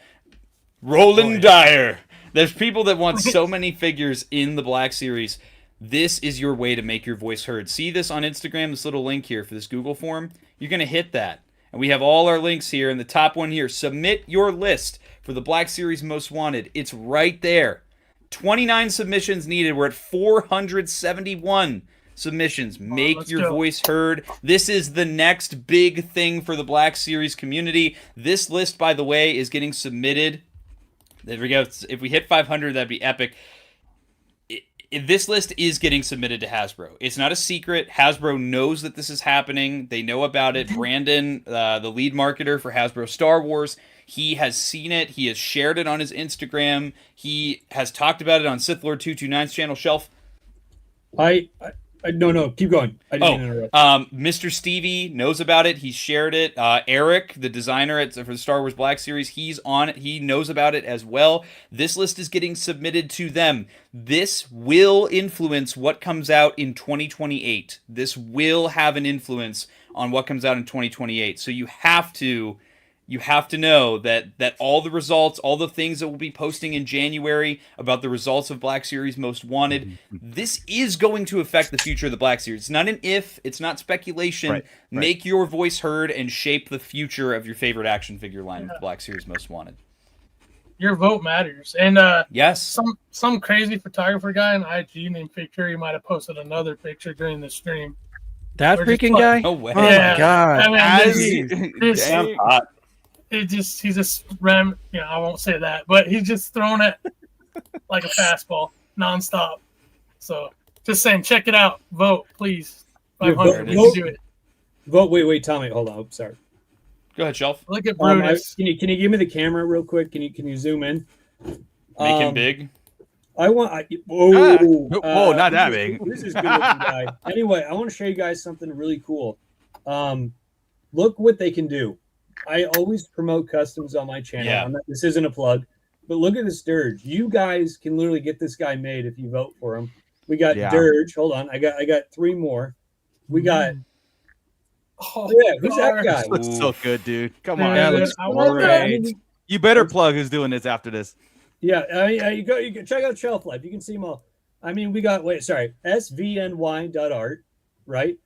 Speaker 1: Roland Dyer. There's people that want so many figures in the Black Series. This is your way to make your voice heard. See this on Instagram, this little link here for this Google form? You're going to hit that. And we have all our links here, and the top one here. Submit your list for the Black Series Most Wanted. It's right there. 29 submissions needed. We're at 471 submissions. Make
Speaker 6: let's
Speaker 1: your
Speaker 6: go.
Speaker 1: voice heard. This is the next big thing for the Black Series community. This list, by the way, is getting submitted. There we go. If we hit 500, that'd be epic. This list is getting submitted to Hasbro. It's not a secret. Hasbro knows that this is happening. They know about it. Brandon, the lead marketer for Hasbro Star Wars, he has seen it. He has shared it on his Instagram. He has talked about it on Sith Lord 229's channel, Shelf.
Speaker 3: no, keep going. I didn't interrupt.
Speaker 1: Mr. Stevie knows about it. He's shared it. Eric, the designer for the Star Wars Black Series, he's on it. He knows about it as well. This list is getting submitted to them. This will influence what comes out in 2028. This will have an influence on what comes out in 2028. So you have to you have to know that all the results, all the things that we'll be posting in January about the results of Black Series Most Wanted, this is going to affect the future of the Black Series. It's not an if, it's not speculation.
Speaker 5: Right.
Speaker 1: Make your voice heard and shape the future of your favorite action figure line with Black Series Most Wanted.
Speaker 6: Your vote matters. And
Speaker 1: Yes.
Speaker 6: some crazy photographer guy on IG named Fake Fury might have posted another picture during the stream.
Speaker 7: That
Speaker 6: We're just
Speaker 7: freaking
Speaker 6: like-
Speaker 7: guy?
Speaker 1: No way.
Speaker 7: Oh
Speaker 6: Yeah.
Speaker 7: my god.
Speaker 6: I mean, this-
Speaker 5: Dang.
Speaker 6: he's just I won't say that, but he's just throwing it like a fastball nonstop. So just saying, check it out. Vote, please.
Speaker 3: Yeah,
Speaker 6: 500. We
Speaker 3: vote.
Speaker 6: can do it.
Speaker 3: Vote. Wait, Tommy. Hold on. Oh, sorry.
Speaker 1: Go ahead, Shelf.
Speaker 6: Look at
Speaker 3: Can
Speaker 6: Brutus.
Speaker 3: you give me the camera real quick? Can you zoom in?
Speaker 1: Make him big.
Speaker 5: Whoa, not that big.
Speaker 3: This is good looking guy. Anyway, I want to show you guys something really cool. Look what they can do. I always promote customs on my channel.
Speaker 1: Yeah.
Speaker 3: This isn't a plug, but look at this Dirge. You guys can literally get this guy made if you vote for him. We got Dirge. Hold on, I got 3 more. We got. Who's that guy?
Speaker 5: Looks so good, dude. Come
Speaker 6: Yeah,
Speaker 5: on.
Speaker 7: That looks
Speaker 6: I want
Speaker 7: great.
Speaker 6: that.
Speaker 3: I mean,
Speaker 5: You better plug who's doing this after this.
Speaker 3: yeah, you can check out Shelf Life. You can see them all. I mean, we got svny.art, right?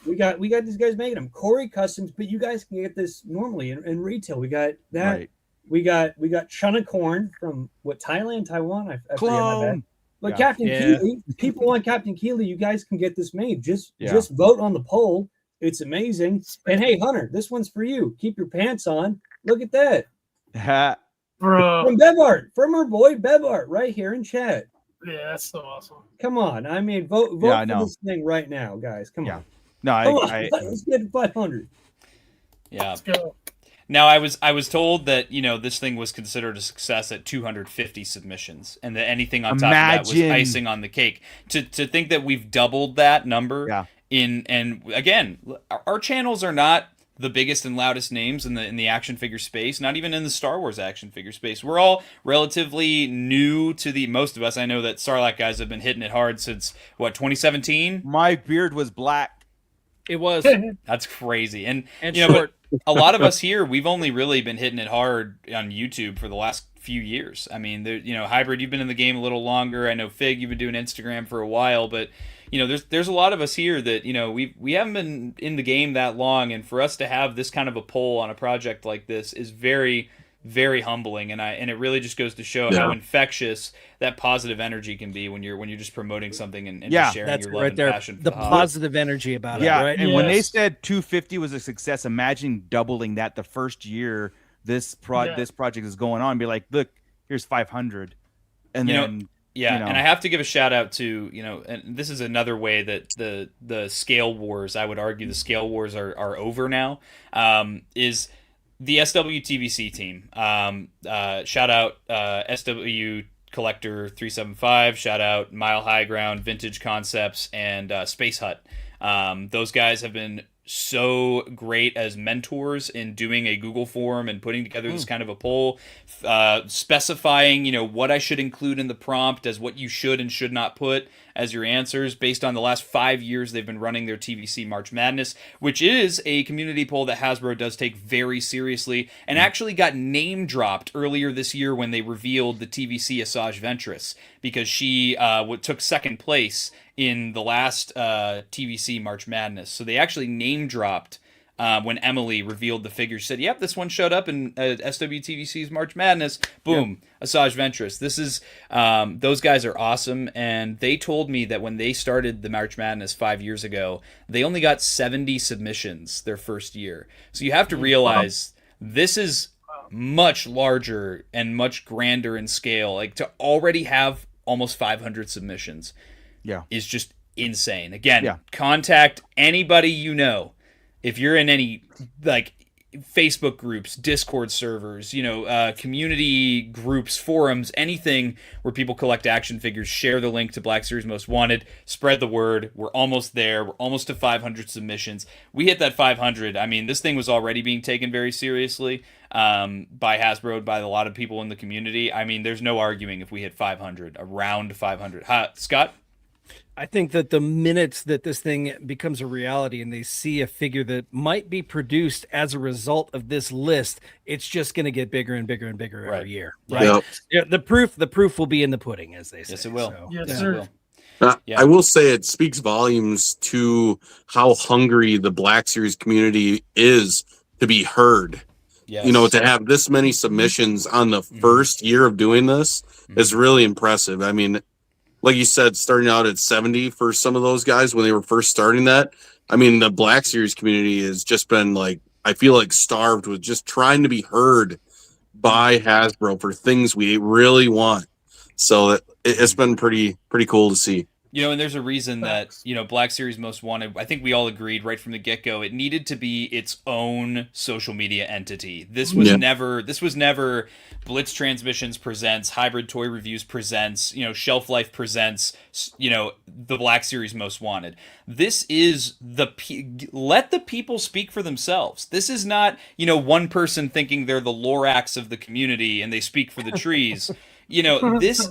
Speaker 3: We got these guys making them. Corey Customs, but you guys can get this normally in retail. We got that.
Speaker 5: Right.
Speaker 3: We got Chana Corn from Thailand, Taiwan. I forget my bad.
Speaker 5: Clone.
Speaker 3: But
Speaker 5: Yeah.
Speaker 3: Captain
Speaker 7: Yeah.
Speaker 3: Keeley, people want Captain Keeley. You guys can get this made. Just
Speaker 5: Yeah.
Speaker 3: vote on the poll. It's amazing. And hey, Hunter, this one's for you. Keep your pants on. Look at that.
Speaker 6: Bro.
Speaker 3: From Bevart, from our boy Bevart, right here in chat.
Speaker 6: Yeah, that's so awesome.
Speaker 3: Come on. I mean, vote
Speaker 5: Yeah, I
Speaker 3: for
Speaker 5: know.
Speaker 3: this thing right now, guys. Come
Speaker 5: Yeah.
Speaker 3: on.
Speaker 5: No,
Speaker 3: Come on.
Speaker 5: I
Speaker 3: Let's get to 500.
Speaker 1: Yeah.
Speaker 6: Let's go.
Speaker 1: Now I was told that this thing was considered a success at 250 submissions, and that anything on top of that was
Speaker 5: Imagine.
Speaker 1: icing on the cake. To think that we've doubled that number
Speaker 5: Yeah.
Speaker 1: and again, our channels are not the biggest and loudest names in the action figure space, not even in the Star Wars action figure space. We're all relatively new to most of us. I know that Sarlacc guys have been hitting it hard since 2017.
Speaker 5: my beard was black.
Speaker 7: It was.
Speaker 1: That's crazy. And
Speaker 7: And
Speaker 1: but
Speaker 7: short.
Speaker 1: a lot of us here, we've only really been hitting it hard on YouTube for the last few years. I mean, Hybrid, you've been in the game a little longer. I know Fig, you've been doing Instagram for a while, but there's a lot of us here that we haven't been in the game that long, and for us to have this kind of a poll on a project like this is very, very humbling, and it really just goes to show how infectious that positive energy can be when you're just promoting something and just sharing
Speaker 7: That's
Speaker 1: your
Speaker 7: it
Speaker 1: love
Speaker 7: right
Speaker 1: and
Speaker 7: there.
Speaker 1: passion for
Speaker 7: The
Speaker 1: hobby.
Speaker 7: positive energy about
Speaker 5: Yeah,
Speaker 7: it, right?
Speaker 5: and when they
Speaker 6: Yes.
Speaker 5: said 250 was a success, imagine doubling that the first year this project is going on. Be like, look, here's 500, and then
Speaker 1: Yeah,
Speaker 5: you know.
Speaker 1: and I have to give a shout out to, and this is another way that the scale wars, I would argue the scale wars are over now, is the SWTVC team. Shout out SW Collector 375, shout out Mile High Ground, Vintage Concepts, and Space Hut. Those guys have been so great as mentors in doing a Google form and putting together this kind of a poll, specifying, what I should include in the prompt as what you should and should not put as your answers based on the last 5 years they've been running their TVC March Madness, which is a community poll that Hasbro does take very seriously and actually got name dropped earlier this year when they revealed the TVC Asajj Ventress, because she took second place in the last TVC March Madness. So they actually name dropped when Emily revealed the figure. She said, yep, this one showed up in SWTVC's March Madness. Boom, Asajj Ventress. This is, those guys are awesome. And they told me that when they started the March Madness 5 years ago, they only got 70 submissions their first year. So you have to realize this is much larger and much grander in scale. Like, to already have almost 500 submissions is just insane. Again, contact anybody you know. If you're in any Facebook groups, Discord servers, community groups, forums, anything where people collect action figures, share the link to Black Series Most Wanted, spread the word. We're almost there. We're almost to 500 submissions. We hit that 500. I mean, this thing was already being taken very seriously by Hasbro, by a lot of people in the community. I mean, there's no arguing if we hit 500, around 500. Scott?
Speaker 7: I think that the minute that this thing becomes a reality and they see a figure that might be produced as a result of this list, it's just going to get bigger and bigger and bigger
Speaker 1: Right.
Speaker 7: every year.
Speaker 6: Yeah.
Speaker 7: Right?
Speaker 2: Yep.
Speaker 7: Yeah, the proof will be in the pudding, as they say.
Speaker 1: Yes, it will.
Speaker 7: So,
Speaker 6: Yes,
Speaker 1: Yes, it
Speaker 6: sir.
Speaker 1: will. Yeah.
Speaker 2: I will say it speaks volumes to how hungry the Black Series community is to be heard.
Speaker 1: Yes.
Speaker 2: You know, to have this many submissions on the first year of doing this is really impressive. I mean, like you said, starting out at 70 for some of those guys when they were first starting that. I mean, the Black Series community has just been like, I feel like starved with just trying to be heard by Hasbro for things we really want. So it's been pretty cool to see.
Speaker 1: You know, and there's a reason that, you know, Black Series Most Wanted, I think we all agreed right from the get-go, it needed to be its own social media entity. This was never Blitz Transmissions presents, Hybrid Toy Reviews presents, you know, Shelf Life presents, you know, the Black Series Most Wanted. This is let the people speak for themselves. This is not, you know, one person thinking they're the Lorax of the community and they speak for the trees. You know, this...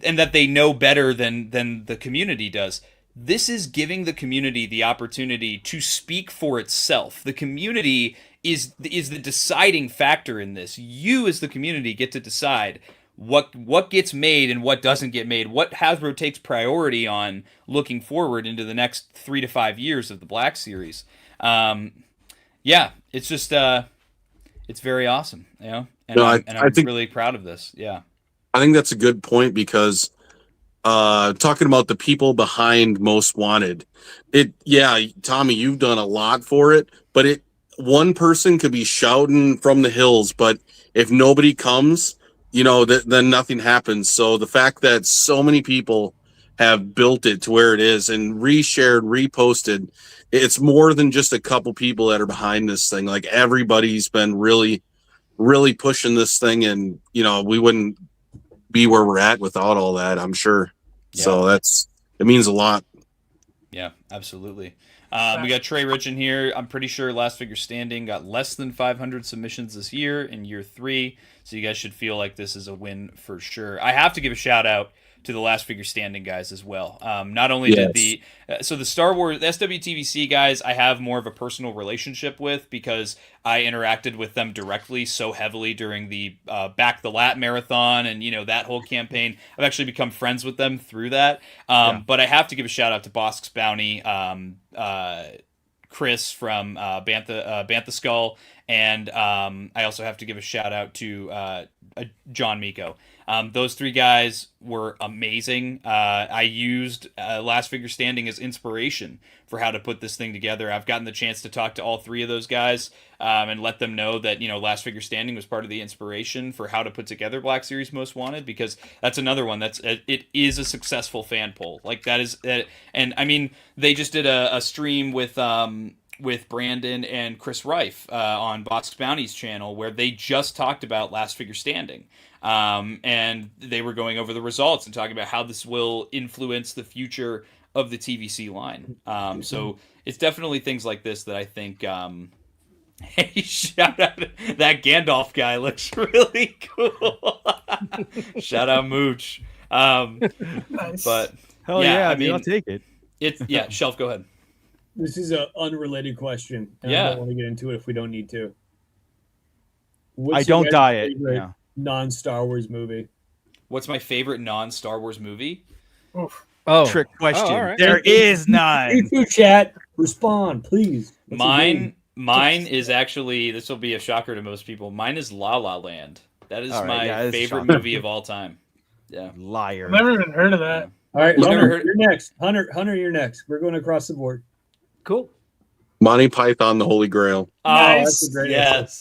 Speaker 1: and that they know better than the community does. This is giving the community the opportunity to speak for itself. The community is the deciding factor in this. You as the community get to decide what gets made and what doesn't get made, what Hasbro takes priority on looking forward into the next 3 to 5 years of the Black Series. Yeah, it's just it's very awesome, you know. And I'm really proud of this. Yeah.
Speaker 2: I think that's a good point because talking about the people behind Most Wanted, Tommy, you've done a lot for it, but one person could be shouting from the hills, but if nobody comes, you know, then nothing happens. So the fact that so many people have built it to where it is and reshared, reposted, it's more than just a couple people that are behind this thing. Like everybody's been really, really pushing this thing, and you know, we wouldn't be where we're at without all that, I'm sure. Yeah. So it means a lot.
Speaker 1: Yeah, absolutely. We got Trey Rich in here. I'm pretty sure Last Figure Standing got less than 500 submissions this year in year 3. So you guys should feel like this is a win for sure. I have to give a shout out to the Last Figure Standing guys as well. Not only did the Star Wars SWTVC guys, I have more of a personal relationship with because I interacted with them directly so heavily during the Back the Lat marathon and, you know, that whole campaign. I've actually become friends with them through that. But I have to give a shout out to Bosk's Bounty, Chris from Bantha Skull, and I also have to give a shout out to John Miko. Those 3 guys were amazing. I used Last Figure Standing as inspiration for how to put this thing together. I've gotten the chance to talk to all 3 of those guys and let them know that, you know, Last Figure Standing was part of the inspiration for how to put together Black Series Most Wanted, because that's another one it is a successful fan poll. Like that is, and I mean, they just did a stream with Brandon and Chris Reif on Bosk's Bounty's channel where they just talked about Last Figure Standing. And they were going over the results and talking about how this will influence the future of the TVC line. So it's definitely things like this that I think, hey, shout out, that Gandalf guy looks really cool. Shout out Mooch.
Speaker 6: Nice.
Speaker 1: But
Speaker 5: hell yeah, I mean, I'll take it.
Speaker 1: Shelf, go ahead.
Speaker 3: This is an unrelated question. And I don't want to get into it if we don't need to.
Speaker 5: I don't diet. Yeah.
Speaker 3: Non-Star Wars movie.
Speaker 1: What's my favorite non-Star Wars movie?
Speaker 6: Oof.
Speaker 7: Oh,
Speaker 5: trick question.
Speaker 7: All right.
Speaker 5: There is none.
Speaker 3: You too, chat. Respond, please.
Speaker 1: Mine is actually, this will be a shocker to most people. Mine is La La Land. That is my favorite movie of all time. Yeah.
Speaker 5: Liar.
Speaker 6: I've never even heard of that.
Speaker 3: All right, Hunter, you're next. Hunter, you're next. We're going across the board.
Speaker 7: Cool.
Speaker 2: Monty Python, the Holy Grail.
Speaker 1: Oh,
Speaker 3: nice. That's a great
Speaker 1: yes.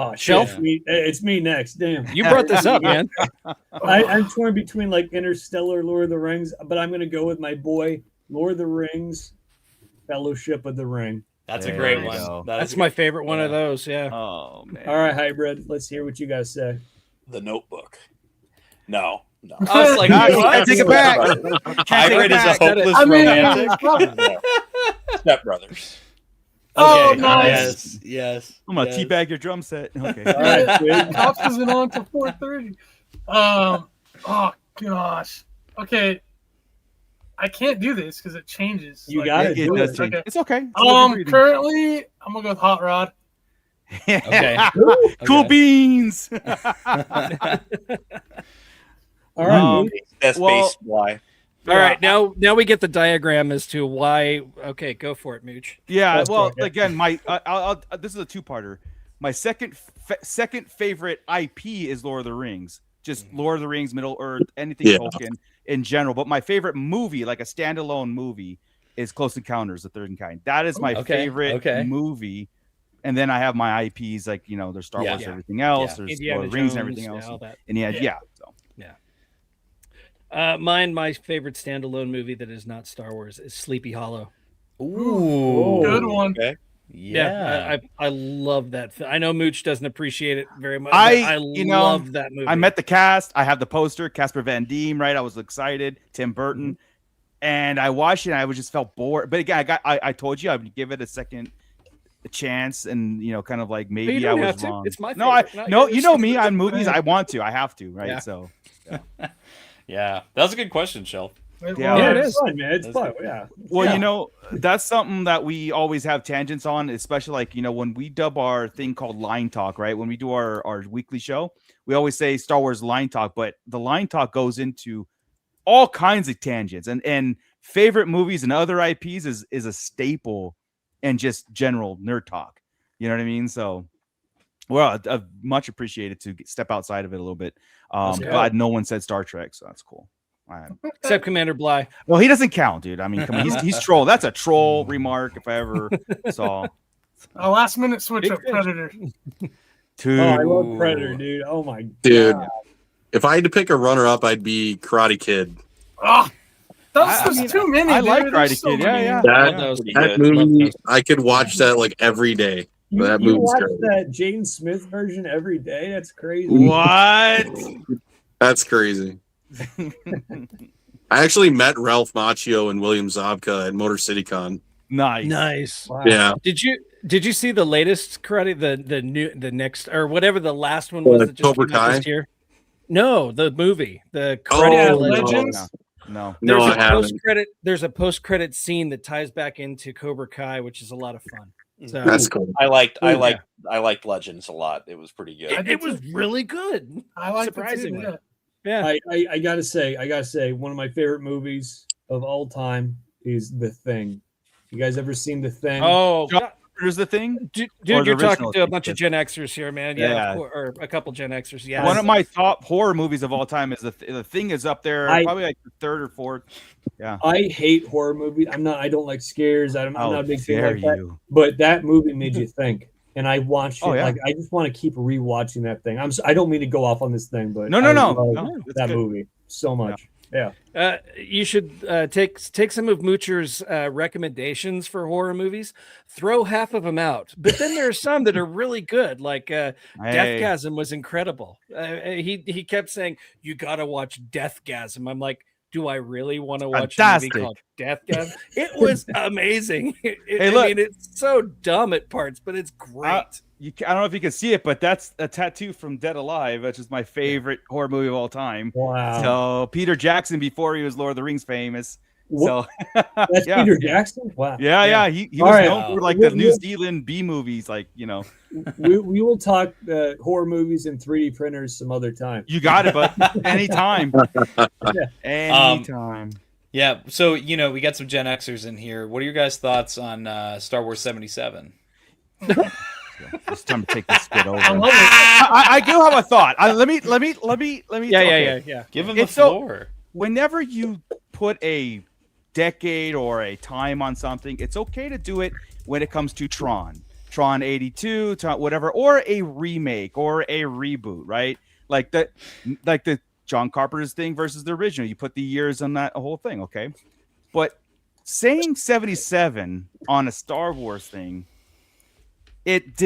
Speaker 3: Oh,
Speaker 7: Shelf.
Speaker 3: It's me next. Damn.
Speaker 7: You brought this up, man.
Speaker 3: I'm torn between like Interstellar, Lord of the Rings, but I'm going to go with my boy, Lord of the Rings, Fellowship of the Ring.
Speaker 1: That's a great one.
Speaker 7: That's my favorite one of those. Yeah.
Speaker 5: Oh man.
Speaker 3: All right, Hybrid. Let's hear what you guys say.
Speaker 4: The Notebook. No.
Speaker 1: I was like,
Speaker 5: I take it back.
Speaker 1: Hybrid is a hopeless romantic.
Speaker 4: Step Brothers.
Speaker 6: Oh,
Speaker 1: Okay.
Speaker 6: nice.
Speaker 1: Yes.
Speaker 5: I'm gonna teabag your drum set. Okay.
Speaker 3: All right,
Speaker 6: Cops isn't on till 4:30. Oh gosh. Okay, I can't do this because it changes.
Speaker 3: You gotta do
Speaker 5: does
Speaker 3: it.
Speaker 5: change.
Speaker 6: Okay.
Speaker 5: It's okay. It's a good
Speaker 6: Currently, I'm gonna go with Hot Rod.
Speaker 1: Okay.
Speaker 5: Cool
Speaker 1: Okay.
Speaker 5: beans.
Speaker 3: All right.
Speaker 5: Um,
Speaker 4: Best
Speaker 5: Well-
Speaker 4: base supply.
Speaker 7: All right, now we get the diagram as to why. Okay, go for it, Mooch.
Speaker 5: Yeah,
Speaker 3: That's
Speaker 5: well,
Speaker 3: right, yeah.
Speaker 5: again, my this is a two-parter. My second favorite IP is Lord of the Rings. Just Lord of the Rings, Middle Earth, anything
Speaker 2: Yeah.
Speaker 5: Tolkien in general. But my favorite movie, like a standalone movie, is Close Encounters of the Third Kind. That is my
Speaker 1: Okay,
Speaker 5: favorite
Speaker 1: okay.
Speaker 5: movie. And then I have my IPs, like there's Star
Speaker 1: Yeah.
Speaker 5: Wars,
Speaker 1: Yeah.
Speaker 5: everything else.
Speaker 1: Yeah.
Speaker 5: There's
Speaker 7: Indiana
Speaker 5: Lord of the Rings, and
Speaker 7: Jones,
Speaker 5: everything else.
Speaker 7: all that.
Speaker 5: And yeah. So
Speaker 7: Mine, my favorite standalone movie that is not Star Wars is Sleepy Hollow.
Speaker 1: Ooh.
Speaker 6: Good one.
Speaker 4: Okay.
Speaker 1: Yeah.
Speaker 7: I love that. I know Mooch doesn't appreciate it very much.
Speaker 5: I-
Speaker 7: but
Speaker 5: you know,
Speaker 7: love that movie.
Speaker 5: I met the cast. I have the poster, Casper Van Diem, right? I was excited. Tim Burton. And I watched it and I just felt bored. But again, I told you I would give it a second chance, and kind of like
Speaker 7: But you
Speaker 5: maybe I
Speaker 7: don't
Speaker 5: was
Speaker 7: have to.
Speaker 5: wrong.
Speaker 7: It's my
Speaker 5: No,
Speaker 7: favorite, not
Speaker 5: no,
Speaker 7: yours.
Speaker 5: you know me on movies. I want to. I have to, right?
Speaker 7: Yeah.
Speaker 5: So
Speaker 1: Yeah. That was a good question, Shelf.
Speaker 5: Yeah.
Speaker 3: Yeah, it
Speaker 6: was.
Speaker 3: is fun, man. It's
Speaker 1: That's
Speaker 3: fun.
Speaker 1: good.
Speaker 3: Yeah.
Speaker 5: well,
Speaker 3: Yeah.
Speaker 5: that's something that we always have tangents on, especially like when we dub our thing called Line Talk, right? When we do our weekly show, we always say Star Wars Line Talk, but the Line Talk goes into all kinds of tangents, and favorite movies and other IPs is a staple, and just general nerd talk. You know what I mean? So, well, I've much appreciated to step outside of it a little bit.
Speaker 1: That's good.
Speaker 5: Glad no one said Star Trek, so that's cool. All right.
Speaker 7: Except Commander Bly.
Speaker 5: Well, he doesn't count, dude. I mean, come on, he's troll. That's a troll remark if I ever saw.
Speaker 6: A last minute switch
Speaker 7: Big
Speaker 6: up
Speaker 7: fish.
Speaker 6: Predator.
Speaker 5: Dude,
Speaker 3: Oh, I love Predator, dude. Oh my
Speaker 2: Dude,
Speaker 3: god.
Speaker 2: if I had to pick a runner-up, I'd be Karate Kid.
Speaker 6: Oh,
Speaker 5: I
Speaker 6: that's
Speaker 5: mean,
Speaker 6: too many.
Speaker 5: I
Speaker 6: dude.
Speaker 5: like
Speaker 6: There's
Speaker 5: Karate
Speaker 6: so
Speaker 5: Kid. Yeah,
Speaker 6: many.
Speaker 5: yeah.
Speaker 2: That,
Speaker 7: Love those.
Speaker 4: Pretty
Speaker 2: that
Speaker 4: good.
Speaker 2: movie,
Speaker 7: those.
Speaker 2: I could watch that like every day. That
Speaker 3: You
Speaker 2: movie's
Speaker 3: watch
Speaker 2: great.
Speaker 3: that Jaden Smith version every day? That's crazy.
Speaker 5: What?
Speaker 2: That's crazy. I actually met Ralph Macchio and William Zabka at Motor City Con.
Speaker 5: Nice.
Speaker 7: Nice.
Speaker 3: Wow.
Speaker 2: Yeah.
Speaker 7: Did you see the latest karate, the next, or whatever the last one was that just
Speaker 2: Cobra
Speaker 7: came out this
Speaker 2: Kai?
Speaker 7: year? No, the movie, the
Speaker 2: Oh,
Speaker 7: karate
Speaker 6: Legends?
Speaker 5: No.
Speaker 2: No, I
Speaker 7: a
Speaker 2: haven't.
Speaker 7: post-credit. There's a post-credit scene that ties back into Cobra Kai, which is a lot of fun. So
Speaker 2: That's cool.
Speaker 4: I liked
Speaker 7: Yeah.
Speaker 4: Legends a lot. It was pretty good.
Speaker 7: it was really good.
Speaker 6: I like
Speaker 7: Surprisingly.
Speaker 6: it too, yeah.
Speaker 7: Yeah.
Speaker 3: I gotta say, one of my favorite movies of all time is The Thing. You guys ever seen The Thing?
Speaker 7: Oh,
Speaker 5: John Carpenter's the thing.
Speaker 7: dude,
Speaker 5: Or the
Speaker 7: you're talking
Speaker 5: original
Speaker 7: to a
Speaker 5: thing,
Speaker 7: bunch of
Speaker 5: but-
Speaker 7: Gen Xers here, man. Yeah,
Speaker 5: Yeah.
Speaker 7: or a couple Gen Xers. Yeah.
Speaker 5: One of my top horror movies of all time is the Thing is up there, probably like the third or fourth. Yeah.
Speaker 3: I hate horror movies. I don't like scares. I'm
Speaker 5: How
Speaker 3: not a big fan
Speaker 5: dare
Speaker 3: like that.
Speaker 5: you?
Speaker 3: But that movie made you think. And I watched it.
Speaker 5: Oh, yeah.
Speaker 3: Like I just want to keep rewatching that thing. I don't mean to go off on this thing, but
Speaker 5: No.
Speaker 3: I love
Speaker 5: That's
Speaker 3: that
Speaker 5: good.
Speaker 3: movie so much. Yeah.
Speaker 7: You should take some of Moocher's recommendations for horror movies, throw half of them out, but then there are some that are really good. Like
Speaker 5: Hey.
Speaker 7: Deathgasm was incredible. He kept saying you got to watch Deathgasm. I'm like, do I really want to watch
Speaker 5: Fantastic.
Speaker 7: a movie called Deathgasm? It was amazing.
Speaker 5: Hey, look.
Speaker 7: I mean, it's so dumb at parts, but it's great.
Speaker 5: I don't know if you can see it, but that's a tattoo from Dead Alive, which is my favorite horror movie of all time.
Speaker 3: Wow.
Speaker 5: So Peter Jackson before he was Lord of the Rings famous. So
Speaker 3: That's
Speaker 5: yeah.
Speaker 3: Peter Jackson? Wow.
Speaker 5: Yeah. He
Speaker 3: All
Speaker 5: was
Speaker 3: right.
Speaker 5: known for like the New Zealand B movies, like
Speaker 3: We will talk horror movies and 3D printers some other time.
Speaker 5: You got it, but anytime. Anytime.
Speaker 1: Yeah. So, we got some Gen Xers in here. What are your guys' thoughts on Star Wars 77?
Speaker 5: It's time to take this skit over.
Speaker 6: I love it.
Speaker 5: I do have a thought. Let me.
Speaker 7: Yeah.
Speaker 1: Give them the
Speaker 5: It's so-
Speaker 1: floor.
Speaker 5: Whenever you put a decade or a time on something, it's okay to do it when it comes to Tron 82, whatever, or a remake or a reboot, right? Like the John Carpenter's thing versus the original. You put the years on that whole thing, okay? But saying 77 on a Star Wars thing, it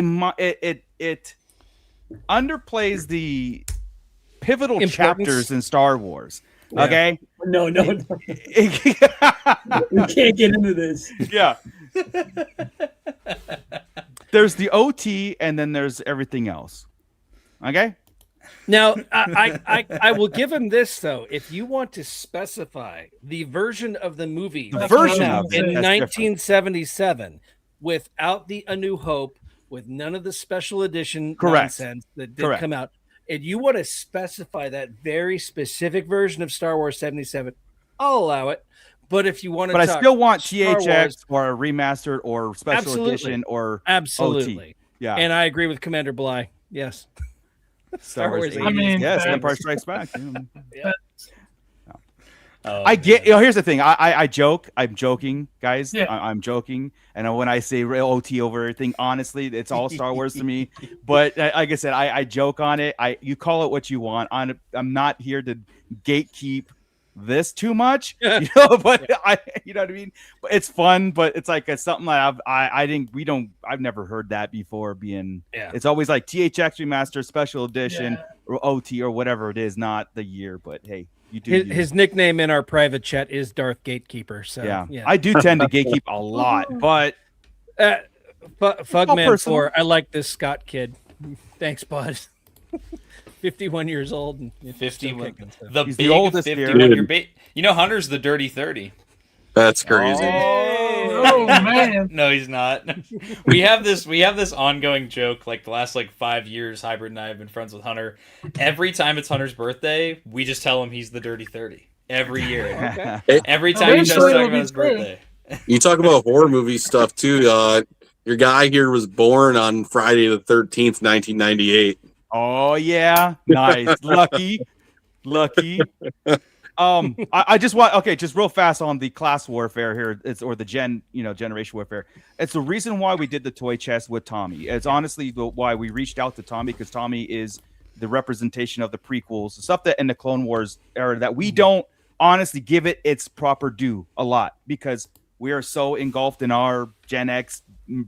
Speaker 5: underplays the pivotal
Speaker 7: Importance.
Speaker 5: chapters in Star Wars.
Speaker 7: Yeah.
Speaker 5: Okay.
Speaker 3: No. We can't get into this.
Speaker 5: Yeah. There's the OT and then there's everything else. Okay.
Speaker 7: Now, I will give him this though. If you want to specify the version of the movie
Speaker 5: The
Speaker 7: that
Speaker 5: version
Speaker 7: came out
Speaker 5: of it,
Speaker 7: in
Speaker 5: that's different.
Speaker 7: 1977, without the A New Hope, with none of the special edition
Speaker 5: Correct.
Speaker 7: nonsense that did
Speaker 5: Correct.
Speaker 7: come out, and you want to specify that very specific version of Star Wars 77, I'll allow it. But if you want to,
Speaker 5: But I still want
Speaker 7: Star
Speaker 5: THX
Speaker 7: Wars,
Speaker 5: or a remastered or special
Speaker 7: Absolutely.
Speaker 5: edition or
Speaker 7: absolutely,
Speaker 5: OT. Yeah.
Speaker 7: and I agree with Commander Bly. Yes. Star Wars
Speaker 5: 80s.
Speaker 7: 80s.
Speaker 6: I mean,
Speaker 5: yes,
Speaker 6: that's-
Speaker 5: Empire Strikes Back. Yeah.
Speaker 1: Oh,
Speaker 5: I get.
Speaker 1: man.
Speaker 5: You know, here's the thing. I joke. I'm joking, guys.
Speaker 6: Yeah.
Speaker 5: I'm joking. And when I say OT over everything, honestly, it's all Star Wars to me. But like I said, I joke on it. You call it what you want. I'm not here to gatekeep this too much, you know. But you know what I mean. But it's fun. But it's like it's something that I've never heard that before. Being It's always like THX remaster, special edition, or OT or whatever it is. Not the year, but hey. You do
Speaker 7: His nickname in our private chat is Darth Gatekeeper. So
Speaker 5: yeah. I do tend to gatekeep a lot, but
Speaker 7: Fugman
Speaker 5: personal.
Speaker 7: 4, I like this Scott kid. Thanks, bud. 51 years old. And still
Speaker 1: 51.
Speaker 7: kicking, so.
Speaker 1: The
Speaker 5: He's
Speaker 1: big
Speaker 5: the oldest
Speaker 1: 51.
Speaker 2: here.
Speaker 1: You know, Hunter's the dirty 30.
Speaker 2: That's crazy.
Speaker 6: Oh man.
Speaker 1: No, he's not. We have this ongoing joke. Like the last 5 years, Hybrid and I have been friends with Hunter. Every time it's Hunter's birthday, we just tell him he's the dirty 30 every year. Every time he does
Speaker 6: Eventually
Speaker 1: talk
Speaker 6: it'll
Speaker 1: about
Speaker 6: be
Speaker 1: his
Speaker 6: true.
Speaker 1: birthday.
Speaker 2: You talk about horror movie stuff too. Your guy here was born on Friday the 13th, 1998.
Speaker 5: Oh yeah, nice, lucky. I just want just real fast on the class warfare here. Or the generation warfare. It's the reason why we did the toy chest with Tommy. It's honestly why we reached out to Tommy, because Tommy is the representation of the prequels, the stuff that in the Clone Wars era that we don't honestly give it its proper due a lot, because we are so engulfed in our Gen X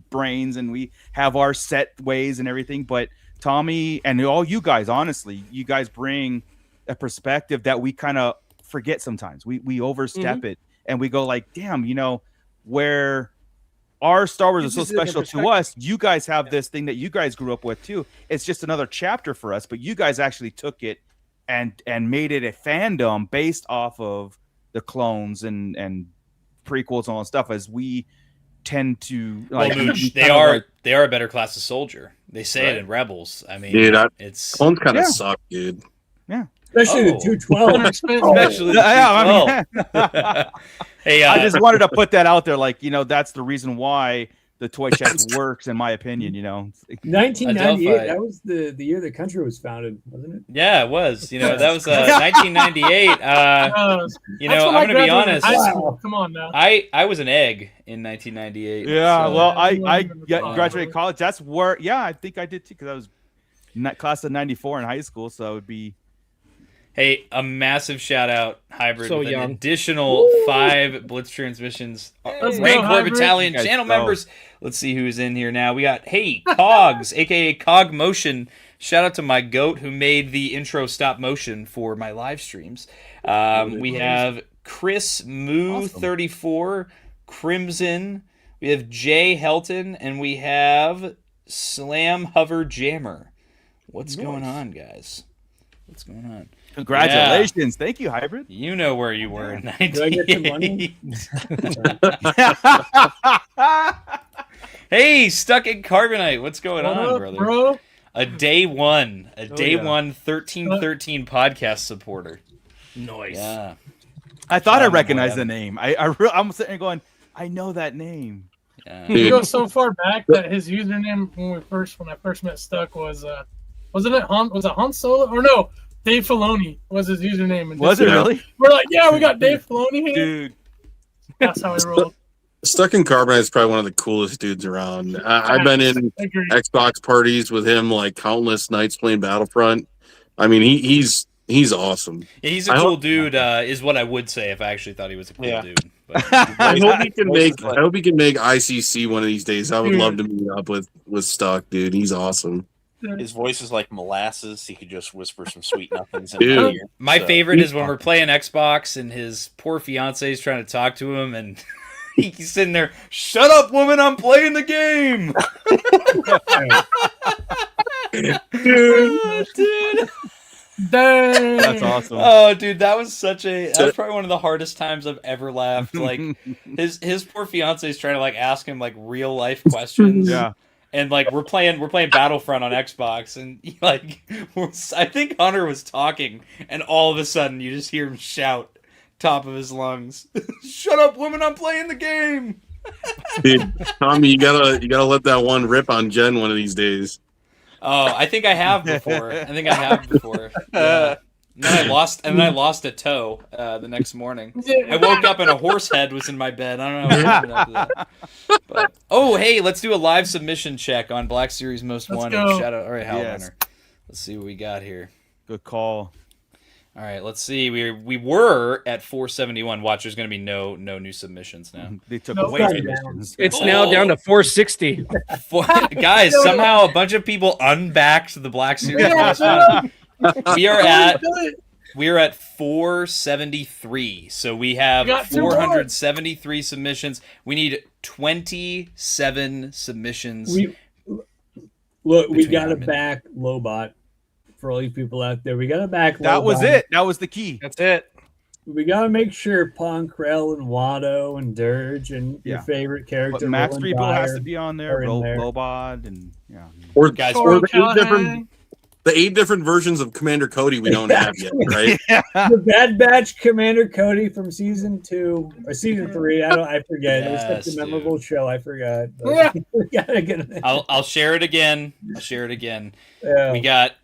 Speaker 5: brains and we have our set ways and everything. But Tommy and all you guys, honestly, you guys bring a perspective that we kind of forget sometimes. We overstep it and we go like, damn, where our Star Wars is so special to us, you guys have this thing that you guys grew up with too. It's just another chapter for us, but you guys actually took it and made it a fandom based off of the clones and prequels and all that stuff, as we tend to like.
Speaker 1: Well, Mooch, they are a better class of soldier. They say it in Rebels. I mean,
Speaker 2: Dude,
Speaker 1: it's
Speaker 2: clones kind of suck, dude.
Speaker 5: Yeah.
Speaker 3: Especially the 212.
Speaker 1: Especially the 212. Hey,
Speaker 5: I just wanted to put that out there. Like, that's the reason why the toy chest works, in my opinion.
Speaker 3: 1998. That was the year the country was founded, wasn't it?
Speaker 1: Yeah, it was. That was 1998. I'm going to be honest.
Speaker 6: Come on now.
Speaker 1: I was an egg in 1998.
Speaker 5: Yeah,
Speaker 1: so.
Speaker 5: well, I graduated college. That's where, I think I did too, because I was class of 94 in high school, so it would be.
Speaker 1: Hey, a massive shout out, Hybrid,
Speaker 7: So
Speaker 1: with
Speaker 7: young.
Speaker 1: an additional 5 Blitz transmissions.
Speaker 6: Let's go,
Speaker 1: Rancor
Speaker 6: Hybrid.
Speaker 1: Battalion
Speaker 5: You guys
Speaker 1: channel
Speaker 5: go.
Speaker 1: members. Let's see who's in here now. We got, Cogs, aka Cog Motion. Shout out to my goat who made the intro stop motion for my live streams. We have Chris Moo 34, Crimson. We have Jay Helton, and we have Slam Hover Jammer. What's going on, guys? What's going on?
Speaker 5: Congratulations. Thank you, Hybrid.
Speaker 1: You know where you were in
Speaker 3: Do I get some money?
Speaker 1: 1988. Hey, Stuck in Carbonite. What's going
Speaker 6: What
Speaker 1: on,
Speaker 6: up,
Speaker 1: brother?
Speaker 6: bro?
Speaker 1: A day one 1313 podcast supporter.
Speaker 7: Nice.
Speaker 1: Yeah.
Speaker 5: I thought I
Speaker 1: Sean
Speaker 5: recognized
Speaker 1: Webb.
Speaker 5: the name. I'm sitting there going, I know that name.
Speaker 1: Yeah.
Speaker 6: He goes so far back that his username when I first met Stuck was wasn't it Han Solo or no? Dave Filoni was his username. And
Speaker 5: Was it really?
Speaker 6: We're like, yeah, we got Dave Filoni here.
Speaker 5: Dude.
Speaker 6: That's how he rolled.
Speaker 2: Stuck in Carbonite is probably one of the coolest dudes around. I've been in
Speaker 6: Agreed.
Speaker 2: Xbox parties with him like countless nights playing Battlefront. I mean, he's awesome.
Speaker 1: Yeah, he's a cool dude, is what I would say if I actually thought he was a cool dude. But
Speaker 2: I hope he can make ICC one of these days. I would love to meet up with Stuck, dude. He's awesome.
Speaker 4: His voice is like molasses. He could just whisper some sweet nothings in
Speaker 2: Dude.
Speaker 4: my ear.
Speaker 1: my
Speaker 4: So-
Speaker 1: favorite is when we're playing Xbox and his poor fiance is trying to talk to him, and He's sitting there. Shut up, woman! I'm playing the game. Dude.
Speaker 6: Dang.
Speaker 5: That's awesome.
Speaker 1: Oh, dude, that was probably one of the hardest times I've ever laughed. Like his poor fiance is trying to like ask him like real life questions.
Speaker 5: Yeah.
Speaker 1: And like we're playing Battlefront on Xbox, and like I think Hunter was talking, and all of a sudden you just hear him shout, top of his lungs, "Shut up, woman! I'm playing the game."
Speaker 2: Dude, Tommy, you gotta let that one rip on Jen one of these days.
Speaker 1: Oh, I think I have before. Yeah. And then I lost a toe the next morning. I woke up and a horse head was in my bed. I don't know what happened after that. But, oh, hey, let's do a live submission check on Black Series Most
Speaker 6: Let's
Speaker 1: Wanted.
Speaker 6: go.
Speaker 1: Shout out. All right, Hal
Speaker 5: Yes.
Speaker 1: Hunter. Let's see what we got here.
Speaker 5: Good call.
Speaker 1: All right, let's see. We were at 471. Watch, there's going to be no new submissions now.
Speaker 5: They took
Speaker 6: No,
Speaker 5: away
Speaker 6: it's
Speaker 5: submissions.
Speaker 7: It's now down to 460.
Speaker 1: Guys, somehow a bunch of people unbacked the Black Series Most Wanted. We are at 473. So we have
Speaker 6: We got 2 more.
Speaker 1: 473 submissions. We need 27 submissions.
Speaker 3: We
Speaker 1: Between
Speaker 3: got to
Speaker 1: now and
Speaker 3: back Lobot for all you people out there. We got to back.
Speaker 5: That was
Speaker 3: Lobot.
Speaker 5: it. That was the key.
Speaker 7: That's it.
Speaker 3: We got to make sure Ponkrell and Watto and Dirge and your
Speaker 5: Yeah.
Speaker 3: favorite character.
Speaker 5: But Max
Speaker 3: Roland
Speaker 5: Repo has
Speaker 3: Dyer
Speaker 5: to be on
Speaker 3: are
Speaker 5: there.
Speaker 3: in there.
Speaker 5: Lobot and yeah.
Speaker 2: Or
Speaker 1: Guys,
Speaker 2: or
Speaker 6: Callahan.
Speaker 2: the 8 different versions of Commander Cody we don't have yet, right?
Speaker 3: The Bad Batch Commander Cody from season 2 or season 3. I forget. It was
Speaker 1: Yes,
Speaker 3: such a memorable show. I forgot. But
Speaker 6: Yeah.
Speaker 3: we gotta get it.
Speaker 1: I'll share it again.
Speaker 3: Yeah.
Speaker 1: We got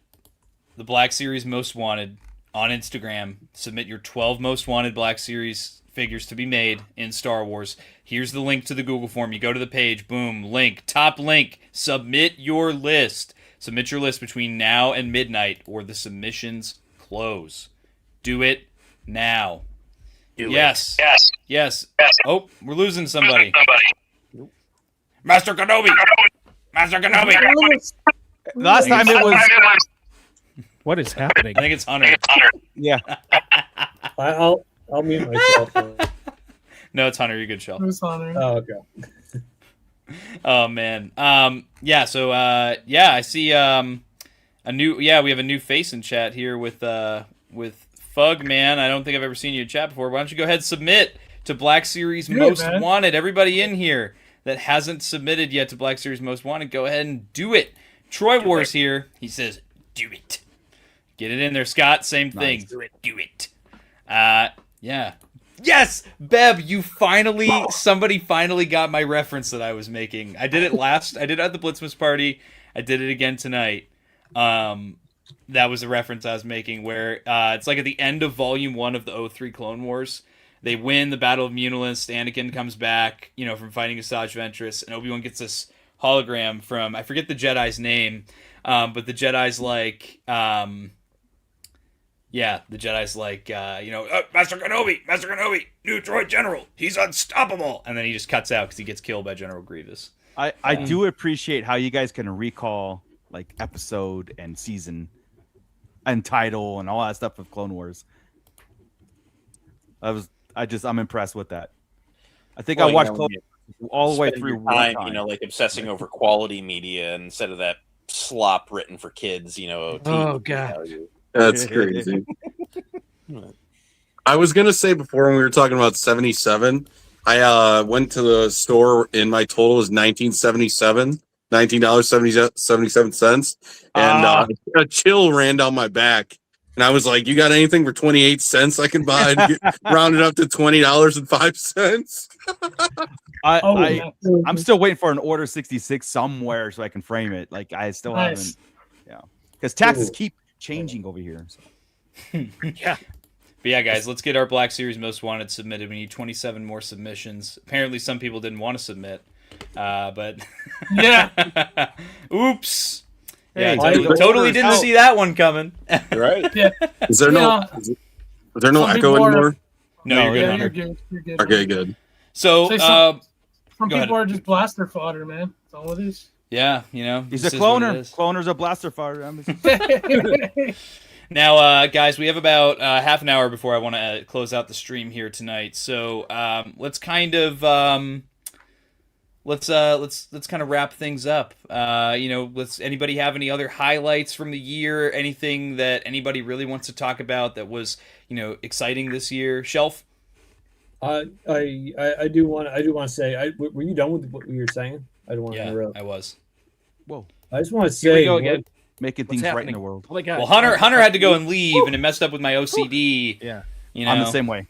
Speaker 1: the Black Series Most Wanted on Instagram. Submit your 12 most wanted Black Series figures to be made in Star Wars. Here's the link to the Google form. You go to the page, boom, link, top link, submit your list. Submit your list between now and midnight or the submissions close. Do it now. Yes. Oh, we're losing somebody. Master Kenobi!
Speaker 5: Last time it was
Speaker 7: What is happening?
Speaker 1: I think it's Hunter.
Speaker 5: yeah.
Speaker 3: I'll mute myself.
Speaker 1: No, it's Hunter. You're good, Shell.
Speaker 6: Who's on there?
Speaker 3: Oh, okay.
Speaker 1: Oh man. Yeah. So I see we have a new face in chat here with Fug Man. I don't think I've ever seen you in chat before. Why don't you go ahead and submit to Black Series Most
Speaker 6: man.
Speaker 1: Wanted? Everybody in here that hasn't submitted yet to Black Series Most Wanted, go ahead and do it. Troy Wars here. He says, "Do it." Get it in there, Scott. Same thing.
Speaker 5: Nice.
Speaker 1: Do it. Yeah. Yes, Beb, somebody finally got my reference that I was making. I did it I did it at the Blitzmas party. I did it again tonight. That was the reference I was making where it's like at the end of Volume 1 of the 03 Clone Wars. They win the Battle of Munilist. Anakin comes back, from fighting Asajj Ventress, and Obi-Wan gets this hologram from, I forget the Jedi's name, but the Jedi's like... the Jedi's like, Master Kenobi, new droid general, he's unstoppable. And then he just cuts out because he gets killed by General Grievous.
Speaker 5: I do appreciate how you guys can recall like episode and season and title and all that stuff of Clone Wars. I'm impressed with that. I think I watched Clone Wars all the way
Speaker 4: Spending
Speaker 5: through
Speaker 4: your
Speaker 5: one
Speaker 4: time,
Speaker 5: time.
Speaker 4: like obsessing over quality media instead of that slop written for kids,
Speaker 7: Oh, God.
Speaker 2: That's crazy. I was gonna say before when we were talking about 77, I went to the store and my total was $19.77, $19.77, and a chill ran down my back. And I was like, "You got anything for 28 cents I can buy?" And round it up to $20.05.
Speaker 5: I'm still waiting for an Order 66 somewhere so I can frame it. Like I still haven't, because taxes keep changing over here. So.
Speaker 1: Yeah. But yeah, guys, let's get our Black Series Most Wanted submitted. We need 27 more submissions. Apparently, some people didn't want to submit, but
Speaker 6: Yeah.
Speaker 1: Oops. Yeah,
Speaker 5: Hey,
Speaker 1: totally didn't see that one coming.
Speaker 4: Right?
Speaker 6: Yeah.
Speaker 2: Is there no
Speaker 6: Some
Speaker 2: echo
Speaker 6: people are-
Speaker 2: anymore?
Speaker 1: No, you're good.
Speaker 6: Yeah,
Speaker 1: Hunter.
Speaker 6: you're good. You're good.
Speaker 2: Okay, good.
Speaker 1: So,
Speaker 6: Say
Speaker 1: go
Speaker 6: some people
Speaker 1: ahead.
Speaker 6: are just blaster fodder, man. That's all it is.
Speaker 1: yeah,
Speaker 5: He's
Speaker 1: this
Speaker 5: a
Speaker 1: is what it
Speaker 5: cloner.
Speaker 1: is.
Speaker 5: Cloner's a blaster fire.
Speaker 1: Now, guys, we have about half an hour before I want to close out the stream here tonight. So let's kind of let's kind of wrap things up. Let's anybody have any other highlights from the year? Anything that anybody really wants to talk about that was exciting this year? Shelf.
Speaker 3: I do want to say, were you done with what you were saying? I don't want to interrupt.
Speaker 1: I was.
Speaker 5: Whoa.
Speaker 3: I just want to
Speaker 7: Here we
Speaker 3: say,
Speaker 7: go again.
Speaker 5: Making things right in the world.
Speaker 7: Oh my God.
Speaker 1: Well, Hunter had to go and leave, and it messed up with my OCD.
Speaker 7: Yeah.
Speaker 5: I'm the same way.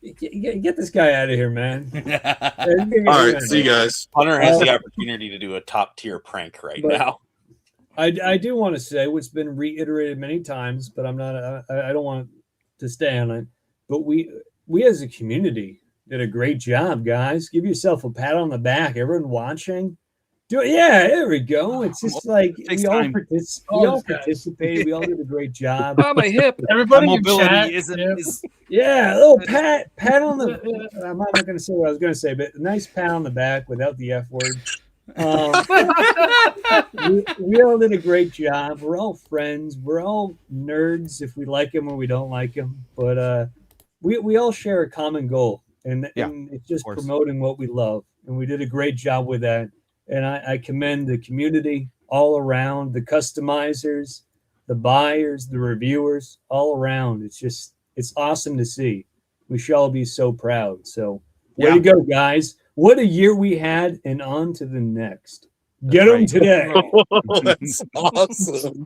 Speaker 3: Get this guy out of here, man.
Speaker 2: All right, see you guys.
Speaker 4: Hunter has the opportunity to do a top tier prank right now.
Speaker 3: I do want to say what's been reiterated many times, but I'm not. I don't want to stay on it. But we as a community did a great job, guys. Give yourself a pat on the back. Everyone watching. Yeah, there we go. It's just like we all participated. We all did a great job.
Speaker 7: Oh, my hip.
Speaker 6: Everybody
Speaker 5: My
Speaker 6: in
Speaker 5: mobility
Speaker 6: chat.
Speaker 5: is
Speaker 3: Yeah, a little pat on the. I'm not going to say what I was going to say, but a nice pat on the back without the F word. We all did a great job. We're all friends. We're all nerds if we like them or we don't like them. But we all share a common goal, and it's just promoting what we love. And we did a great job with that. And I commend the community all around, the customizers, the buyers, the reviewers, all around. It's awesome to see. We shall be so proud. So way to go, guys. What a year we had, and on to the next. Get them today.
Speaker 2: That's awesome.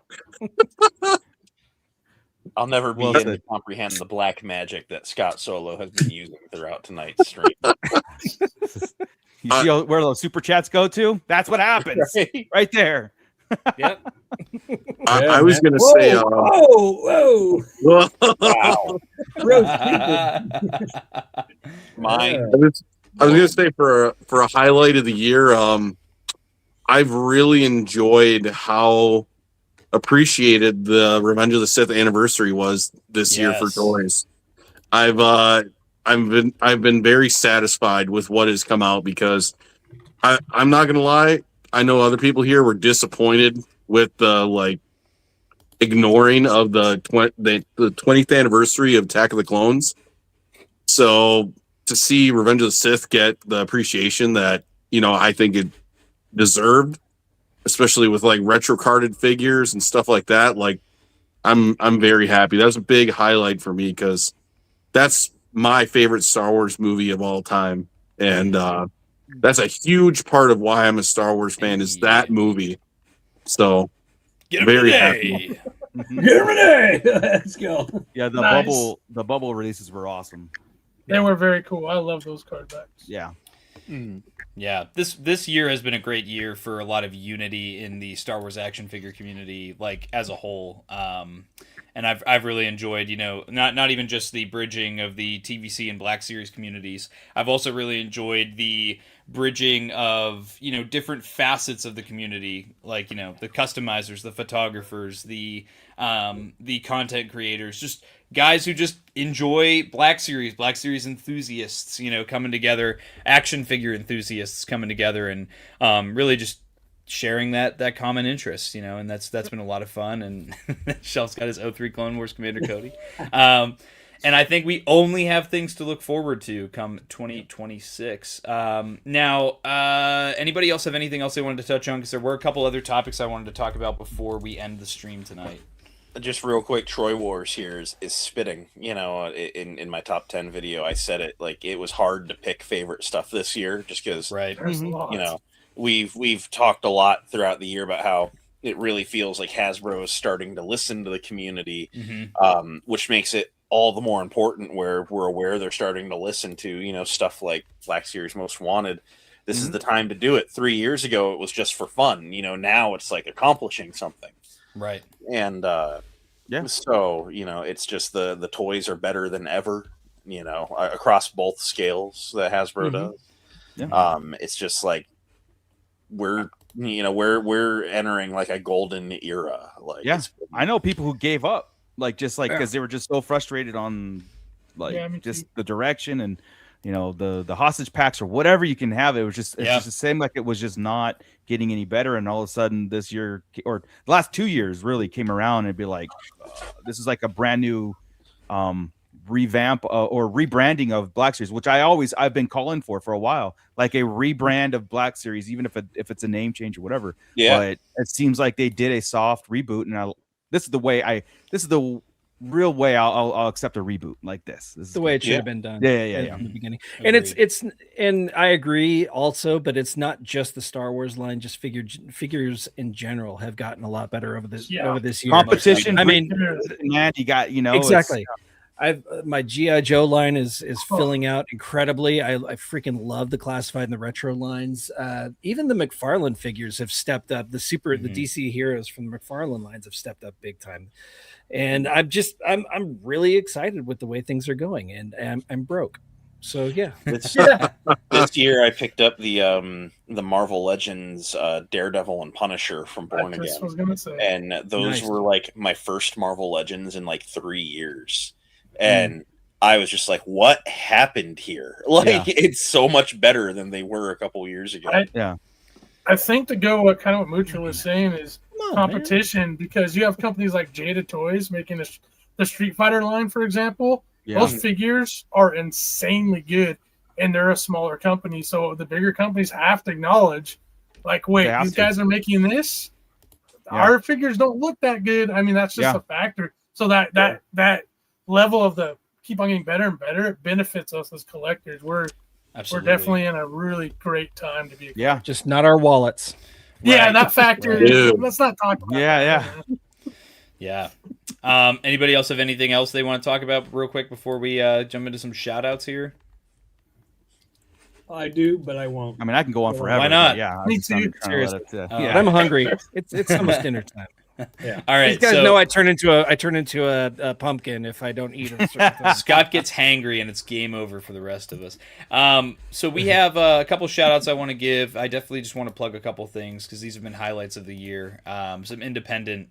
Speaker 4: I'll never be able to comprehend the black magic that Scott Solo has been using throughout tonight's stream.
Speaker 5: You see where those super chats go to? That's what happens right there.
Speaker 8: Yep.
Speaker 2: I was going to say.
Speaker 3: Whoa.
Speaker 2: Wow.
Speaker 4: Mine.
Speaker 2: I was going to say for a highlight of the year, I've really enjoyed how appreciated the Revenge of the Sith anniversary was this year for toys. I've been very satisfied with what has come out because I'm not gonna lie, I know other people here were disappointed with the ignoring of the 20th anniversary of Attack of the Clones. So to see Revenge of the Sith get the appreciation that I think it deserved, especially with retro carded figures and stuff like that, I'm very happy. That was a big highlight for me because that's my favorite Star Wars movie of all time, and that's a huge part of why I'm a Star Wars fan is that movie. So very happy.
Speaker 3: Get him today. Let's go.
Speaker 5: Yeah, the bubble releases were awesome.
Speaker 6: They were very cool. I love those card backs.
Speaker 5: Yeah.
Speaker 1: Yeah, this year has been a great year for a lot of unity in the Star Wars action figure community, as a whole. And I've really enjoyed, not even just the bridging of the TVC and Black Series communities. I've also really enjoyed the bridging of, different facets of the community, the customizers, the photographers, the content creators, just guys who just enjoy Black Series enthusiasts, coming together, action figure enthusiasts coming together and really just sharing that common interest, and that's been a lot of fun. And Shelf's got his 03 Clone Wars Commander Cody. And I think we only have things to look forward to come 2026. Now, anybody else have anything else they wanted to touch on? Because there were a couple other topics I wanted to talk about before we end the stream tonight.
Speaker 4: Just real quick, Troy Wars here is spitting. In my top 10 video, I said it it was hard to pick favorite stuff this year, just because we've talked a lot throughout the year about how it really feels like Hasbro is starting to listen to the community, which makes it all the more important where we're aware they're starting to listen to stuff like Black Series Most Wanted. This is the time to do it. 3 years ago, it was just for fun. Now it's accomplishing something.
Speaker 1: Right.
Speaker 4: And so it's just the toys are better than ever, across both scales that Hasbro does. Yeah. It's just we're entering a golden era.
Speaker 5: I know people who gave up because they were just so frustrated on just the direction, and the hostage packs or whatever you can have. It's just the same, like it was just not getting any better. And all of a sudden this year, or the last 2 years really came around, and it'd be like, this is like a brand new revamp or rebranding of Black Series, which I've been calling for a while, like a rebrand of Black Series, even if it's a name change or whatever.
Speaker 4: Yeah.
Speaker 5: But it seems like they did a soft reboot, and this is the real way I'll accept a reboot like this. This is
Speaker 7: the way it should have been done.
Speaker 5: Yeah.
Speaker 7: In the beginning.
Speaker 1: Agreed.
Speaker 7: And and I agree also, but it's not just the Star Wars line. Just figures in general have gotten a lot better over this year.
Speaker 5: Competition.
Speaker 7: I mean,
Speaker 5: man, you got
Speaker 7: exactly. My GI Joe line is filling out incredibly. I freaking love the classified and the retro lines. Even the McFarlane figures have stepped up. The DC heroes from the McFarlane lines have stepped up big time. And I'm really excited with the way things are going, and I'm broke. So yeah.
Speaker 4: This year I picked up the Marvel Legends Daredevil and Punisher from Born Again.
Speaker 6: Was gonna say.
Speaker 4: And those were like my first Marvel Legends in like 3 years. And I was just like, what happened here? Like, it's so much better than they were a couple years ago.
Speaker 6: I think to go what Moocher was saying is competition, because you have companies like Jada Toys making the Street Fighter line, for example. Those figures are insanely good, and they're a smaller company. So the bigger companies have to acknowledge, like, wait, these guys are making this? Our figures don't look that good. I mean, that's just a factor. So that level of the keep on getting better and better, it benefits us as collectors. We're definitely in a really great time to be
Speaker 7: just not our wallets.
Speaker 6: Yeah, that factor. Let's not talk about
Speaker 1: Yeah. Anybody else have anything else they want to talk about real quick before we jump into some shout outs here?
Speaker 3: I do, but I won't.
Speaker 5: I mean, I can go on forever.
Speaker 1: Why not?
Speaker 5: Yeah,
Speaker 6: me too.
Speaker 7: Seriously. I'm hungry. It's almost dinner time.
Speaker 3: Yeah.
Speaker 1: All right.
Speaker 7: These guys know I turn into a pumpkin if I don't eat a certain thing.
Speaker 1: Scott gets hangry and it's game over for the rest of us. So we have a couple shout outs I want to give. I definitely just want to plug a couple things because these have been highlights of the year. Some independent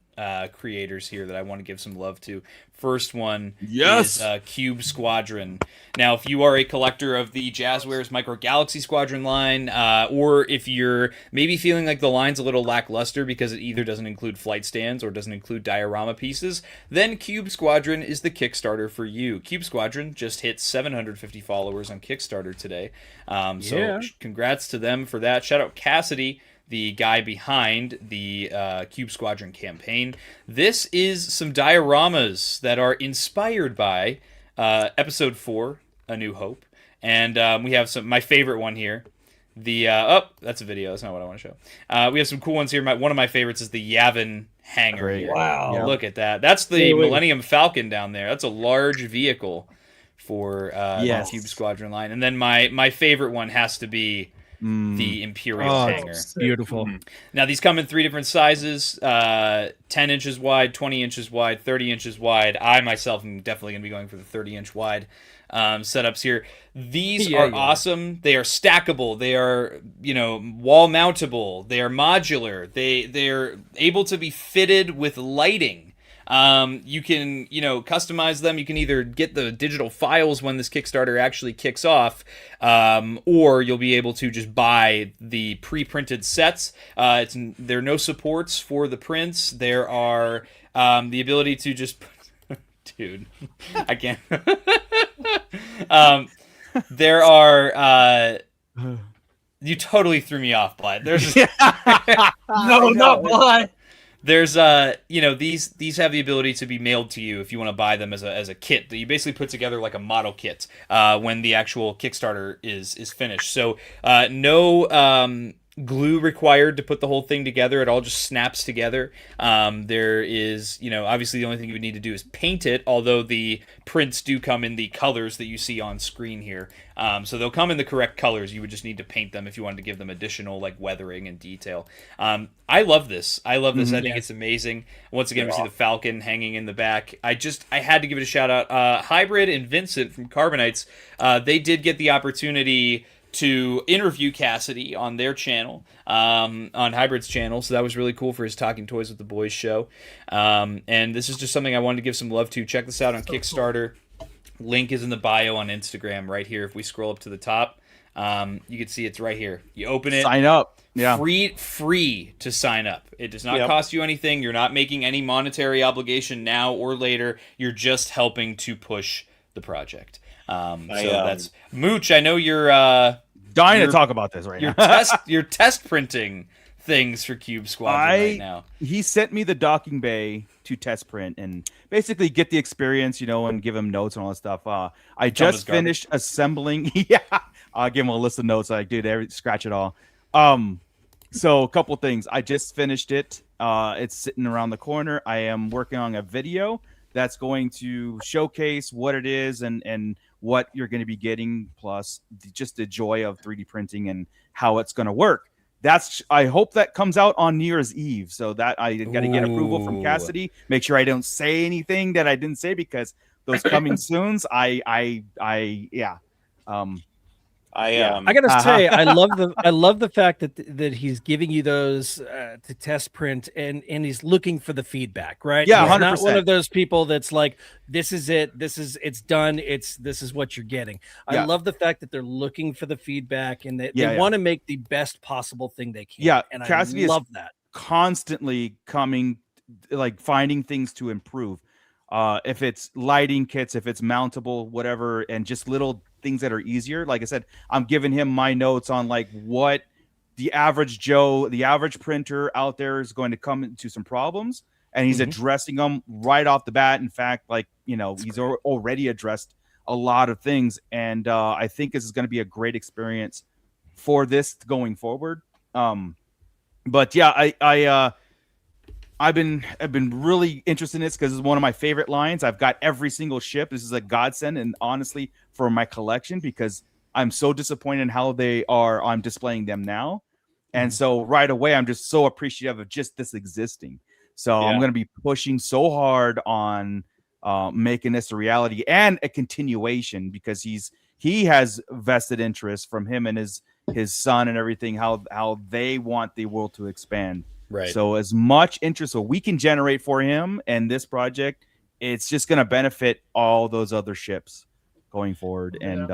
Speaker 1: creators here that I want to give some love to. First one is Cube Squadron. Now, if you are a collector of the Jazzwares Micro Galaxy Squadron line, or if you're maybe feeling like the line's a little lackluster because it either doesn't include flight stands or doesn't include diorama pieces, then Cube Squadron is the Kickstarter for you. Cube Squadron just hit 750 followers on Kickstarter today. So congrats to them for that. Shout out Cassidy, the guy behind the Cube Squadron campaign. This is some dioramas that are inspired by Episode 4, A New Hope. And we have my favorite one here. That's a video. That's not what I want to show. We have some cool ones here. One of my favorites is the Yavin hangar. Here.
Speaker 3: Wow.
Speaker 1: Yeah, look at that. That's the Millennium Falcon down there. That's a large vehicle for the Cube Squadron line. And then my favorite one has to be the Imperial hangar.
Speaker 7: Beautiful.
Speaker 1: Now, these come in 3 different sizes, 10 inches wide, 20 inches wide, 30 inches wide. I myself am definitely going to be going for the 30-inch wide setups here. These are awesome. They are stackable. They are, wall mountable. They are modular. They're able to be fitted with lighting. You can, customize them. You can either get the digital files when this Kickstarter actually kicks off, or you'll be able to just buy the pre-printed sets. There are no supports for the prints. There are the ability to just... Dude, I can't... there are... You totally threw me off, Blythe. There's...
Speaker 6: No, not Blythe.
Speaker 1: There's these have the ability to be mailed to you if you want to buy them as a kit that you basically put together like a model kit when the actual Kickstarter is finished. So no glue required to put the whole thing together. It all just snaps together. There is, obviously the only thing you would need to do is paint it, although the prints do come in the colors that you see on screen here. So they'll come in the correct colors. You would just need to paint them if you wanted to give them additional like weathering and detail. I love this. I think it's amazing. Once again, we see the Falcon hanging in the back. I had to give it a shout out. Hybrid and Vincent from Carbonites, they did get the opportunity to interview Cassidy on their channel, on Hybrid's channel, so that was really cool for his Talking Toys with the Boys show. And this is just something I wanted to give some love to. Check this out on Kickstarter. Link is in the bio on Instagram right here. If we scroll up to the top, you can see it's right here. You open it.
Speaker 5: Sign up. Yeah.
Speaker 1: Free to sign up. It does not
Speaker 4: Yep.
Speaker 1: cost you anything. You're not making any monetary obligation now or later. You're just helping to push the project. That's Mooch. I know you're
Speaker 5: Dying
Speaker 1: You're-
Speaker 5: to talk about this right
Speaker 1: you're
Speaker 5: now.
Speaker 1: you're test printing things for Cube Squadron right now.
Speaker 5: He sent me the docking bay to test print and basically get the experience, and give him notes and all that stuff. I just finished assembling. Yeah, I'll give him a list of notes. Like, dude, scratch it all. So a couple things. I just finished it. It's sitting around the corner. I am working on a video that's going to showcase what it is and what you're going to be getting, plus just the joy of 3D printing and how it's going to work. I hope that comes out on New Year's Eve, so that I got to get approval from Cassidy. Make sure I don't say anything that I didn't say, because those coming soons, I
Speaker 7: gotta say, I love the fact that he's giving you those to test print and he's looking for the feedback, right?
Speaker 5: Yeah,
Speaker 7: he's
Speaker 5: 100%.
Speaker 7: not one of those people that's like, this is it, it's done, this is what you're getting.
Speaker 5: Yeah.
Speaker 7: I love the fact that they're looking for the feedback and they want to make the best possible thing they can.
Speaker 5: Yeah,
Speaker 7: and
Speaker 5: Cassidy
Speaker 7: I love that.
Speaker 5: Constantly coming, like finding things to improve. If it's lighting kits, if it's mountable, whatever, and just little things that are easier. Like I said, I'm giving him my notes on like what the average Joe, the average printer out there is going to come into some problems, and he's addressing them right off the bat. In fact, like, he's already addressed a lot of things, and I think this is going to be a great experience for this going forward. But yeah, I've been really interested in this because it's one of my favorite lines. I've got every single ship. This is a godsend, and honestly, for my collection, because I'm so disappointed in how I'm displaying them now. And so right away, I'm just so appreciative of just this existing. So I'm going to be pushing so hard on making this a reality and a continuation, because he has vested interest from him and his son and everything, how they want the world to expand.
Speaker 1: Right.
Speaker 5: So as much interest so we can generate for him and this project, it's just going to benefit all those other ships going forward. And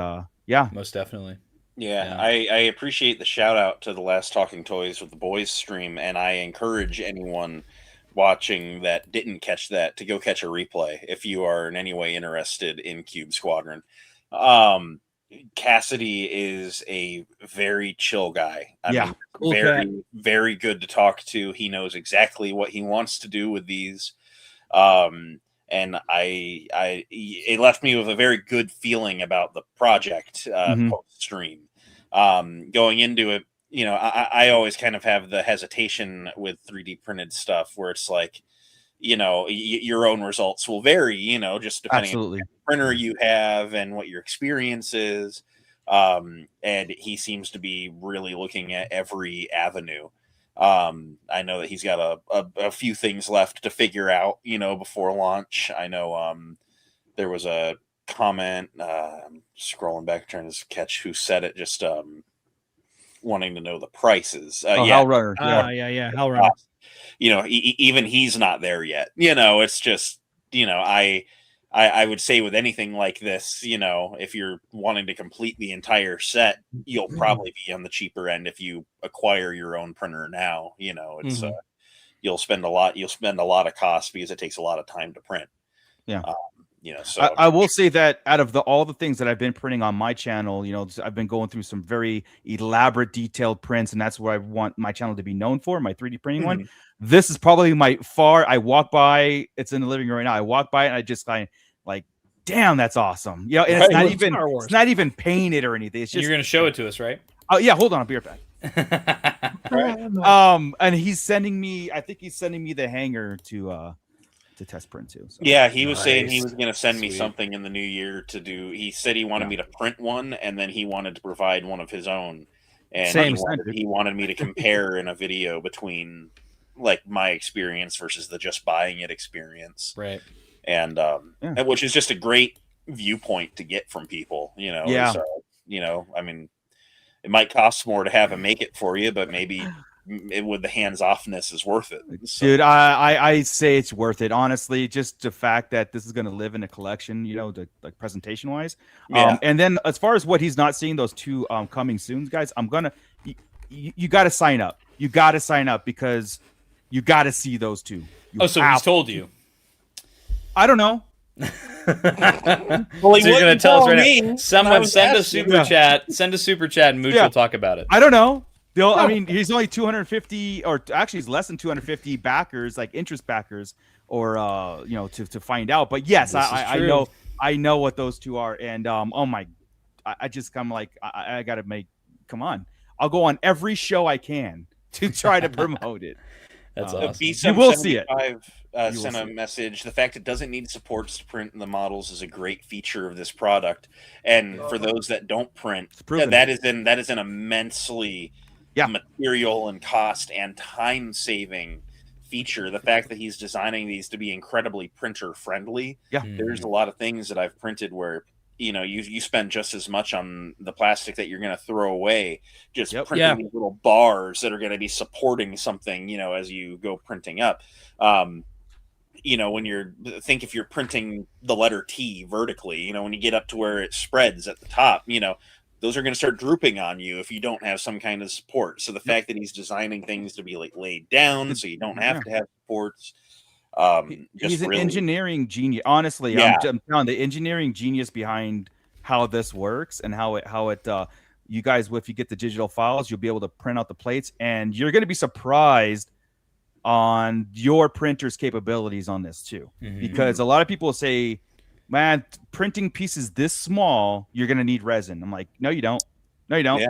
Speaker 1: most definitely.
Speaker 4: Yeah, I appreciate the shout out to the Last Talking Toys with the Boys stream, and I encourage anyone watching that didn't catch that to go catch a replay if you are in any way interested in Cube Squadron. Cassidy is a very chill guy. I mean, very, very good to talk to. He knows exactly what he wants to do with these. And it left me with a very good feeling about the project post stream. Going into it, I always kind of have the hesitation with 3D printed stuff where it's like, your own results will vary, just depending on what printer you have and what your experience is. And he seems to be really looking at every avenue. I know that he's got a few things left to figure out, before launch. I know there was a comment, scrolling back, trying to catch who said it, just wanting to know the prices.
Speaker 5: Hellrunner.
Speaker 7: Hellrunner.
Speaker 4: Even he's not there yet. It's just, I would say with anything like this, if you're wanting to complete the entire set, you'll probably be on the cheaper end if you acquire your own printer now. It's you'll spend a lot of cost because it takes a lot of time to print.
Speaker 5: Yeah.
Speaker 4: So
Speaker 5: I will say that out of all the things that I've been printing on my channel, I've been going through some very elaborate, detailed prints, and that's what I want my channel to be known for, my 3D printing one. This is probably I walk by, it's in the living room right now. I walk by and I just like, damn, that's awesome. And it's not even painted or anything. It's just,
Speaker 1: you're going to show it to us, right?
Speaker 5: Oh yeah, hold on, I'll be right back. And he's sending me, I think he's sending me the hanger to test print too. So.
Speaker 4: Yeah, he was saying he was going to send me something in the new year to do. He said he wanted me to print one, and then he wanted to provide one of his own. And he wanted me to compare in a video between like my experience versus the just buying it experience.
Speaker 1: Right.
Speaker 4: And which is just a great viewpoint to get from people, I mean, it might cost more to have him make it for you, but maybe with the hands-offness is worth it. So,
Speaker 5: Dude, I say it's worth it. Honestly, just the fact that this is going to live in a collection, like presentation wise.
Speaker 4: Yeah.
Speaker 5: And then as far as what he's not seeing, those two coming soon, guys, you got to sign up. You got to sign up because you got to see those two.
Speaker 1: So he's told you.
Speaker 5: I don't know.
Speaker 4: Well,
Speaker 1: So you're going to tell us right
Speaker 4: me.
Speaker 1: now. Someone send a super chat. Send a super chat, and Mooch will talk about it.
Speaker 5: I don't know. I mean, he's only 250, or actually, he's less than 250 backers, like interest backers, or to find out. But yes, I know what those two are, and I just come like I gotta come on. I'll go on every show I can to try to promote it.
Speaker 1: That's awesome.
Speaker 5: You will see it.
Speaker 4: Sent a message. The fact it doesn't need supports to print the models is a great feature of this product. And for those that don't print, that is an immensely material and cost and time saving feature. The fact that he's designing these to be incredibly printer friendly. Yeah, there's a lot of things that I've printed where you spend just as much on the plastic that you're going to throw away, just printing these little bars that are going to be supporting something, as you go printing up. When if you're printing the letter T vertically, when you get up to where it spreads at the top, those are going to start drooping on you if you don't have some kind of support. So the fact that he's designing things to be like laid down so you don't have to have supports.
Speaker 5: He's an engineering genius. Honestly, I'm telling the engineering genius behind how this works and how it you guys, if you get the digital files, you'll be able to print out the plates, and you're going to be surprised on your printer's capabilities on this too. Because a lot of people say, man, printing pieces this small, you're going to need resin. I'm like, no, you don't. Yeah.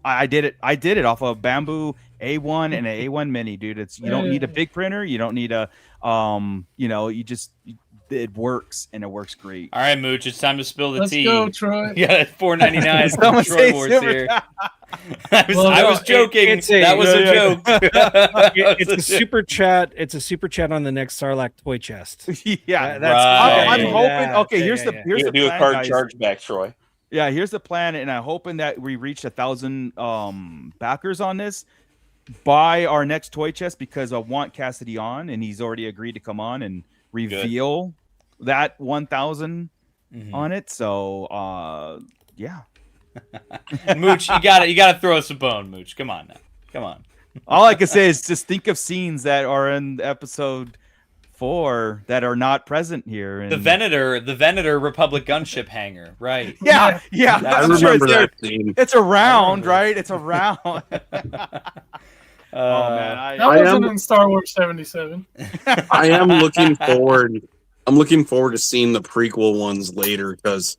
Speaker 5: I did it off of bamboo A1 and an A1 mini, dude. You don't need a big printer. You don't need a, it works, and it works great.
Speaker 1: All right, Mooch, it's time to spill the tea.
Speaker 6: Let's go, Troy.
Speaker 1: Yeah, $4.99 from Troy Wars here. I was joking. That was a joke.
Speaker 7: It's a super chat. It's a super chat on the next Sarlacc toy chest.
Speaker 5: Yeah,
Speaker 1: right.
Speaker 5: I'm hoping. Okay, here's the
Speaker 4: do
Speaker 5: plan,
Speaker 4: a card
Speaker 5: guys.
Speaker 4: chargeback, Troy.
Speaker 5: Yeah, here's the plan, and I'm hoping that we reach 1,000 backers on this by our next toy chest, because I want Cassidy on, and he's already agreed to come on and reveal that 1,000 on it. So, yeah.
Speaker 1: Mooch, you gotta throw us a bone, Mooch. Come on now. Come on.
Speaker 5: All I can say is just think of scenes that are in episode 4 that are not present here. And...
Speaker 1: The Venator Republic gunship hangar, right?
Speaker 5: Yeah.
Speaker 2: I remember that scene.
Speaker 5: It's around, right? It's around. Oh man,
Speaker 6: that wasn't in Star Wars 77.
Speaker 2: I am looking forward. I'm looking forward to seeing the prequel ones later, because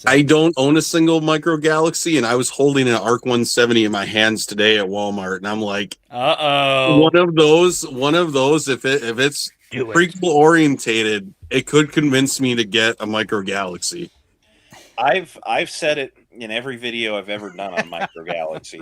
Speaker 2: I don't own a single Micro Galaxy, and I was holding an ARC 170 in my hands today at Walmart, and I'm like, one of those. If it's prequel orientated, it could convince me to get a Micro Galaxy.
Speaker 4: I've said it in every video I've ever done on Micro Galaxy.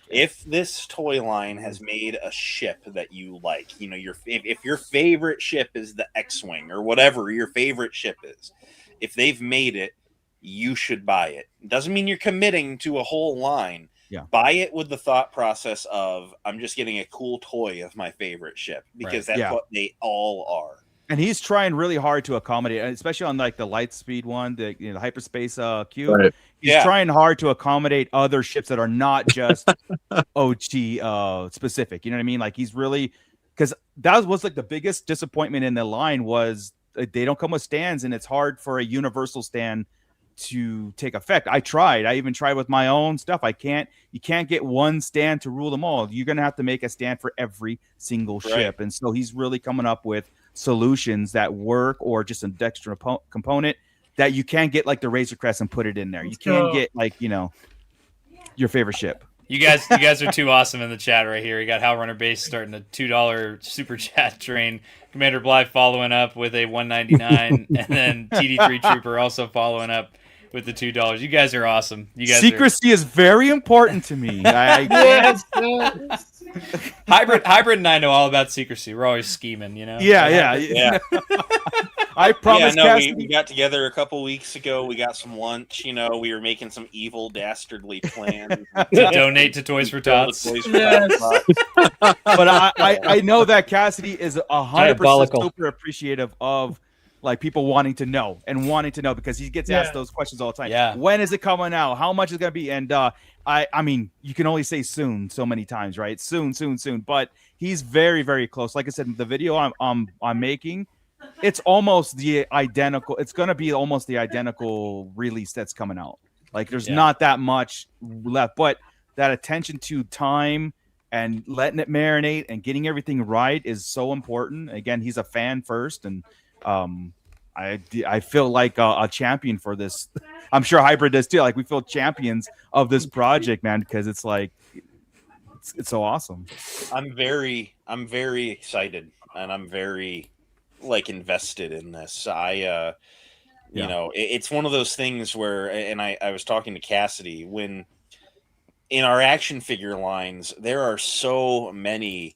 Speaker 4: If this toy line has made a ship that you like, if your favorite ship is the X-Wing or whatever your favorite ship is, if they've made it, you should buy it. Doesn't mean you're committing to a whole line.
Speaker 5: Yeah. Buy
Speaker 4: it with the thought process of, I'm just getting a cool toy of my favorite ship, because that's what they all are.
Speaker 5: And he's trying really hard to accommodate, especially on like the Lightspeed one, the hyperspace cube.
Speaker 2: Right.
Speaker 5: He's trying hard to accommodate other ships that are not just OG specific. You know what I mean? Like he's really, because that was like the biggest disappointment in the line was they don't come with stands, and it's hard for a universal stand to take effect. I even tried with my own stuff. You can't get one stand to rule them all. You're going to have to make a stand for every single ship. And so he's really coming up with solutions that work, or just an extra component that you can't get like the Razor Crest and put it in there. You can't get like, your favorite ship.
Speaker 1: You guys are too awesome in the chat right here. You got Hal Runner Base starting a $2 super chat train. Commander Blythe following up with a $1.99, and then TD3 Trooper also following up with the $2. You guys are awesome. You guys
Speaker 5: secrecy is very important to me.
Speaker 6: Yes.
Speaker 1: Hybrid and I know all about secrecy. We're always scheming,
Speaker 5: Yeah. I promise,
Speaker 4: yeah, no,
Speaker 5: Cassidy.
Speaker 4: we got together a couple weeks ago. We got some lunch. You know, we were making some evil, dastardly plans
Speaker 1: To donate to Toys for Tots.
Speaker 6: Yes.
Speaker 5: But I know that Cassidy is 100%
Speaker 7: Diabolical.
Speaker 5: super appreciative of like people wanting to know because he gets asked
Speaker 6: Yeah.
Speaker 5: those questions all the time.
Speaker 1: Yeah.
Speaker 5: When is it coming out? How much is it gonna be? And I mean, you can only say soon so many times, right? Soon. But he's very, very close. Like I said, the video I'm making, it's almost the identical. It's gonna be almost the identical release that's coming out. Like there's not that much left, but that attention to time and letting it marinate and getting everything right is so important. Again, he's a fan first, and I feel like a champion for this. I'm sure Hybrid does too. Like we feel champions of this project, man, because it's like it's so awesome.
Speaker 4: I'm very excited, and I'm very like invested in this. You know, it's one of those things where, and I was talking to Cassidy, when in our action figure lines, there are so many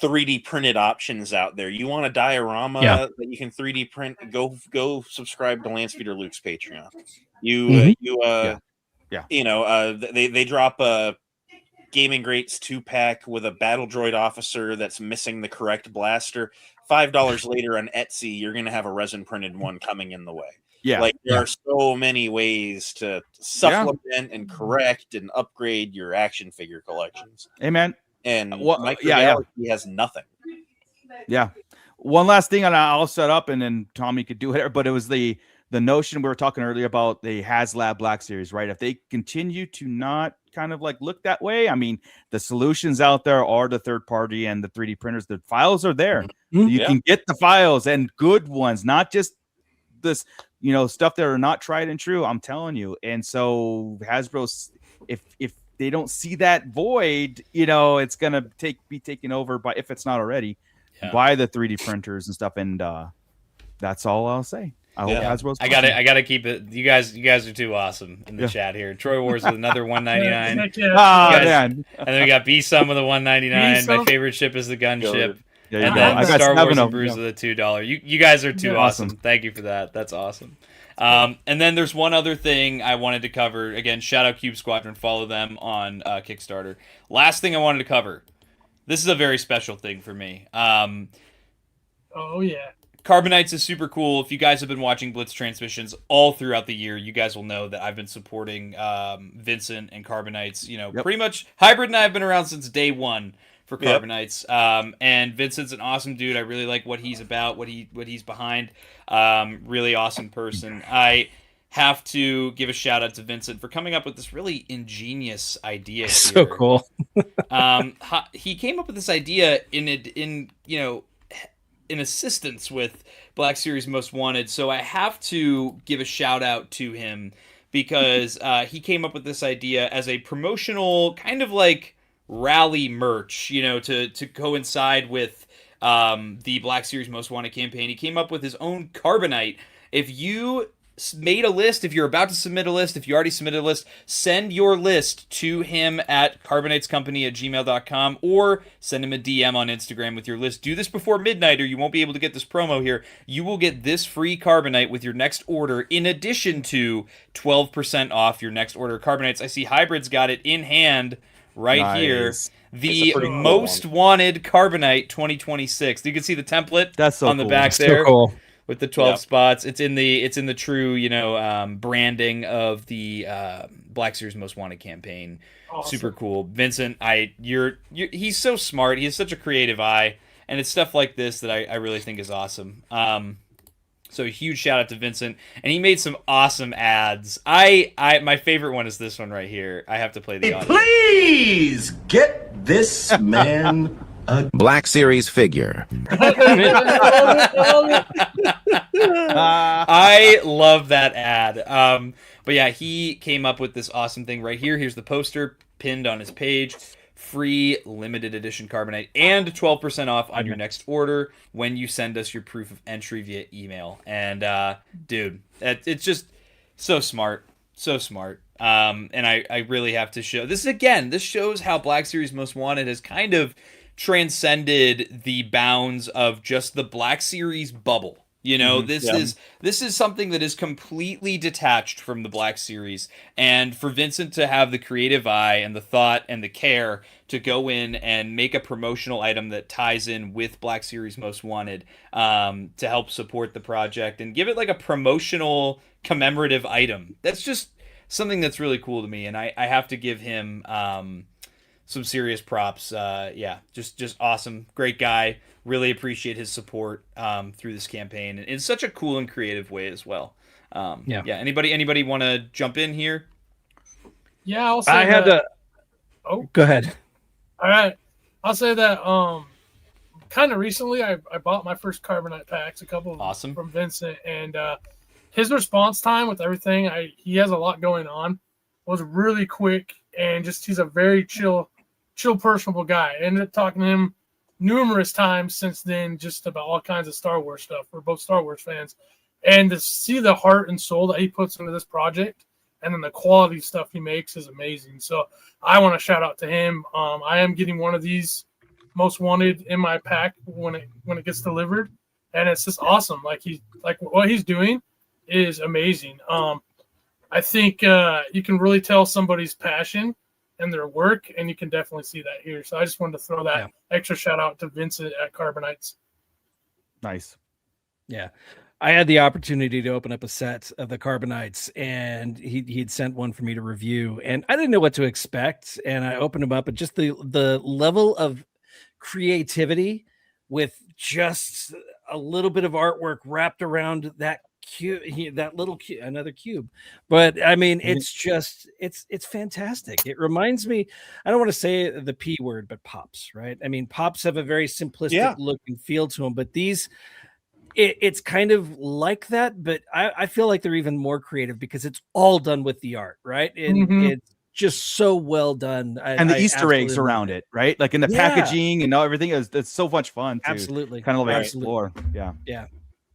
Speaker 4: 3D printed options out there. You want a diorama that you can 3D print? Go subscribe to Lance Peter Luke's Patreon. You know, they drop a Gaming Greats 2-pack with a Battle Droid officer that's missing the correct blaster. $5 later on Etsy, you're going to have a resin printed one coming in the way.
Speaker 5: Yeah.
Speaker 4: Like there are so many ways to supplement and correct and upgrade your action figure collections.
Speaker 5: Hey, man.
Speaker 4: And Micro Galaxy has nothing.
Speaker 5: Yeah. One last thing, and I'll set up, and then Tommy could do it. But it was the notion we were talking earlier about the HasLab Black Series, right? If they continue to not kind of like look that way, I mean, the solutions out there are the third party and the 3D printers. The files are there. You can get the files, and good ones, not just this, you know, stuff that are not tried and true. I'm telling you. And so Hasbro, if they don't see that void, you know, it's gonna be taken over by, if it's not already, by the 3D printers and stuff. And that's all I'll say. I hope Hasbro's.
Speaker 1: I gotta keep it. You guys are too awesome in the chat here. Troy Wars with another $1.99.
Speaker 5: Man.
Speaker 1: And then we got B-Sum with a $1.99. My favorite ship is the gunship.
Speaker 5: There you
Speaker 1: And
Speaker 5: go.
Speaker 1: then
Speaker 5: I got
Speaker 1: Star Wars
Speaker 5: 7
Speaker 1: and
Speaker 5: of them.
Speaker 1: Brews with a $2. You guys are too awesome. Thank you for that. That's awesome. And then there's one other thing I wanted to cover. Again, shout out Cube Squadron. Follow them on Kickstarter. Last thing I wanted to cover. This is a very special thing for me.
Speaker 6: Oh yeah.
Speaker 1: Carbonites is super cool. If you guys have been watching Blitz Transmissions all throughout the year, you guys will know that I've been supporting Vincent and Carbonites. You know, pretty much Hybrid and I have been around since day one for Carbonites. And Vincent's an awesome dude. I really like what he's about, what he's behind. Really awesome person. I have to give a shout out to Vincent for coming up with this really ingenious idea.
Speaker 7: So cool.
Speaker 1: He came up with this idea in assistance with Black Series Most Wanted. So I have to give a shout out to him because he came up with this idea as a promotional kind of like rally merch, you know, to coincide with the Black Series Most Wanted campaign. He came up with his own Carbonite. If you made a list, if you're about to submit a list, if you already submitted a list, send your list to him at carbonitescompany@gmail.com or send him a DM on Instagram with your list. Do this before midnight or you won't be able to get this promo here. You will get this free Carbonite with your next order in addition to 12% off your next order of Carbonites. I see Hybrid's got it in hand right here. The Most Wanted Carbonite 2026. You can see the template on the back there.
Speaker 7: So cool.
Speaker 1: With the 12 spots, it's in the true, you know, branding of the Black Series Most Wanted campaign. Awesome. Super cool, Vincent. He's so smart. He has such a creative eye, and it's stuff like this that I really think is awesome. So a huge shout out to Vincent, and he made some awesome ads. My favorite one is this one right here. I have to play the audio.
Speaker 9: Please get this man a Black Series figure.
Speaker 1: I love that ad. But yeah, he came up with this awesome thing right here. Here's the poster pinned on his page. Free limited edition Carbonite and 12% off on your next order when you send us your proof of entry via email. And dude, it's just so smart. So smart. And I really have to show this again. This shows how Black Series Most Wanted has kind of transcended the bounds of just the Black Series bubble. You know,
Speaker 5: Mhm.
Speaker 1: this is something that is completely detached from the Black Series, and for Vincent to have the creative eye and the thought and the care to go in and make a promotional item that ties in with Black Series Most Wanted, to help support the project and give it like a promotional commemorative item. That's just something that's really cool to me, and I have to give him some serious props. Yeah, just awesome, great guy. Really appreciate his support through this campaign in such a cool and creative way as well.
Speaker 7: Yeah.
Speaker 1: Yeah. Anybody want to jump in here?
Speaker 6: Yeah, I'll say
Speaker 7: I had
Speaker 6: that.
Speaker 7: to.
Speaker 6: Oh,
Speaker 7: Go ahead.
Speaker 6: all right. I'll say that. Kind of recently, I bought my first carbonite packs, a couple of them
Speaker 1: Awesome.
Speaker 6: from Vincent, and his response time with everything. He has a lot going on. Was really quick, and just he's a very chill, personable guy. I ended up talking to him numerous times since then, just about all kinds of Star Wars stuff. We're both Star Wars fans, and to see the heart and soul that he puts into this project, and then the quality stuff he makes is amazing. So I want to shout out to him. I am getting one of these Most Wanted in my pack when it gets delivered, and it's just awesome. Like what he's doing is amazing. I think you can really tell somebody's passion and their work, and you can definitely see that here. So I just wanted to throw that extra shout out to Vincent at Carbonites.
Speaker 5: Nice.
Speaker 7: Yeah. I had the opportunity to open up a set of the Carbonites, and he'd sent one for me to review, and I didn't know what to expect. And I opened them up, and just the level of creativity with just a little bit of artwork wrapped around that cube, that little cube, another cube. But I mean, it's just it's fantastic. It reminds me, I don't want to say the P word, but Pops, right? I mean, Pops have a very simplistic look and feel to them, but these it's kind of like that, but I feel like they're even more creative because it's all done with the art, right? And it's just so well done.
Speaker 5: And the Easter eggs around it, right? Like in the packaging and everything. It's so much fun to
Speaker 7: absolutely
Speaker 5: kind of like explore. Yeah.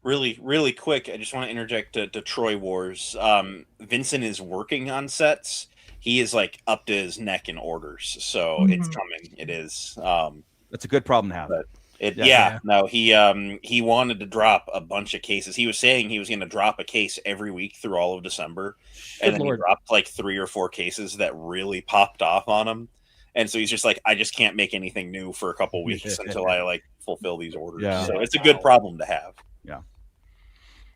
Speaker 4: Really, really quick, I just want to interject to Troy Wars. Vincent is working on sets. He is like up to his neck in orders, so it's coming. It is.
Speaker 5: That's a good problem to have.
Speaker 4: No, he wanted to drop a bunch of cases. He was saying he was going to drop a case every week through all of December, and then he dropped like 3 or 4 cases that really popped off on him. And so he's just like, I just can't make anything new for a couple weeks until I like fulfill these orders.
Speaker 5: Yeah.
Speaker 4: So it's a good problem to have.
Speaker 5: Yeah,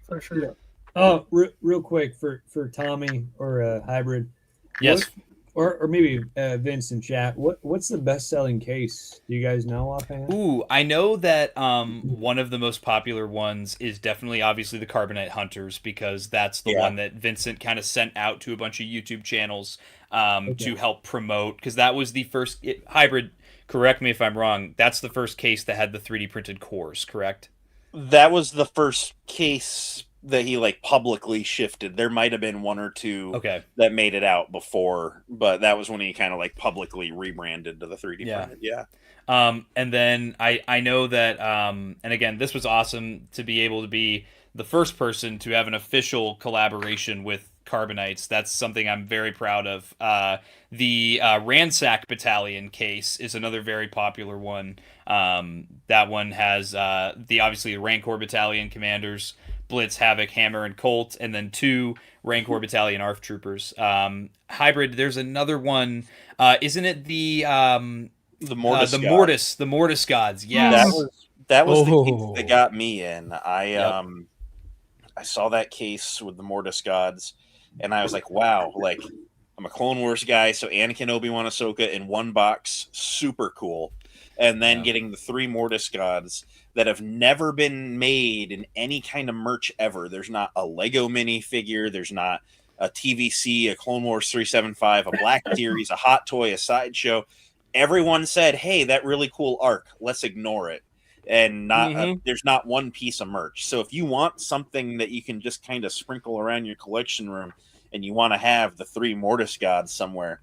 Speaker 6: for sure.
Speaker 3: Oh, real quick for Tommy or Hybrid.
Speaker 1: Yes.
Speaker 3: Or maybe Vince in chat. What's the best-selling case? Do you guys know offhand?
Speaker 1: Ooh, I know that one of the most popular ones is definitely obviously the Carbonite Hunters, because that's the one that Vincent kind of sent out to a bunch of YouTube channels to help promote, because that was the first Hybrid. Correct me if I'm wrong. That's the first case that had the 3D printed cores, correct?
Speaker 4: That was the first case that he like publicly shifted. There might have been 1 or 2 that made it out before, but that was when he kind of like publicly rebranded to the 3D printed. Yeah.
Speaker 1: And then I know that and again, this was awesome to be able to be the first person to have an official collaboration with Carbonites. That's something I'm very proud of. The Rancor Battalion case is another very popular one. That one has obviously the Rancor Battalion commanders, Blitz, Havoc, Hammer, and Colt, and then 2 Rancor Battalion ARF troopers. Hybrid, there's another one. Isn't it the Mortis gods? Yeah,
Speaker 4: that was the case that got me in. I saw that case with the Mortis gods, and I was like, wow, like I'm a Clone Wars guy, so Anakin, Obi-Wan, Ahsoka in one box, super cool. And then getting the 3 Mortis gods that have never been made in any kind of merch ever. There's not a Lego minifigure. There's not a TVC, a Clone Wars 375, a Black Series, a Hot Toy, a Sideshow. Everyone said, hey, that really cool arc. Let's ignore it. And there's not one piece of merch. So if you want something that you can just kind of sprinkle around your collection room and you want to have the 3 Mortis gods somewhere,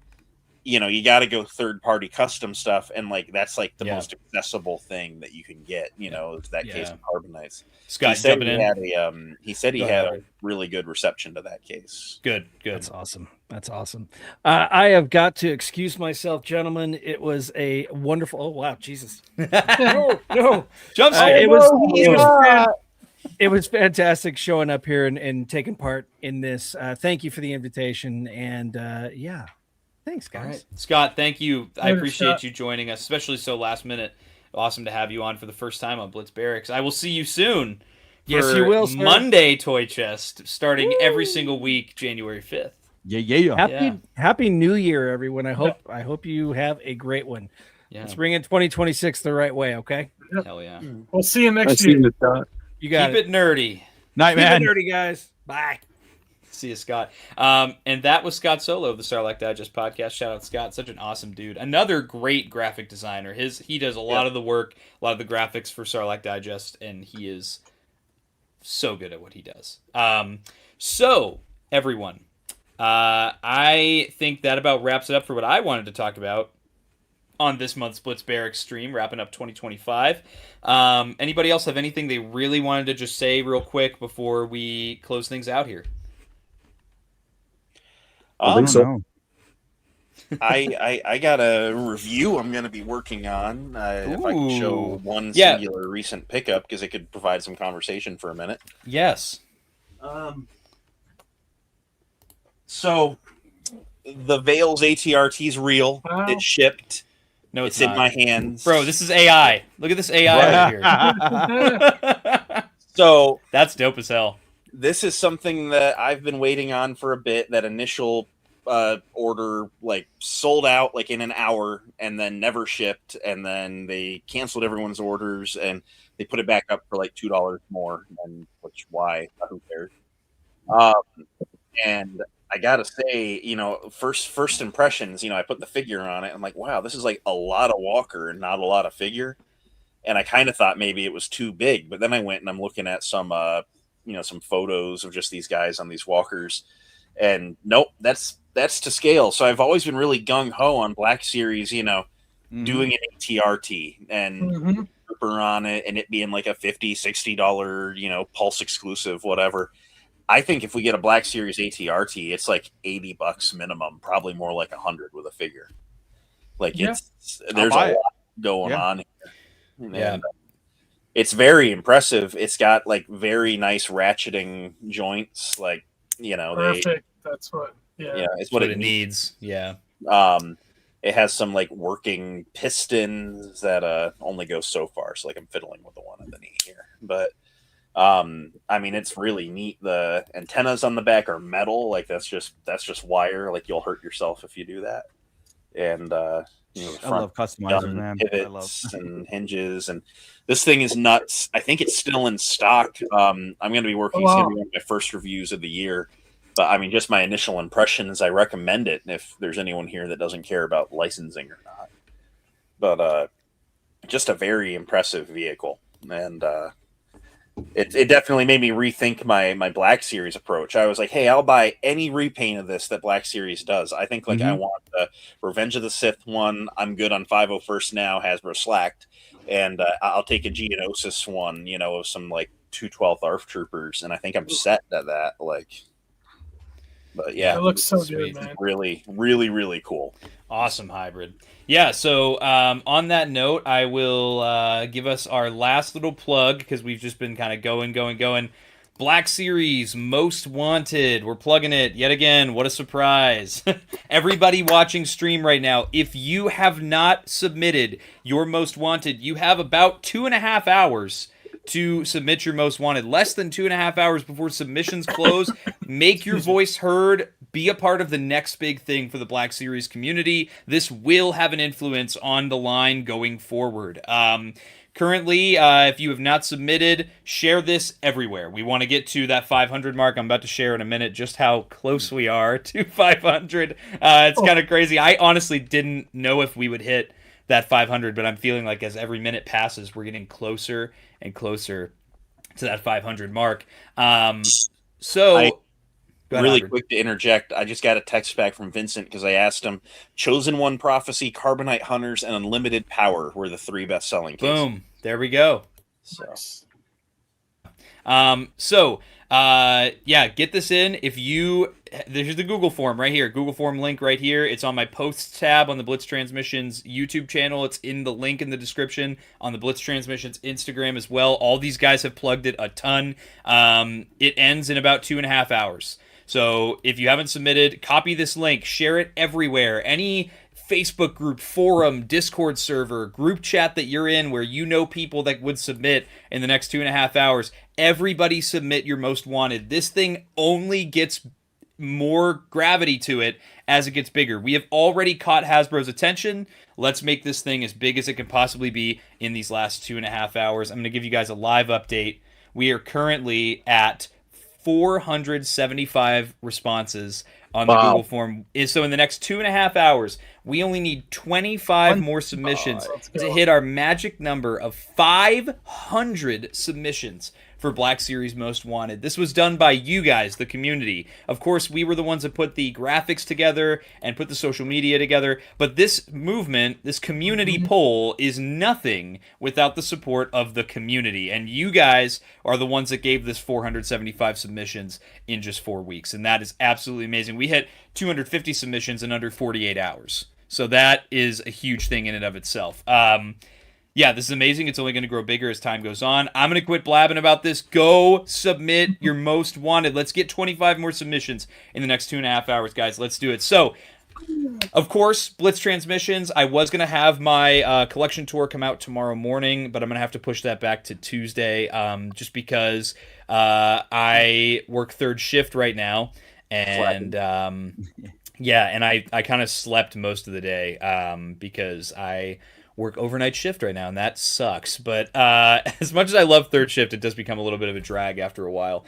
Speaker 4: you know, you got to go third-party custom stuff, and like that's like the most accessible thing that you can get. You know, is that case of Carbonites.
Speaker 1: Scott jumping in.
Speaker 4: He said he had a really good reception to that case.
Speaker 1: Good.
Speaker 7: That's awesome. I have got to excuse myself, gentlemen. It was a wonderful. Oh wow, Jesus! No,
Speaker 1: jump.
Speaker 7: It was fantastic showing up here and taking part in this. Thank you for the invitation. And yeah, thanks, guys.
Speaker 1: All right. Scott, thank you. I
Speaker 6: Later,
Speaker 1: appreciate
Speaker 6: Scott.
Speaker 1: you joining us, especially so last minute. Awesome to have you on for the first time on Blitz Barracks. I will see you soon.
Speaker 7: Yes,
Speaker 1: for
Speaker 7: you will, sir.
Speaker 1: Monday Toy Chest, starting every single week, January 5th.
Speaker 5: Yeah.
Speaker 7: Happy New Year, everyone. I hope you have a great one.
Speaker 1: Yeah.
Speaker 7: Let's bring in 2026 the right way, okay?
Speaker 1: Hell yeah.
Speaker 6: We'll see you
Speaker 2: I
Speaker 6: next
Speaker 2: see
Speaker 6: year.
Speaker 2: you, Scott.
Speaker 7: You got
Speaker 1: Keep it nerdy.
Speaker 5: Night,
Speaker 7: Keep
Speaker 5: man.
Speaker 7: it nerdy, guys. Bye.
Speaker 1: See you, Scott. And that was Scott Solo of the Sarlacc Digest podcast. Shout out Scott, such an awesome dude. Another great graphic designer. He does a lot of the work, a lot of the graphics for Sarlacc Digest, and he is so good at what he does. So everyone, I think that about wraps it up for what I wanted to talk about on this month's Blitz Barracks stream, wrapping up 2025. Anybody else have anything they really wanted to just say real quick before we close things out here?
Speaker 2: I think so.
Speaker 4: I got a review I'm going to be working on. If I can show one
Speaker 1: Yeah.
Speaker 4: singular recent pickup, because it could provide some conversation for a minute.
Speaker 1: Yes.
Speaker 4: So the Vales ATRT is real.
Speaker 6: Wow.
Speaker 4: It shipped.
Speaker 1: No,
Speaker 4: It's
Speaker 1: it's
Speaker 4: in
Speaker 1: not.
Speaker 4: my hands.
Speaker 1: Bro, this is AI. Look at this AI right here.
Speaker 4: So
Speaker 1: That's dope as hell.
Speaker 4: this is something that I've been waiting on for a bit. That initial order sold out in an hour and then never shipped, and then they canceled everyone's orders and they put it back up for $2 more. And why? Who cares? And I gotta say, first impressions, I put the figure on it. I'm like, wow, this is a lot of walker and not a lot of figure. And I kind of thought maybe it was too big, but then I went and I'm looking at some photos of just these guys on these walkers, and nope, that's to scale. So I've always been really gung ho on Black Series, doing an ATRT and Trooper on it, and it being a $50-$60, Pulse exclusive, whatever. I think if we get a Black Series ATRT, it's $80 minimum, probably more like $100 with a figure. There's a lot going on here.
Speaker 1: Yeah.
Speaker 4: And, it's very impressive. It's got very nice ratcheting joints.
Speaker 6: Perfect. That's what. Yeah.
Speaker 4: Yeah, it's what it
Speaker 1: needs. Yeah.
Speaker 4: It has some working pistons that only go so far. So I'm fiddling with the one at the knee here, but it's really neat. The antennas on the back are metal. That's just wire. You'll hurt yourself if you do that. And the
Speaker 5: I
Speaker 4: front
Speaker 5: love customizers, man.
Speaker 4: pivots and hinges, and this thing is nuts. I think it's still in stock. I'm going to be working. It's going to be one of my first reviews of the year. But just my initial impressions, I recommend it if there's anyone here that doesn't care about licensing or not. But just a very impressive vehicle, and it definitely made me rethink my Black Series approach. I was like, hey, I'll buy any repaint of this that Black Series does. I think I want the Revenge of the Sith one. I'm good on 501st now, Hasbro slacked, and I'll take a Geonosis one, of some 212th ARF troopers, and I think I'm set at that. But yeah,
Speaker 6: It looks so
Speaker 1: Sweet.
Speaker 6: good, man.
Speaker 4: really, really, really cool.
Speaker 1: Awesome hybrid. Yeah, so on that note, I will give us our last little plug, because we've just been kind of going. Black Series Most Wanted. We're plugging it yet again. What a surprise. Everybody watching stream right now, if you have not submitted your Most Wanted, you have about 2.5 hours to submit your Most Wanted. Less than 2.5 hours before submissions close. Make your voice heard. Be a part of the next big thing for the Black Series community. This will have an influence on the line going forward. Currently, if you have not submitted, share this everywhere. We want to get to that 500 mark. I'm about to share in a minute just how close we are to 500. It's kind of crazy. I honestly didn't know if we would hit that 500, but I'm feeling like as every minute passes, we're getting closer and closer to that 500 mark.
Speaker 4: Really quick to interject, I just got a text back from Vincent because I asked him, Chosen One Prophecy, Carbonite Hunters, and Unlimited Power were the 3 best-selling cases.
Speaker 1: Boom. There we go.
Speaker 4: So.
Speaker 1: Yeah, get this in. If you there's the Google form right here. Google form link right here. It's on my posts tab on the Blitz Transmissions YouTube channel. It's in the link in the description on the Blitz Transmissions Instagram as well. All these guys have plugged it a ton. It ends in about 2.5 hours. So if you haven't submitted, copy this link, share it everywhere. Any Facebook group, forum, Discord server, group chat that you're in where you know people that would submit in the next 2.5 hours, everybody submit your most wanted. This thing only gets more gravity to it as it gets bigger. We have already caught Hasbro's attention. Let's make this thing as big as it can possibly be in these last 2.5 hours. I'm going to give you guys a live update. We are currently at 475 responses on the Google form. So in the next 2.5 hours, we only need 25 more submissions to hit our magic number of 500 submissions for Black Series Most Wanted. This was done by you guys, the community. Of course, we were the ones that put the graphics together and put the social media together, but this movement, this community poll, is nothing without the support of the community, and you guys are the ones that gave this 475 submissions in just 4 weeks, and that is absolutely amazing. We hit 250 submissions in under 48 hours, so that is a huge thing in and of itself. Yeah, this is amazing. It's only going to grow bigger as time goes on. I'm going to quit blabbing about this. Go submit your most wanted. Let's get 25 more submissions in the next 2.5 hours, guys. Let's do it. So, of course, Blitz Transmissions. I was going to have my collection tour come out tomorrow morning, but I'm going to have to push that back to Tuesday just because I work third shift right now. And yeah, and I kind of slept most of the day because I work overnight shift right now, and that sucks. But as much as I love third shift, it does become a little bit of a drag after a while.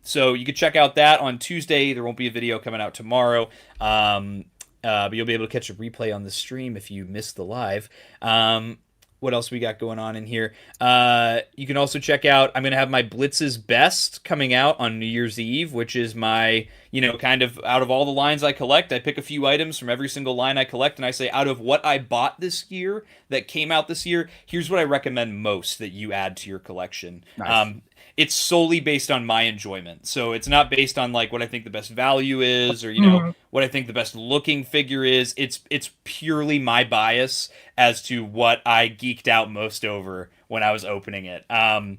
Speaker 1: So you can check out that on Tuesday. There won't be a video coming out tomorrow, but you'll be able to catch a replay on the stream if you missed the live. What else we got going on in here? You can also check out, I'm going to have my Blitz's Best coming out on New Year's Eve, which is my, kind of out of all the lines I collect, I pick a few items from every single line I collect, and I say, out of what I bought this year, that came out this year, here's what I recommend most that you add to your collection. Nice. It's solely based on my enjoyment. So it's not based on like what I think the best value is or, what I think the best looking figure is. It's purely my bias as to what I geeked out most over when I was opening it. Or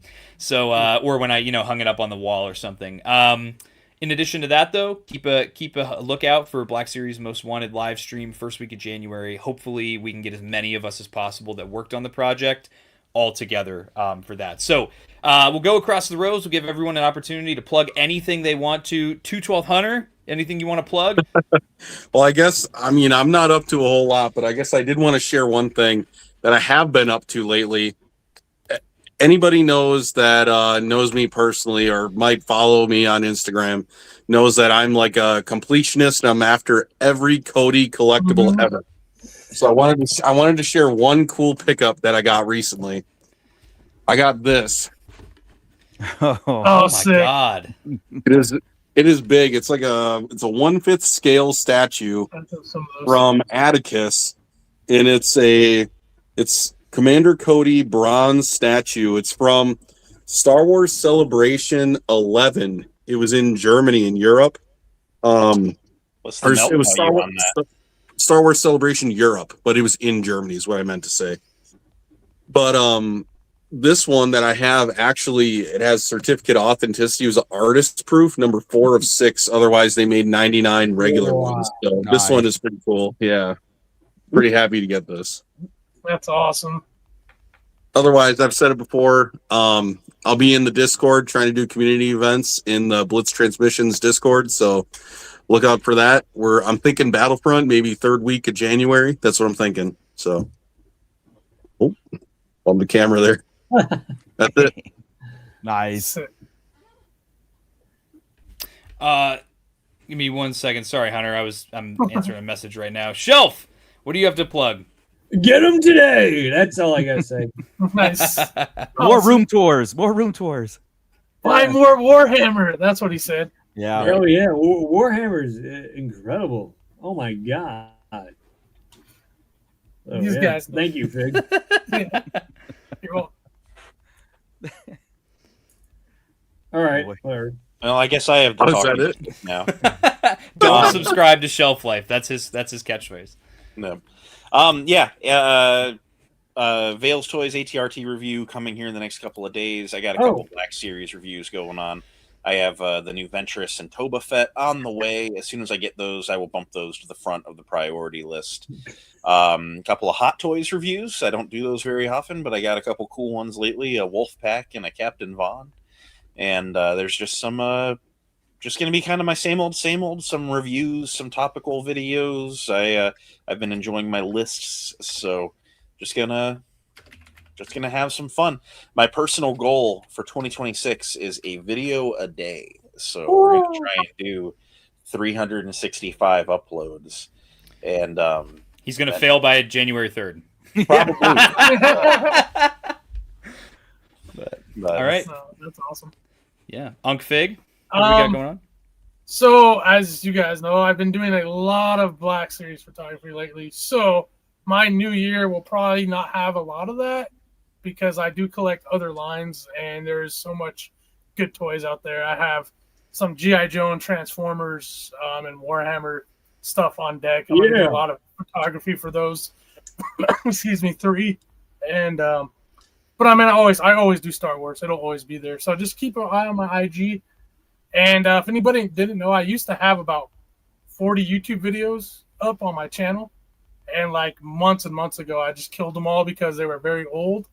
Speaker 1: when I, hung it up on the wall or something. In addition to that, though, keep a lookout for Black Series Most Wanted live stream first week of January. Hopefully we can get as many of us as possible that worked on the project all together for that. So we'll go across the rows. We'll give everyone an opportunity to plug anything they want to. 212 Hunter, anything you want to plug?
Speaker 2: Well, I guess, I'm not up to a whole lot, but I guess I did want to share one thing that I have been up to lately. Anybody knows me personally or might follow me on Instagram knows that I'm like a completionist and I'm after every Cody collectible ever. So I wanted to share one cool pickup that I got recently. I got this.
Speaker 1: Oh my God.
Speaker 2: It is big. It's like it's a 1/5 scale statue from Atticus, and it's Commander Cody bronze statue. It's from Star Wars Celebration 11. It was in Germany and Europe.
Speaker 4: What's the melt value on that?
Speaker 2: Star Wars Celebration Europe, but it was in Germany is what I meant to say. But this one that I have, actually, it has certificate of authenticity. It was an artist proof, number 4 of 6. Otherwise, they made 99 regular ones. So This one is pretty cool. Yeah. Pretty happy to get this.
Speaker 6: That's awesome.
Speaker 2: Otherwise, I've said it before. I'll be in the Discord trying to do community events in the Blitz Transmissions Discord. So look out for that. I'm thinking Battlefront, maybe 3rd week of January. That's what I'm thinking. So, on the camera there. That's it.
Speaker 5: Nice.
Speaker 1: Give me 1 second. Sorry, Hunter. I'm answering a message right now. Shelf, what do you have to plug?
Speaker 3: Get them today. That's all I gotta say.
Speaker 6: Nice.
Speaker 5: More room tours. More room tours.
Speaker 6: Buy more Warhammer. That's what he said.
Speaker 5: Yeah.
Speaker 3: Oh yeah, Warhammer's incredible. Oh my God.
Speaker 6: These guys.
Speaker 3: Thank you, Fig.
Speaker 6: You're welcome.
Speaker 3: All right. Whatever.
Speaker 4: Well, I guess I have the
Speaker 2: Is that
Speaker 4: talking
Speaker 2: it?
Speaker 4: now.
Speaker 1: Don't subscribe to Shelf Life. That's his catchphrase.
Speaker 4: No. Vale's Toys ATRT review coming here in the next couple of days. I got a couple Black Series reviews going on. I have the new Ventress and Toba Fett on the way. As soon as I get those, I will bump those to the front of the priority list. A couple of Hot Toys reviews. I don't do those very often, but I got a couple cool ones lately. A Wolfpack and a Captain Vaughn. And there's just some, just going to be kind of my same old, some reviews, some topical videos. I've been enjoying my lists, so just gonna have some fun. My personal goal for 2026 is a video a day. So we're gonna try and do 365 uploads. And
Speaker 1: he's gonna fail by January 3rd.
Speaker 4: Probably.
Speaker 1: but all right.
Speaker 6: That's awesome.
Speaker 1: Yeah. Unc Fig, what do we got going on?
Speaker 6: So as you guys know, I've been doing a lot of Black Series photography lately. So my new year will probably not have a lot of that, because I do collect other lines and there's so much good toys out there. I have some G.I. Joe and Transformers and Warhammer stuff on deck. I'm gonna do a lot of photography for those. Excuse me, 3. And but I mean, I always do Star Wars. It'll always be there. So just keep an eye on my IG. And if anybody didn't know, I used to have about 40 YouTube videos up on my channel. And like months and months ago, I just killed them all because they were very old.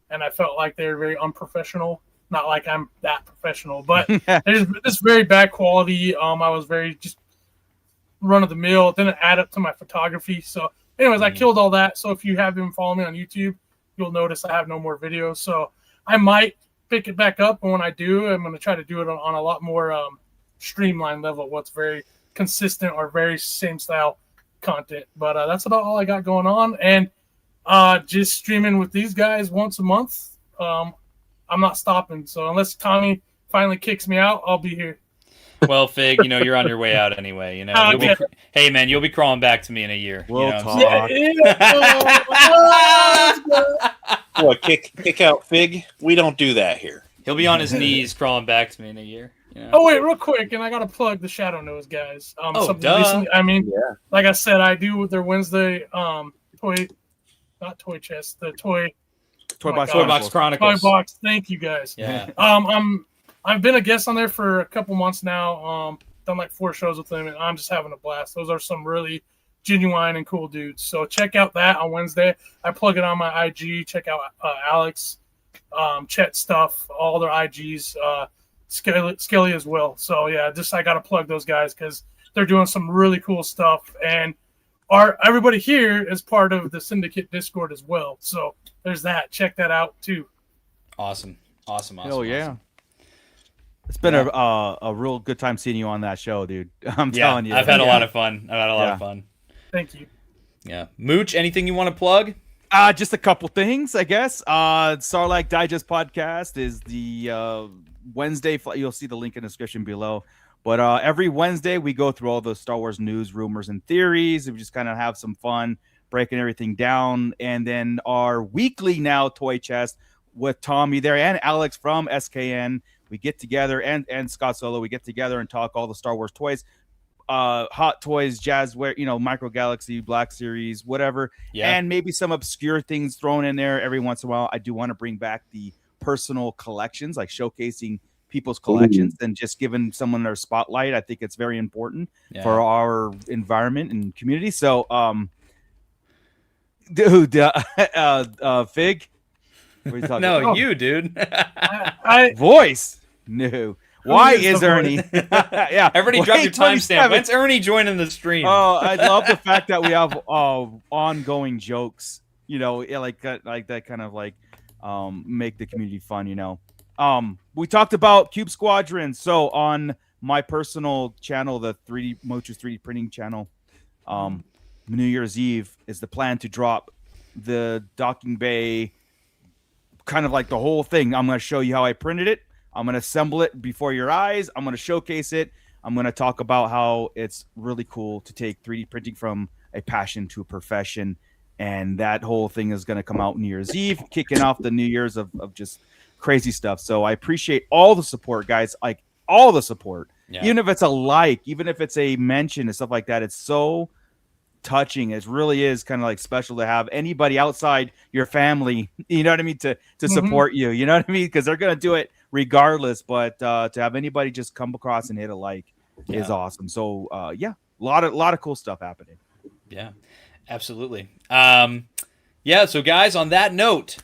Speaker 6: And I felt like they were very unprofessional. Not like I'm that professional, but there's just very bad quality. I was very just run of the mill. It didn't add up to my photography. So anyways, I killed all that. So if you have been following me on YouTube, you'll notice I have no more videos. So I might pick it back up. And when I do, I'm going to try to do it on a lot more streamlined level. What's very consistent or very same style content. But that's about all I got going on. And just streaming with these guys once a month. I'm not stopping. So unless Tommy finally kicks me out, I'll be here.
Speaker 1: Well, Fig, you're on your way out anyway. Hey, man, you'll be crawling back to me in a year.
Speaker 5: We'll talk.
Speaker 4: What, kick out Fig? We don't do that here.
Speaker 1: He'll be on his knees crawling back to me in a year.
Speaker 6: Oh, wait, real quick, and I got to plug the Shadow Nose guys.
Speaker 1: Duh.
Speaker 6: Like I said, I do their Wednesday toy chest, the toy
Speaker 1: Box Chronicles.
Speaker 6: Toy Box, thank you guys.
Speaker 1: Yeah.
Speaker 6: I've been a guest on there for a couple months now. Done like 4 shows with them, and I'm just having a blast. Those are some really genuine and cool dudes. So check out that on Wednesday. I plug it on my IG. Check out Alex, Chet stuff, all their IGs, Skelly as well. So yeah, I got to plug those guys because they're doing some really cool stuff. And everybody here is part of the Syndicate Discord as well. So there's that. Check that out too.
Speaker 1: Awesome.
Speaker 5: Hell yeah. Awesome. It's been a real good time seeing you on that show, dude. I'm telling you.
Speaker 1: I've had a lot of fun. I've had a lot of fun.
Speaker 6: Thank you.
Speaker 1: Yeah. Mooch, anything you want to plug?
Speaker 5: Just a couple things, I guess. Sarlacc Digest podcast is the Wednesday. You'll see the link in the description below. But every Wednesday, we go through all the Star Wars news, rumors, and theories. We just kind of have some fun breaking everything down. And then our weekly now toy chest with Tommy there and Alex from SKN. We get together, and Scott Solo, we get together and talk all the Star Wars toys, Hot Toys, Jazzware, Micro Galaxy, Black Series, whatever. Yeah. And maybe some obscure things thrown in there every once in a while. I do want to bring back the personal collections, like showcasing people's collections and just giving someone their spotlight. I think it's very important for our environment and community. So, dude, Fig. What are you talking about?
Speaker 1: You, dude.
Speaker 5: Voice. No. Why is Ernie? Yeah.
Speaker 1: Everybody drop your timestamp. When's Ernie joining the stream?
Speaker 5: Oh, I love the fact that we have ongoing jokes, like that kind of make the community fun, We talked about Cube Squadron. So on my personal channel, the Moocher's 3D printing channel, New Year's Eve is the plan to drop the docking bay, kind of like the whole thing. I'm going to show you how I printed it. I'm going to assemble it before your eyes. I'm going to showcase it. I'm going to talk about how it's really cool to take 3D printing from a passion to a profession. And that whole thing is going to come out New Year's Eve, kicking off the New Year's of just crazy stuff. So I appreciate all the support, guys, like all the support.
Speaker 1: Yeah.
Speaker 5: Even if it's a like, even if it's a mention and stuff like that, it's so touching. It really is kind of like special to have anybody outside your family, you know what I mean, to support you, you know what I mean, because they're gonna do it regardless. But to have anybody just come across and hit a like is awesome. So yeah, a lot of cool stuff happening.
Speaker 1: Yeah, absolutely. Yeah, so guys, on that note,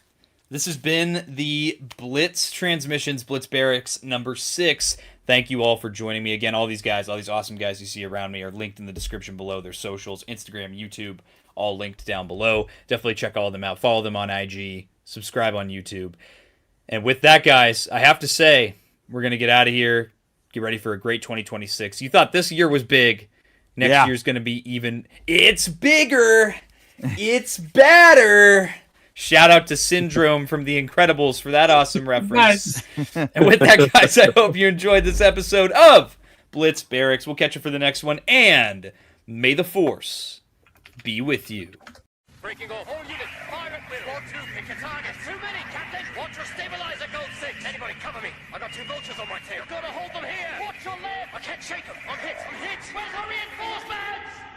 Speaker 1: this has been the Blitz Transmissions Blitz Barracks number 6. Thank you all for joining me again. All these guys, all these awesome guys you see around me are linked in the description below. Their socials, Instagram, YouTube, all linked down below. Definitely check all of them out. Follow them on IG. Subscribe on YouTube. And with that, guys, I have to say, we're going to get out of here. Get ready for a great 2026. You thought this year was big. Next year's going to be even... It's bigger. It's better. Shout out to Syndrome from The Incredibles for that awesome reference.
Speaker 6: Nice.
Speaker 1: And with that, guys, I hope you enjoyed this episode of Blitz Barracks. We'll catch you for the next one, and may the Force be with you.
Speaker 10: Breaking off all units. Fire at will. 1-2, pick a target. Too many, Captain. Watch your stabilizer, Gold 6. Anybody cover me. I got 2 vultures on my tail. Gotta hold them here. Watch your left. I can't shake them. I'm hit. Where's our reinforcements?